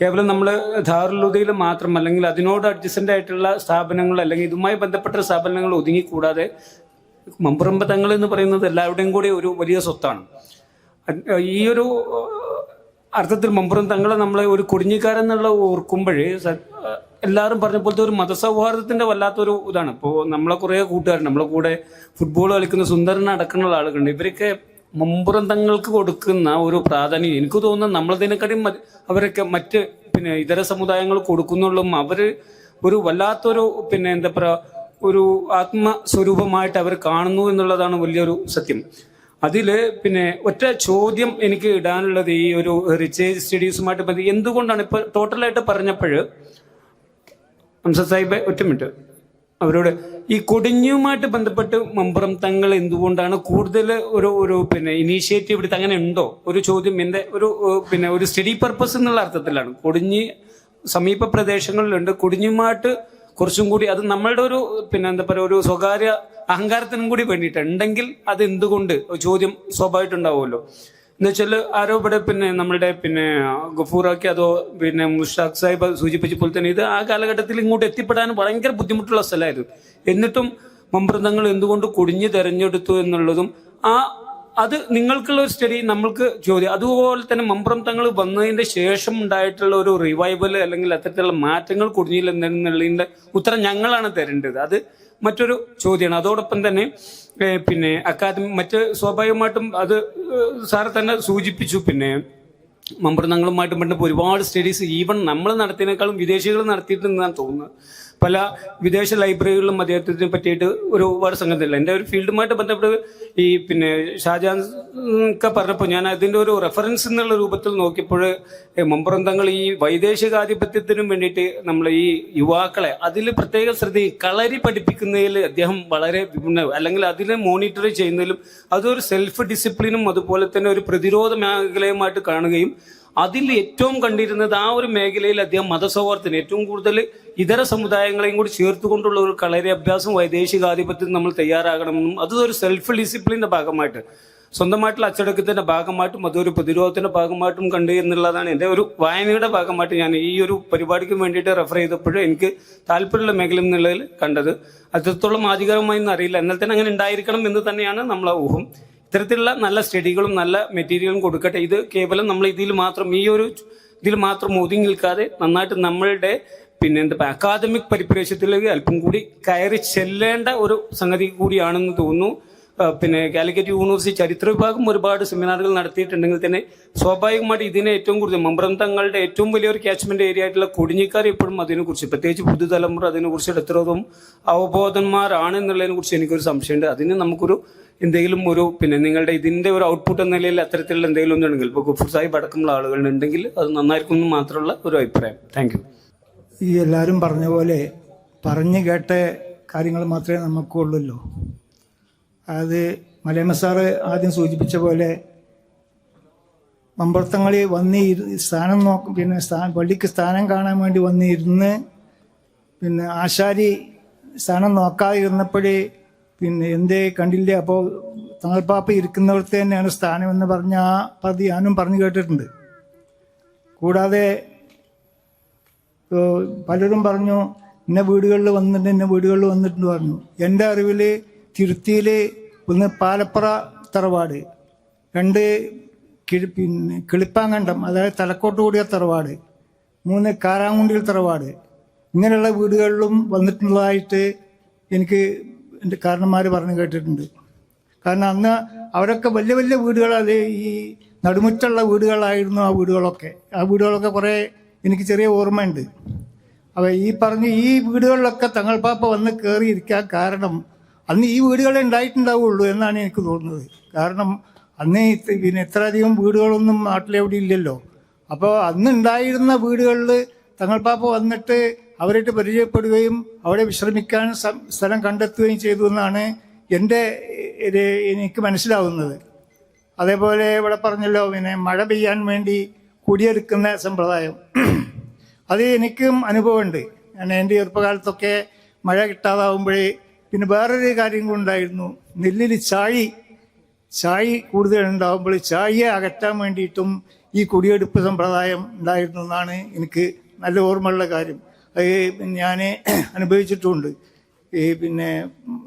കേവലം നമ്മൾ ധാറുലുദയിൽ മാത്രം അല്ലെങ്കിൽ അതിനോട് അഡ്ജസ്റ്റൻ്റ് ആയിട്ടുള്ള സ്ഥാപനങ്ങൾ അല്ലെങ്കിൽ ഇതുമായി ബന്ധപ്പെട്ട സ്ഥാപനങ്ങൾ ഒതുങ്ങിക്കൂടാതെ മമ്പുറം തങ്ങൾ എന്ന് പറയുന്നത് എല്ലാവരുടെയും കൂടി ഒരു വലിയ സ്വത്താണ്. ഈ ഒരു അർത്ഥത്തിൽ മമ്പുറം തങ്ങളെ നമ്മളെ ഒരു കൊടിഞ്ഞിക്കാരെന്നുള്ള ഓർക്കുമ്പോൾ എല്ലാവരും പറഞ്ഞ പോലത്തെ ഒരു മതസൗഹാർദ്ദത്തിൻ്റെ വല്ലാത്തൊരു ഇതാണ്. ഇപ്പോൾ നമ്മളെ കുറേ കൂട്ടുകാരുണ്ട്, നമ്മളെ കൂടെ ഫുട്ബോൾ കളിക്കുന്ന സുന്ദരൻ അടക്കമുള്ള ആളുകളുണ്ട്. ഇവരൊക്കെ മമ്പുറം തങ്ങൾക്ക് കൊടുക്കുന്ന ഒരു പ്രാധാന്യം എനിക്ക് തോന്നുന്നത് നമ്മളതിനെക്കാട്ടിയും അവരൊക്കെ മറ്റ് ഇതര സമുദായങ്ങൾ കൊടുക്കുന്നുള്ളൂ. അവർ ഒരു വല്ലാത്തൊരു എന്താ പറയുക ഒരു ആത്മസ്വരൂപമായിട്ട് അവർ കാണുന്നു എന്നുള്ളതാണ് വലിയൊരു സത്യം. അതിൽ ഒറ്റ ചോദ്യം എനിക്ക് ഇടാനുള്ളത് ഈ ഒരു റിസർച്ച് സ്റ്റഡീസുമായിട്ട് ബന്ധം എന്തുകൊണ്ടാണ് ഇപ്പോൾ ടോട്ടലായിട്ട് പറഞ്ഞപ്പോൾ ഹംസ സാഹിബ് ഒറ്റ മിനിറ്റ് അവരോട് ഈ കൊടിഞ്ഞുമായിട്ട് ബന്ധപ്പെട്ട് മമ്പുറം തങ്ങൾ എന്തുകൊണ്ടാണ് കൂടുതൽ ഒരു ഇനീഷ്യേറ്റീവ് എടുത്ത് അങ്ങനെ ഉണ്ടോ ഒരു ചോദ്യം എൻ്റെ ഒരു സ്റ്റഡി പർപ്പസ് എന്നുള്ള അർത്ഥത്തിലാണ്. കൊടിഞ്ഞി സമീപ പ്രദേശങ്ങളിലുണ്ട്, കൊടിഞ്ഞുമായിട്ട് കുറച്ചും കൂടി അത് നമ്മളുടെ ഒരു എന്താ പറയുക ഒരു സ്വകാര്യ അഹങ്കാരത്തിനും കൂടി വേണ്ടിയിട്ടുണ്ടെങ്കിൽ അത് എന്തുകൊണ്ട് ചോദ്യം സ്വാഭാവികമായിട്ടുണ്ടാവുമല്ലോ. എന്നുവെച്ചാൽ ആരോ ഇവിടെ നമ്മളുടെ ഗഫൂറാക്കി അതോ മുഷ്താഖ് സാഹിബ് സൂചിപ്പിച്ച പോലെ തന്നെ ഇത് ആ കാലഘട്ടത്തിൽ ഇങ്ങോട്ട് എത്തിപ്പെടാൻ ഭയങ്കര ബുദ്ധിമുട്ടുള്ള സ്ഥലമായിരുന്നു. എന്നിട്ടും മമ്പുറം തങ്ങൾ എന്തുകൊണ്ട് കൊടിഞ്ഞ് തെരഞ്ഞെടുത്തു എന്നുള്ളതും അത് നിങ്ങൾക്കുള്ള ഒരു സ്റ്റഡി നമ്മൾക്ക് ചോദ്യം. അതുപോലെ തന്നെ മമ്പുറം തങ്ങൾ വന്നതിന്റെ ശേഷം ഉണ്ടായിട്ടുള്ള ഒരു റിവൈവൽ അല്ലെങ്കിൽ അത്തരത്തിലുള്ള മാറ്റങ്ങൾ കൊടിഞ്ഞിൽ എന്നുള്ളതിന്റെ ഉത്തരം ഞങ്ങളാണ് തരേണ്ടത്. അത് മറ്റൊരു ചോദ്യമാണ്. അതോടൊപ്പം തന്നെ അക്കാദമി മറ്റ് സ്വാഭാവികമായിട്ടും അത് സാറ് തന്നെ സൂചിപ്പിച്ചു. മമ്പുറം തങ്ങളുമായിട്ട് ബന്ധപ്പെട്ട് ഒരുപാട് സ്റ്റഡീസ് ഈവൻ നമ്മൾ നടത്തിയതിനേക്കാളും വിദേശികൾ നടത്തിയിട്ടുണ്ടെന്നാണ് തോന്നുന്നത്. പല വിദേശ ലൈബ്രറികളിലും അദ്ദേഹത്തിനെ പറ്റിയിട്ട് ഒരുപാട് സംഗതിയില്ല. എൻ്റെ ഒരു ഫീൽഡുമായിട്ട് ബന്ധപ്പെട്ട് ഈ ഷാജഹാൻ ഒക്കെ പറഞ്ഞപ്പോൾ ഞാൻ അതിൻ്റെ ഒരു റെഫറൻസ് എന്നുള്ള രൂപത്തിൽ നോക്കിയപ്പോൾ മമ്പുറം തങ്ങൾ ഈ വൈദേശികാധിപത്യത്തിനും വേണ്ടിയിട്ട് നമ്മൾ ഈ യുവാക്കളെ അതിൽ പ്രത്യേക കളരി പഠിപ്പിക്കുന്നതിൽ അദ്ദേഹം വളരെ അല്ലെങ്കിൽ അതിനെ മോണിറ്റർ ചെയ്യുന്നതിലും അതൊരു സെൽഫ് ഡിസിപ്ലിനും അതുപോലെ തന്നെ ഒരു പ്രതിരോധ മേഖലയുമായിട്ട് കാണുകയും അതിൽ ഏറ്റവും കണ്ടിരുന്നത് ആ ഒരു മേഖലയിൽ അദ്ദേഹം മതസൗഹാർദ്ദത്തിന് ഏറ്റവും കൂടുതൽ ഇതര സമുദായങ്ങളെയും കൂടി ചേർത്തുകൊണ്ടുള്ള ഒരു കളരി അഭ്യാസം വൈദേശികാധിപത്യത്തിന് നമ്മൾ തയ്യാറാകണമെന്നും അതൊരു സെൽഫ് ഡിസിപ്ലിൻ്റെ ഭാഗമായിട്ട് സ്വന്തമായിട്ടുള്ള അച്ചടക്കത്തിന്റെ ഭാഗമായിട്ടും അതൊരു പ്രതിരോധത്തിന്റെ ഭാഗമായിട്ടും കണ്ടു എന്നുള്ളതാണ് എൻ്റെ ഒരു വായനയുടെ ഭാഗമായിട്ട് ഞാൻ ഈ ഒരു പരിപാടിക്ക് വേണ്ടിയിട്ട് റെഫർ ചെയ്തപ്പോഴും എനിക്ക് താല്പര്യമുള്ള മേഖല എന്നുള്ളതിൽ കണ്ടത്. അത്രത്തോളം ആധികാരികമായി അറിയില്ല, എന്നാൽ തന്നെ അങ്ങനെ ഉണ്ടായിരിക്കണം എന്ന് തന്നെയാണ് നമ്മളെ ഊഹം. ഇത്തരത്തിലുള്ള നല്ല സ്റ്റഡികളും നല്ല മെറ്റീരിയലും കൊടുക്കട്ടെ. ഇത് കേവലം നമ്മൾ ഇതിൽ മാത്രം ഒതുങ്ങി നിൽക്കാതെ നന്നായിട്ട് നമ്മളുടെ അക്കാദമിക് പരിപ്രേക്ഷ്യത്തിലേക്ക് അല്പം കൂടി കയറി ചെല്ലേണ്ട ഒരു സംഗതി കൂടിയാണെന്ന് തോന്നുന്നു. കാലിക്കറ്റ് യൂണിവേഴ്സിറ്റി ചരിത്ര വിഭാഗം ഒരുപാട് സെമിനാറുകൾ നടത്തിയിട്ടുണ്ടെങ്കിൽ തന്നെ സ്വാഭാവികമായിട്ട് ഇതിനെ ഏറ്റവും കൂടുതൽ മമ്പുറം തങ്ങളുടെ ഏറ്റവും വലിയൊരു ക്യാച്ച്മെന്റ് ഏരിയ ആയിട്ടുള്ള കൊടിഞ്ഞിക്കാർ എപ്പോഴും അതിനെക്കുറിച്ച് പ്രത്യേകിച്ച് പുതുതലമുറ അതിനെക്കുറിച്ച് എത്രത്തോളം അവബോധന്മാരാണ് എന്നുള്ളതിനെ കുറിച്ച് എനിക്കൊരു സംശയമുണ്ട്. അതിന് നമുക്കൊരു എന്തെങ്കിലും ഒരു നിങ്ങളുടെ ഇതിന്റെ ഒരു ഔട്ട്പുട്ട് എന്ന നിലയിൽ അത്തരത്തിലുള്ള എന്തെങ്കിലും ഒന്നുണ്ടെങ്കിൽ ഇപ്പോൾ ഗഫൂർ സാഹിബ് അടക്കമുള്ള ആളുകളുണ്ടെങ്കിൽ അത് നന്നായിരിക്കും എന്ന് മാത്രമുള്ള ഒരു അഭിപ്രായം. Thank you. ഈ എല്ലാവരും പറഞ്ഞ പോലെ പറഞ്ഞു കേട്ട കാര്യങ്ങൾ മാത്രമേ നമുക്കുള്ളൂല്ലോ. അത് മലയമ്മ സാറ് ആദ്യം സൂചിപ്പിച്ച പോലെ മമ്പുറത്തങ്ങളിൽ വന്ന് സ്ഥാനം നോക്കും പള്ളിക്ക് സ്ഥാനം കാണാൻ വേണ്ടി വന്നിരുന്ന് ആശാരി സ്ഥാനം നോക്കാതിരുന്നപ്പോഴേ എന്തേ കണ്ടില്ല, അപ്പോൾ തങ്ങൾപ്പാപ്പ ഇരിക്കുന്നവർക്ക് തന്നെയാണ് സ്ഥാനം എന്ന് പറഞ്ഞ ആ പതി ഞാനും പറഞ്ഞു കേട്ടിട്ടുണ്ട്. കൂടാതെ പലരും പറഞ്ഞു ഇന്ന വീടുകളിൽ വന്നിട്ടുണ്ട് പറഞ്ഞു. എൻ്റെ അറിവിൽ തിരുത്തിയിൽ 1 പാലപ്പുറ തറവാട്, 2 കിളിപ്പാങ്കണ്ടം അതായത് തലക്കോട്ട് കൂടിയ തറവാട്, 3 കാരാങ്കുണ്ടിൽ തറവാട്, ഇങ്ങനെയുള്ള വീടുകളിലും വന്നിട്ടുള്ളതായിട്ട് എനിക്ക് എൻ്റെ കാരണന്മാർ പറഞ്ഞു കേട്ടിട്ടുണ്ട്. കാരണം അന്ന് അവരൊക്കെ വലിയ വലിയ വീടുകളത് ഈ നടുമുറ്റുള്ള വീടുകളായിരുന്നു ആ വീടുകളൊക്കെ കുറേ എനിക്ക് ചെറിയ ഓർമ്മയുണ്ട്. അപ്പോൾ ഈ വീടുകളിലൊക്കെ തങ്ങൾപ്പാപ്പ വന്ന് കയറിയിരിക്കാൻ കാരണം അന്ന് ഈ വീടുകളെ ഉണ്ടായിട്ടുണ്ടാവുള്ളൂ എന്നാണ് എനിക്ക് തോന്നുന്നത്. കാരണം അന്ന് ഇത്രയധികം വീടുകളൊന്നും നാട്ടിലെവിടെ ഇല്ലല്ലോ. അപ്പോൾ അന്ന് ഉണ്ടായിരുന്ന വീടുകളിൽ തങ്ങൾപ്പാപ്പ വന്നിട്ട് അവരായിട്ട് പരിചയപ്പെടുകയും അവിടെ വിശ്രമിക്കാൻ സ്ഥലം കണ്ടെത്തുകയും ചെയ്തു എന്നാണ് എനിക്ക് മനസ്സിലാവുന്നത്. അതേപോലെ ഇവിടെ പറഞ്ഞല്ലോ മഴ പെയ്യാൻ വേണ്ടി കുടിയെടുക്കുന്ന സമ്പ്രദായം, അത് എനിക്കും അനുഭവമുണ്ട്. എൻ്റെ ചെറുപ്പകാലത്തൊക്കെ മഴ കിട്ടാതാവുമ്പോഴേ വേറൊരു കാര്യം കൊണ്ടായിരുന്നു, നെല്ലിൽ ചാഴി ചായ് കൂടുതൽ ഉണ്ടാകുമ്പോൾ ചായയെ അകറ്റാൻ വേണ്ടിയിട്ടും ഈ കുടിയെടുപ്പ് സമ്പ്രദായം ഉണ്ടായിരുന്നു എന്നാണ് എനിക്ക് നല്ല ഓർമ്മയുള്ള കാര്യം. അത് ഞാൻ അനുഭവിച്ചിട്ടുമുണ്ട്. ഈ പിന്നെ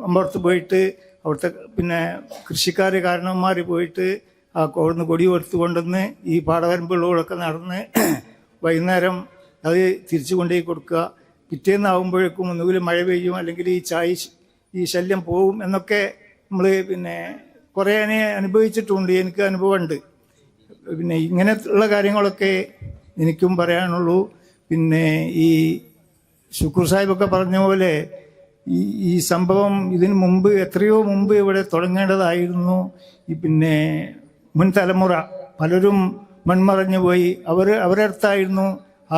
അമ്പലത്ത് പോയിട്ട് അവിടുത്തെ പിന്നെ കൃഷിക്കാർ കാരണവന്മാർ പോയിട്ട് ആ അവിടുന്ന് കൊടി കൊടുത്തു കൊണ്ടുവന്ന് ഈ പാടവരമ്പുകളിലൂടെയൊക്കെ നടന്ന് വൈകുന്നേരം അത് തിരിച്ചു കൊണ്ടുപോയി കൊടുക്കുക. പിറ്റേന്നാകുമ്പോഴേക്കും ഒന്നുകിൽ മഴ പെയ്യും, അല്ലെങ്കിൽ ഈ ശല്യം പോവും എന്നൊക്കെ നമ്മൾ പിന്നെ കുറേ അനുഭവിച്ചിട്ടുണ്ട്. എനിക്ക് അനുഭവമുണ്ട്. പിന്നെ ഇങ്ങനെയുള്ള കാര്യങ്ങളൊക്കെ എനിക്കും പറയാനുള്ളൂ. പിന്നെ ഈ ശുക്കൂർ സാഹിബൊക്കെ പറഞ്ഞ പോലെ ഈ സംഭവം ഇതിനു മുമ്പ് എത്രയോ മുമ്പ് ഇവിടെ തുടങ്ങേണ്ടതായിരുന്നു. ഈ പിന്നെ മുൻ തലമുറ പലരും മൺമറഞ്ഞു പോയി. അവരുടെ അടുത്തായിരുന്നു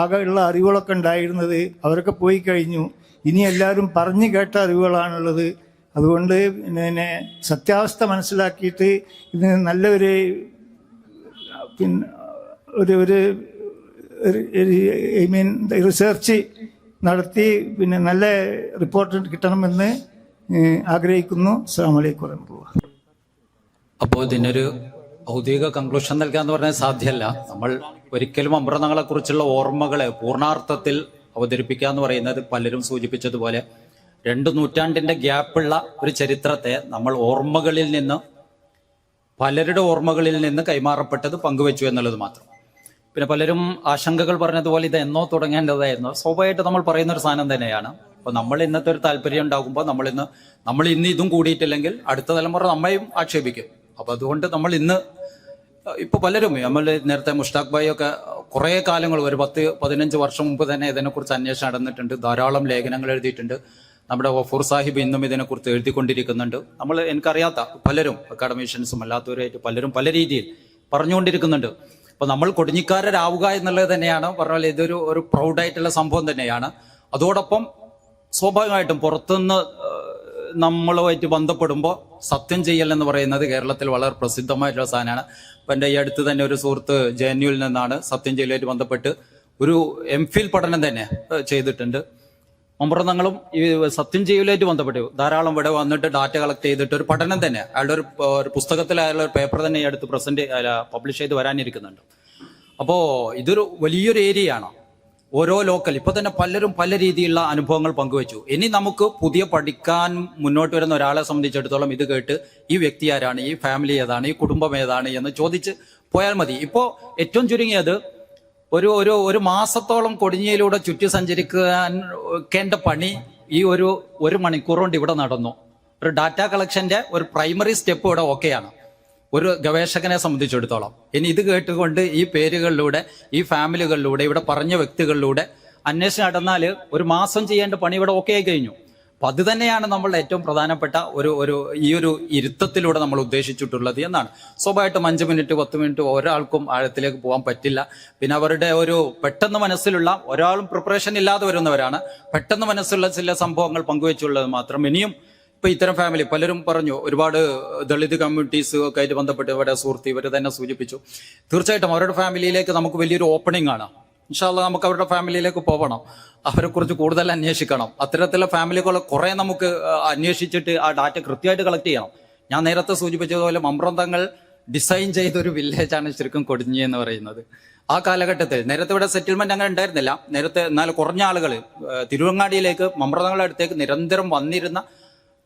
ആകെ ഉള്ള അറിവുകളൊക്കെ ഉണ്ടായിരുന്നത്. അവരൊക്കെ പോയി കഴിഞ്ഞു. ഇനി എല്ലാവരും പറഞ്ഞു കേട്ട അറിവുകളാണുള്ളത്. അതുകൊണ്ട് പിന്നെ സത്യാവസ്ഥ മനസ്സിലാക്കിയിട്ട് ഇതിന് നല്ലൊരു പിന്നെ ഒരു ഐ മീൻ റിസർച്ച് നടത്തി പിന്നെ നല്ല റിപ്പോർട്ട് കിട്ടണമെന്ന് ആഗ്രഹിക്കുന്നു. അസ്സലാമു അലൈക്കും വറഹ്മത്തുള്ളാഹി. അപ്പോൾ ഇതിനൊരു ഔദ്യോഗിക കൺക്ലൂഷൻ നൽകാന്ന് പറഞ്ഞാൽ സാധ്യമല്ല. നമ്മൾ ഒരിക്കലും അമൃതങ്ങളെ കുറിച്ചുള്ള ഓർമ്മകളെ പൂർണ്ണാർത്ഥത്തിൽ അവതരിപ്പിക്കുക എന്ന് പറയുന്നത് പലരും സൂചിപ്പിച്ചതുപോലെ 2 നൂറ്റാണ്ടിന്റെ ഗ്യാപ്പുള്ള ഒരു ചരിത്രത്തെ നമ്മൾ ഓർമ്മകളിൽ നിന്ന് പലരുടെ ഓർമ്മകളിൽ നിന്ന് കൈമാറപ്പെട്ടത് പങ്കുവെച്ചു എന്നുള്ളത് മാത്രം. പിന്നെ പലരും ആശങ്കകൾ പറഞ്ഞതുപോലെ ഇത് എന്നോ തുടങ്ങേണ്ടതായിരുന്നു. സ്വാഭാവികമായിട്ട് നമ്മൾ പറയുന്ന ഒരു സാധനം തന്നെയാണ്. അപ്പോൾ നമ്മൾ ഇന്നത്തെ ഒരു താല്പര്യം ഉണ്ടാകുമ്പോൾ നമ്മൾ ഇന്ന് ഇതും കൂടിയിട്ടില്ലെങ്കിൽ അടുത്ത തലമുറ നമ്മയും ആക്ഷേപിക്കും. അപ്പോൾ അതുകൊണ്ട് നമ്മൾ ഇന്ന് ഇപ്പോൾ പലരും നമ്മൾ നേരത്തെ മുഷ്താഖ് ഭായി ഒക്കെ കുറേ കാലങ്ങൾ ഒരു 10-15 വർഷം മുമ്പ് തന്നെ ഇതിനെക്കുറിച്ച് അന്വേഷണം നടന്നിട്ടുണ്ട്. ധാരാളം ലേഖനങ്ങൾ എഴുതിയിട്ടുണ്ട്. നമ്മുടെ ഗഫൂർ സാഹിബ് ഇന്നും ഇതിനെക്കുറിച്ച് എഴുതിക്കൊണ്ടിരിക്കുന്നുണ്ട്. എനിക്കറിയാത്ത പലരും അക്കാഡമീഷ്യൻസും അല്ലാത്തവരായിട്ട് പലരും പല രീതിയിൽ പറഞ്ഞുകൊണ്ടിരിക്കുന്നുണ്ട്. അപ്പോൾ നമ്മൾ കൊടിഞ്ഞിക്കാരരാവുക എന്നുള്ളത് തന്നെയാണ് പറഞ്ഞാൽ ഇതൊരു പ്രൗഡായിട്ടുള്ള സംഭവം തന്നെയാണ്. അതോടൊപ്പം സ്വാഭാവികമായിട്ടും പുറത്തുനിന്ന് നമ്മളുമായിട്ട് ബന്ധപ്പെടുമ്പോൾ സത്യം ചെയ്യൽ എന്ന് പറയുന്നത് കേരളത്തിൽ വളരെ പ്രസിദ്ധമായിട്ടുള്ള സാധനമാണ്. അപ്പം എൻ്റെ ഈ അടുത്ത് തന്നെ ഒരു സുഹൃത്ത് JNUവിൽ നിന്നാണ് സത്യം ചെയ്യലുമായിട്ട് ബന്ധപ്പെട്ട് ഒരു MPhil പഠനം തന്നെ ചെയ്തിട്ടുണ്ട്. അമൃതങ്ങളും ഈ സത്യം ചെയ്യലുമായിട്ട് ബന്ധപ്പെട്ട് ധാരാളം ഇവിടെ വന്നിട്ട് ഡാറ്റ കളക്ട് ചെയ്തിട്ട് ഒരു പഠനം തന്നെ അയാളുടെ ഒരു പുസ്തകത്തിൽ അയാളുടെ ഒരു പേപ്പർ തന്നെ ഈ അടുത്ത് പബ്ലിഷ് ചെയ്ത് വരാനിരിക്കുന്നുണ്ട്. അപ്പോൾ ഇതൊരു വലിയൊരു ഏരിയയാണ്. ഓരോ ലോക്കൽ ഇപ്പൊ തന്നെ പലരും പല രീതിയിലുള്ള അനുഭവങ്ങൾ പങ്കുവെച്ചു. ഇനി നമുക്ക് പുതിയ പഠിക്കാൻ മുന്നോട്ട് വരുന്ന ഒരാളെ സംബന്ധിച്ചിടത്തോളം ഇത് കേട്ട് ഈ വ്യക്തി ആരാണ്, ഈ ഫാമിലി ഏതാണ്, ഈ കുടുംബം ഏതാണ് എന്ന് ചോദിച്ച് പോയാൽ മതി. ഇപ്പോൾ ഏറ്റവും ചുരുങ്ങിയത് ഒരു മാസത്തോളം കൊടിഞ്ഞിയിലൂടെ ചുറ്റി സഞ്ചരിക്കേണ്ട പണി ഈ ഒരു മണിക്കൂർ കൊണ്ട് ഇവിടെ നടന്നു. ഒരു ഡാറ്റ കളക്ഷന്റെ ഒരു പ്രൈമറി സ്റ്റെപ്പ് ഇവിടെ ഓക്കെയാണ് ഒരു ഗവേഷകനെ സംബന്ധിച്ചിടത്തോളം. ഇനി ഇത് കേട്ടുകൊണ്ട് ഈ പേരുകളിലൂടെ ഈ ഫാമിലികളിലൂടെ ഇവിടെ പറഞ്ഞ വ്യക്തികളിലൂടെ അന്വേഷണം നടന്നാൽ ഒരു മാസം ചെയ്യേണ്ട പണി ഇവിടെ ഓക്കെ ആയി കഴിഞ്ഞു. അപ്പൊ അത് തന്നെയാണ് നമ്മളുടെ ഏറ്റവും പ്രധാനപ്പെട്ട ഈ ഒരു ഇരുത്തത്തിലൂടെ നമ്മൾ ഉദ്ദേശിച്ചിട്ടുള്ളത് എന്നാണ്. സ്വാഭാവികമായിട്ടും 5 മിനിറ്റ് 10 മിനിറ്റ് ഒരാൾക്കും ആഴത്തിലേക്ക് പോകാൻ പറ്റില്ല. പിന്നെ അവരുടെ ഒരു പെട്ടെന്ന് മനസ്സിലുള്ള ഒരാളും പ്രിപ്പറേഷൻ ഇല്ലാതെ വരുന്നവരാണ്. പെട്ടെന്ന് മനസ്സിലുള്ള ചില സംഭവങ്ങൾ പങ്കുവെച്ചുള്ളത് മാത്രം. ഇനിയും ഇപ്പൊ ഇത്തരം ഫാമിലി പലരും പറഞ്ഞു, ഒരുപാട് ദളിത് കമ്മ്യൂണിറ്റീസ് ഒക്കെ ആയിട്ട് ബന്ധപ്പെട്ട് ഇവിടെ സുഹൃത്ത് ഇവർ തന്നെ സൂചിപ്പിച്ചു. തീർച്ചയായിട്ടും അവരുടെ ഫാമിലിയിലേക്ക് നമുക്ക് വലിയൊരു ഓപ്പണിംഗ് ആണ്. ഇൻഷാ അല്ലാഹ് നമുക്ക് അവരുടെ ഫാമിലിയിലേക്ക് പോകണം, അവരെ കുറിച്ച് കൂടുതൽ അന്വേഷിക്കണം. അത്തരത്തിലുള്ള ഫാമിലികൾ കുറെ നമുക്ക് അന്വേഷിച്ചിട്ട് ആ ഡാറ്റ കൃത്യമായിട്ട് കളക്ട് ചെയ്യണം. ഞാൻ നേരത്തെ സൂചിപ്പിച്ചതുപോലെ മമ്പ്രന്തങ്ങൾ ഡിസൈൻ ചെയ്തൊരു വില്ലേജാണ് ശരിക്കും കൊടിഞ്ഞി എന്ന് പറയുന്നത്. ആ കാലഘട്ടത്തിൽ നേരത്തെ ഇവിടെ സെറ്റിൽമെന്റ് അങ്ങനെ ഉണ്ടായിരുന്നില്ല. നേരത്തെ എന്നാൽ കുറഞ്ഞ ആളുകൾ തിരുവങ്ങാടിയിലേക്ക് മമ്പ്രന്തങ്ങളുടെ അടുത്തേക്ക് നിരന്തരം വന്നിരുന്ന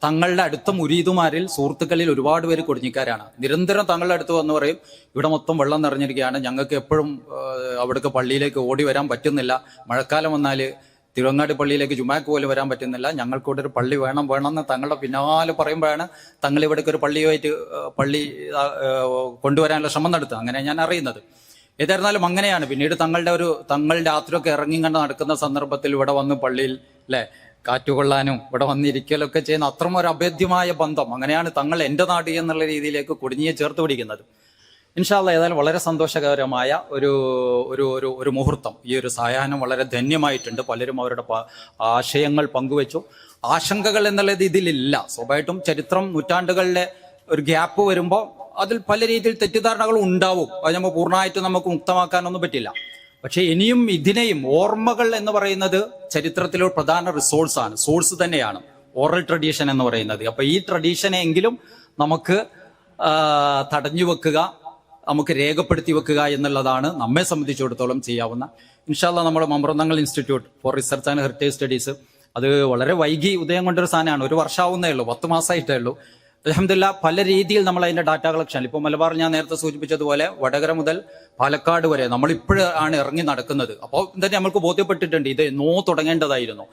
തങ്ങളുടെ അടുത്ത മുരീദുമാരിൽ സുഹൃത്തുക്കളിൽ ഒരുപാട് പേര് കൊടിഞ്ഞിക്കാരാണ്. നിരന്തരം തങ്ങളുടെ അടുത്ത് വന്ന് പറയും, ഇവിടെ മൊത്തം വെള്ളം നിറഞ്ഞിരിക്കുകയാണ്, ഞങ്ങൾക്ക് എപ്പോഴും അവിടേക്ക് പള്ളിയിലേക്ക് ഓടി വരാൻ പറ്റുന്നില്ല, മഴക്കാലം വന്നാൽ തിരുവങ്ങാടി പള്ളിയിലേക്ക് ജുമാക്ക് പോലും വരാൻ പറ്റുന്നില്ല, ഞങ്ങൾക്കിവിടെ ഒരു പള്ളി വേണം എന്ന് തങ്ങളുടെ പിന്നാലെ പറയുമ്പോഴാണ് തങ്ങൾ ഇവിടേക്ക് ഒരു പള്ളി കൊണ്ടുവരാനുള്ള ശ്രമം നടത്തുക. അങ്ങനെ ഞാൻ അറിയുന്നത്. ഏതായിരുന്നാലും അങ്ങനെയാണ്. പിന്നീട് തങ്ങൾ രാത്രിയൊക്കെ ഇറങ്ങി കണ്ട് നടക്കുന്ന സന്ദർഭത്തിൽ ഇവിടെ വന്ന് പള്ളിയിൽ കാറ്റുകൊള്ളാനും ഇവിടെ വന്നിരിക്കലൊക്കെ ചെയ്യുന്ന അത്രയും ഒരു അഭേദ്യമായ ബന്ധം. അങ്ങനെയാണ് തങ്ങൾ എൻ്റെ നാട് എന്നുള്ള രീതിയിലേക്ക് കൊടിഞ്ഞിയെ ചേർത്ത് പിടിക്കുന്നത്. ഇൻഷാ അല്ലാഹ് ഏതായാലും വളരെ സന്തോഷകരമായ ഒരു മുഹൂർത്തം. ഈ ഒരു സായാഹ്നം വളരെ ധന്യമായിട്ടുണ്ട്. പലരും അവരുടെ ആശയങ്ങൾ പങ്കുവെച്ചു. ആശങ്കകൾ എന്നുള്ളത് ഇതിലില്ല. സ്വാഭാവികമായിട്ടും ചരിത്രം നൂറ്റാണ്ടുകളിലെ ഒരു ഗ്യാപ്പ് വരുമ്പോൾ അതിൽ പല രീതിയിൽ തെറ്റിദ്ധാരണകൾ ഉണ്ടാവും. അത് നമ്മൾ പൂർണ്ണമായിട്ട് നമുക്ക് മുക്തമാക്കാനൊന്നും പറ്റില്ല. പക്ഷെ ഇനിയും ഇതിനെയും ഓർമ്മകൾ എന്ന് പറയുന്നത് ചരിത്രത്തിലെ പ്രധാന സോഴ്സ് തന്നെയാണ് ഓറൽ ട്രഡീഷൻ എന്ന് പറയുന്നത്. അപ്പൊ ഈ ട്രഡീഷനെങ്കിലും നമുക്ക് തടഞ്ഞു വെക്കുക, നമുക്ക് രേഖപ്പെടുത്തി വെക്കുക എന്നുള്ളതാണ് നമ്മെ സംബന്ധിച്ചിടത്തോളം ചെയ്യാവുന്ന. ഇൻഷാല്ലാ നമ്മുടെ മമ്പ്രന്തങ്ങൾ institute for research and heritage studies അത് വളരെ വൈകി ഉദയം കൊണ്ടൊരു സാധനമാണ്. 1 വർഷമാവുന്നേ ഉള്ളൂ, 10 മാസമായിട്ടേ ഉള്ളൂ. അൽഹംദുലില്ലാ പല രീതിയിൽ നമ്മൾ അതിന്റെ ഡാറ്റ കളക്ഷൻ, ഇപ്പോൾ മലബാർ ഞാൻ നേരത്തെ സൂചിപ്പിച്ചതുപോലെ വടകര മുതൽ പാലക്കാട് വരെ നമ്മളിപ്പോഴാണ് ഇറങ്ങി നടക്കുന്നത്. അപ്പോൾ തന്നെ നമ്മൾക്ക് ബോധ്യപ്പെട്ടിട്ടുണ്ട് ഇത് തുടങ്ങേണ്ടതായിരുന്നു.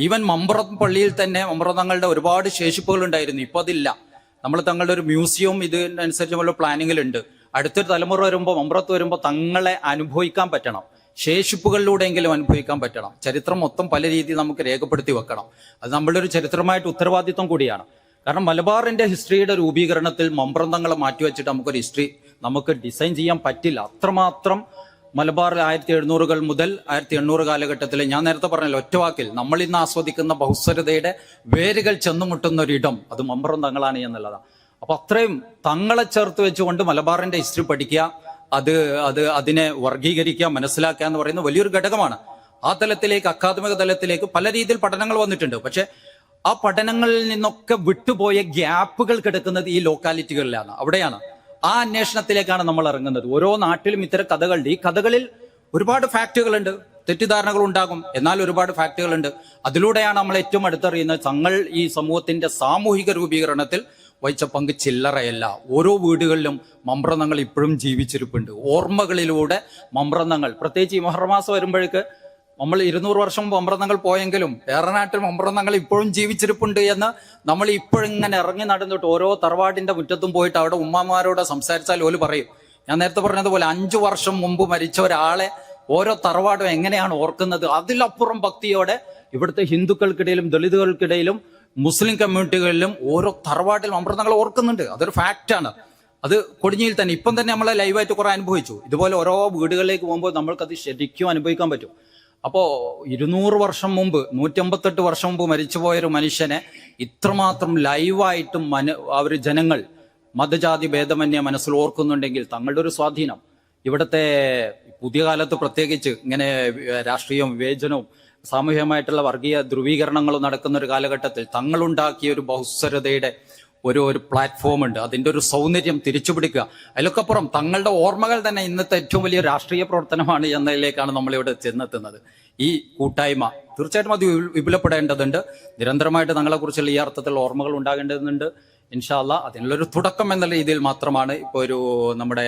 ഈവൻ മമ്പ്രം പള്ളിയിൽ തന്നെ മമ്പ്രതങ്ങളുടെ ഒരുപാട് ശേഷിപ്പുകൾ ഉണ്ടായിരുന്നു, ഇപ്പൊ അതില്ല. നമ്മൾ തങ്ങളുടെ ഒരു മ്യൂസിയം ഇതിനനുസരിച്ചുള്ള പ്ലാനിങ്ങിലുണ്ട്. അടുത്തൊരു തലമുറ വരുമ്പോൾ മമ്പ്രത്ത് വരുമ്പോൾ തങ്ങളെ അനുഭവിക്കാൻ പറ്റണം, ശേഷിപ്പുകളിലൂടെയെങ്കിലും അനുഭവിക്കാൻ പറ്റണം. ചരിത്രം മൊത്തം പല രീതിയിൽ നമുക്ക് രേഖപ്പെടുത്തി വെക്കണം. അത് നമ്മളുടെ ഒരു ചരിത്രമായിട്ട് ഉത്തരവാദിത്വം കൂടിയാണ്. കാരണം മലബാറിന്റെ ഹിസ്റ്ററിയുടെ രൂപീകരണത്തിൽ മമ്പ്രന്തങ്ങളെ മാറ്റിവെച്ചിട്ട് നമുക്കൊരു ഹിസ്റ്ററി നമുക്ക് ഡിസൈൻ ചെയ്യാൻ പറ്റില്ല. അത്രമാത്രം മലബാർ 1700 മുതൽ 1800 കാലഘട്ടത്തിൽ ഞാൻ നേരത്തെ പറഞ്ഞല്ലോ ഒറ്റവാക്കിൽ നമ്മൾ ഇന്ന് ആസ്വദിക്കുന്ന ബഹുസ്വരതയുടെ വേരുകൾ ചെന്നുമുട്ടുന്ന ഒരിടം അത് മമ്പ്രന്തങ്ങളാണ് എന്നുള്ളതാണ്. അപ്പൊ അത്രയും തങ്ങളെ ചേർത്ത് വെച്ചുകൊണ്ട് മലബാറിന്റെ ഹിസ്റ്ററി പഠിക്കുക, അതിനെ വർഗീകരിക്കുക, മനസ്സിലാക്കുക എന്ന് പറയുന്ന വലിയൊരു ഘടകമാണ്. ആ തലത്തിലേക്ക് അക്കാദമിക തലത്തിലേക്ക് പല രീതിയിൽ പഠനങ്ങൾ വന്നിട്ടുണ്ട്. പക്ഷെ ആ പഠനങ്ങളിൽ നിന്നൊക്കെ വിട്ടുപോയ ഗ്യാപ്പുകൾ കിടക്കുന്നത് ഈ ലോക്കാലിറ്റികളിലാണ്, അവിടെയാണ്. ആ അന്വേഷണത്തിലേക്കാണ് നമ്മൾ ഇറങ്ങുന്നത്. ഓരോ നാട്ടിലും ഇത്തരം കഥകളുണ്ട്. ഈ കഥകളിൽ ഒരുപാട് ഫാക്റ്റുകളുണ്ട്, തെറ്റിദ്ധാരണകൾ ഉണ്ടാകും, എന്നാൽ ഒരുപാട് ഫാക്റ്റുകളുണ്ട്. അതിലൂടെയാണ് നമ്മൾ ഏറ്റവും അടുത്തറിയുന്നത് തങ്ങൾ ഈ സമൂഹത്തിന്റെ സാമൂഹിക രൂപീകരണത്തിൽ വഹിച്ച പങ്ക് ചില്ലറയല്ല. ഓരോ വീടുകളിലും മമ്പ്രന്തങ്ങൾ ഇപ്പോഴും ജീവിച്ചിരിപ്പുണ്ട്. ഓർമ്മകളിലൂടെ മമ്പ്രന്തങ്ങൾ, പ്രത്യേകിച്ച് ഈ മുഹറം മാസം വരുമ്പോഴേക്ക് നമ്മൾ 200 വർഷം മമ്പ്രന്തങ്ങൾ പോയെങ്കിലും വേറെ നാട്ടിൽ മമ്പ്രന്തങ്ങൾ ഇപ്പോഴും ജീവിച്ചിരിപ്പുണ്ട് എന്ന് നമ്മൾ ഇപ്പോഴിങ്ങനെ ഇറങ്ങി നടന്നിട്ട് ഓരോ തറവാടിന്റെ മുറ്റത്തും പോയിട്ട് അവിടെ ഉമ്മമാരോട് സംസാരിച്ചാൽ ഓല് പറയും. ഞാൻ നേരത്തെ പറഞ്ഞതുപോലെ 5 വർഷം മുമ്പ് മരിച്ച ഒരാളെ ഓരോ തറവാടും എങ്ങനെയാണ് ഓർക്കുന്നത്, അതിലപ്പുറം ഭക്തിയോടെ ഇവിടുത്തെ ഹിന്ദുക്കൾക്കിടയിലും ദളിതുകൾക്കിടയിലും മുസ്ലിം കമ്മ്യൂണിറ്റികളിലും ഓരോ തറവാട്ടിൽ മമ്പ്രന്തങ്ങൾ ഓർക്കുന്നുണ്ട്. അതൊരു ഫാക്റ്റാണ്. അത് കൊടിഞ്ഞിയിൽ തന്നെ ഇപ്പം തന്നെ നമ്മളെ ലൈവായിട്ട് കുറെ അനുഭവിച്ചു. ഇതുപോലെ ഓരോ വീടുകളിലേക്ക് പോകുമ്പോൾ നമ്മൾക്കത് ശരിക്കും അനുഭവിക്കാൻ പറ്റും. അപ്പോ 200 വർഷം മുമ്പ് 158 വർഷം മുമ്പ് മരിച്ചുപോയൊരു മനുഷ്യനെ ഇത്രമാത്രം ലൈവായിട്ടും അവര് ജനങ്ങൾ മതജാതി ഭേദമന്യേ മനസ്സിൽ ഓർക്കുന്നുണ്ടെങ്കിൽ തങ്ങളുടെ ഒരു സ്വാധീനം, ഇവിടുത്തെ പുതിയ കാലത്ത് പ്രത്യേകിച്ച് ഇങ്ങനെ രാഷ്ട്രീയവും വിവേചനവും സാമൂഹികമായിട്ടുള്ള വർഗീയ ധ്രുവീകരണങ്ങളും നടക്കുന്ന ഒരു കാലഘട്ടത്തിൽ തങ്ങളുണ്ടാക്കിയ ഒരു ബഹുസ്വരതയുടെ ഒരു പ്ലാറ്റ്ഫോം ഉണ്ട്. അതിന്റെ ഒരു സൗന്ദര്യം തിരിച്ചുപിടിക്കുക. അതിലൊക്കപ്പുറം തങ്ങളുടെ ഓർമ്മകൾ തന്നെ ഇന്നത്തെ ഏറ്റവും വലിയ രാഷ്ട്രീയ പ്രവർത്തനമാണ് എന്നതിലേക്കാണ് നമ്മളിവിടെ ചെന്നെത്തുന്നത്. ഈ കൂട്ടായ്മ തീർച്ചയായിട്ടും അത് വിപുലപ്പെടേണ്ടതുണ്ട്. നിരന്തരമായിട്ട് തങ്ങളെ കുറിച്ചുള്ള ഈ അർത്ഥത്തിലുള്ള ഓർമ്മകൾ ഉണ്ടാകേണ്ടതുണ്ട്. ഇൻഷാ അല്ലാ അതിനുള്ളൊരു തുടക്കം എന്നുള്ള രീതിയിൽ മാത്രമാണ് ഇപ്പോൾ ഒരു നമ്മുടെ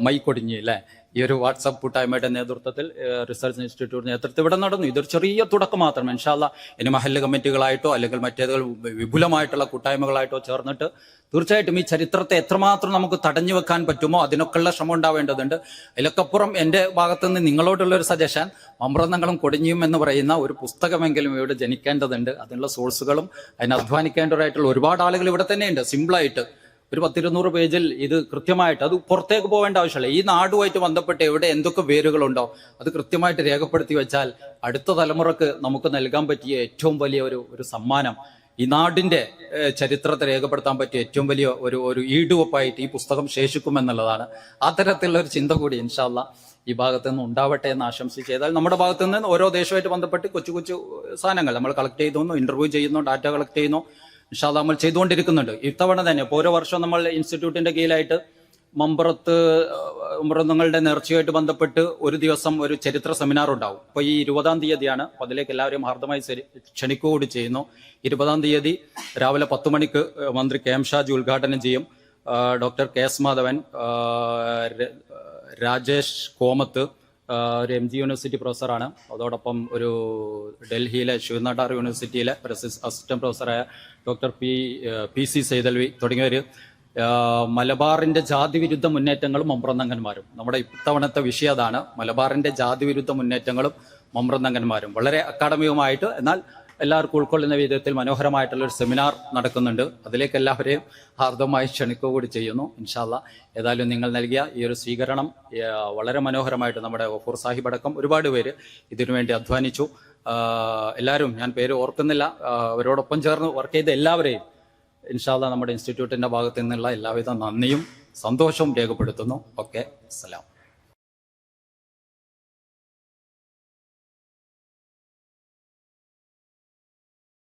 മൈക്കൊടിഞ്ഞി അല്ലേ ഈ ഒരു വാട്സാപ്പ് കൂട്ടായ്മയുടെ നേതൃത്വത്തിൽ റിസർച്ച് ഇൻസ്റ്റിറ്റ്യൂട്ട് നേതൃത്വം ഇവിടെ നടന്നു. ഇതൊരു ചെറിയ തുടക്കം മാത്രം. ഇൻഷാ അല്ലാ ഇനി മഹല്ല് കമ്മിറ്റികളായിട്ടോ അല്ലെങ്കിൽ മറ്റേതുകൾ വിപുലമായിട്ടുള്ള കൂട്ടായ്മകളായിട്ടോ ചേർന്നിട്ട് തീർച്ചയായിട്ടും ഈ ചരിത്രത്തെ എത്രമാത്രം നമുക്ക് തടഞ്ഞു വെക്കാൻ പറ്റുമോ അതിനൊക്കെയുള്ള ശ്രമം ഉണ്ടാവേണ്ടതുണ്ട്. അതിലൊക്കപ്പുറം എൻ്റെ ഭാഗത്തുനിന്ന് നിങ്ങളോടുള്ള ഒരു സജഷൻ, മമ്പ്രന്തങ്ങളും കൊടിഞ്ഞിയും എന്ന് പറയുന്ന ഒരു പുസ്തകമെങ്കിലും ഇവിടെ ജനിക്കേണ്ടതുണ്ട്. അതിനുള്ള സോഴ്സുകളും അതിന് അധ്വാനിക്കേണ്ടതായിട്ടുള്ള ഒരുപാട് ആളുകൾ ഇവിടെ തന്നെയുണ്ട്. സിമ്പിളായിട്ട് ഒരു 10-200 പേജിൽ ഇത് കൃത്യമായിട്ട്, അത് പുറത്തേക്ക് പോകേണ്ട ആവശ്യമില്ല. ഈ നാടുമായിട്ട് ബന്ധപ്പെട്ട് എവിടെ എന്തൊക്കെ വേരുകളുണ്ടോ അത് കൃത്യമായിട്ട് രേഖപ്പെടുത്തി വെച്ചാൽ അടുത്ത തലമുറക്ക് നമുക്ക് നൽകാൻ പറ്റിയ ഏറ്റവും വലിയ ഒരു സമ്മാനം, ഈ നാടിന്റെ ചരിത്രത്തെ രേഖപ്പെടുത്താൻ പറ്റിയ ഏറ്റവും വലിയ ഒരു ഈടുവപ്പായിട്ട് ഈ പുസ്തകം ശേഷിക്കുമെന്നുള്ളതാണ്. ആ തരത്തിലുള്ള ഒരു ചിന്ത കൂടി ഇൻഷാ അല്ലാ ഈ ഭാഗത്തു നിന്ന് ഉണ്ടാവട്ടെ എന്ന് ആശംസിച്ച്, ഏതായാൽ നമ്മുടെ ഭാഗത്തു നിന്ന് ഓരോ ദേശവുമായിട്ട് ബന്ധപ്പെട്ട് കൊച്ചു കൊച്ചു സാധനങ്ങൾ നമ്മൾ കളക്ട് ചെയ്യുന്നു, ഇന്റർവ്യൂ ചെയ്യുന്നു, ഡാറ്റ കളക്ട് ചെയ്യുന്നു. ഇൻഷാ അല്ലാ നമ്മൾ ചെയ്തുകൊണ്ടിരിക്കുന്നുണ്ട്. ഇത്തവണ തന്നെ ഇപ്പോൾ ഓരോ വർഷവും നമ്മൾ ഇൻസ്റ്റിറ്റ്യൂട്ടിന്റെ കീഴിലായിട്ട് മമ്പ്രന്തങ്ങളുടെ നേർച്ചയുമായിട്ട് ബന്ധപ്പെട്ട് ഒരു ദിവസം ഒരു ചരിത്ര സെമിനാർ ഉണ്ടാവും. അപ്പോൾ ഈ 20-ാം തീയതിയാണ്. അപ്പോൾ അതിലേക്ക് എല്ലാവരെയും ഹാർദമായി ക്ഷണിക്കുകകൂടി ചെയ്യുന്നു. 20-ാം തീയതി രാവിലെ 10 മണിക്ക് മന്ത്രി കെ എം ഷാജി ഉദ്ഘാടനം ചെയ്യും. Doctor K S Madhavan, Rajesh Komath ഒരു MG യൂണിവേഴ്സിറ്റി പ്രൊഫസറാണ്, അതോടൊപ്പം ഒരു ഡൽഹിയിലെ ശിവനാടാർ യൂണിവേഴ്സിറ്റിയിലെ അസിസ്റ്റന്റ് പ്രൊഫസറായ ഡോക്ടർ PC സൈതൽവി തുടങ്ങിയവർ മലബാറിന്റെ ജാതിവിരുദ്ധ മുന്നേറ്റങ്ങളും മമ്പ്രന്തങ്ങന്മാരും, നമ്മുടെ ഇത്തവണത്തെ വിഷയം അതാണ്, മലബാറിന്റെ ജാതിവിരുദ്ധ മുന്നേറ്റങ്ങളും മമ്പ്രന്തങ്ങന്മാരും. വളരെ അക്കാഡമികമായിട്ട് എന്നാൽ എല്ലാവർക്കും ഉൾക്കൊള്ളുന്ന വിധത്തിൽ മനോഹരമായിട്ടുള്ള ഒരു സെമിനാർ നടക്കുന്നുണ്ട്. അതിലേക്ക് എല്ലാവരെയും ഹാർദമായി ക്ഷണിക്കുക കൂടി ചെയ്യുന്നു. ഇൻഷാ അല്ലാ ഏതായാലും നിങ്ങൾ നൽകിയ ഈ ഒരു സ്വീകരണം വളരെ മനോഹരമായിട്ട് നമ്മുടെ ഗഫൂർ സാഹിബ് അടക്കം ഒരുപാട് പേര് ഇതിനുവേണ്ടി അധ്വാനിച്ചു. എല്ലാവരും, ഞാൻ പേര് ഓർക്കുന്നില്ല, അവരോടൊപ്പം ചേർന്ന് വർക്ക് ചെയ്ത എല്ലാവരെയും ഇൻഷാ അല്ലാ നമ്മുടെ ഇൻസ്റ്റിറ്റ്യൂട്ടിന്റെ ഭാഗത്തു നിന്നുള്ള എല്ലാവിധ നന്ദിയും സന്തോഷവും രേഖപ്പെടുത്തുന്നു. ഓക്കെ, അസ്സലാം.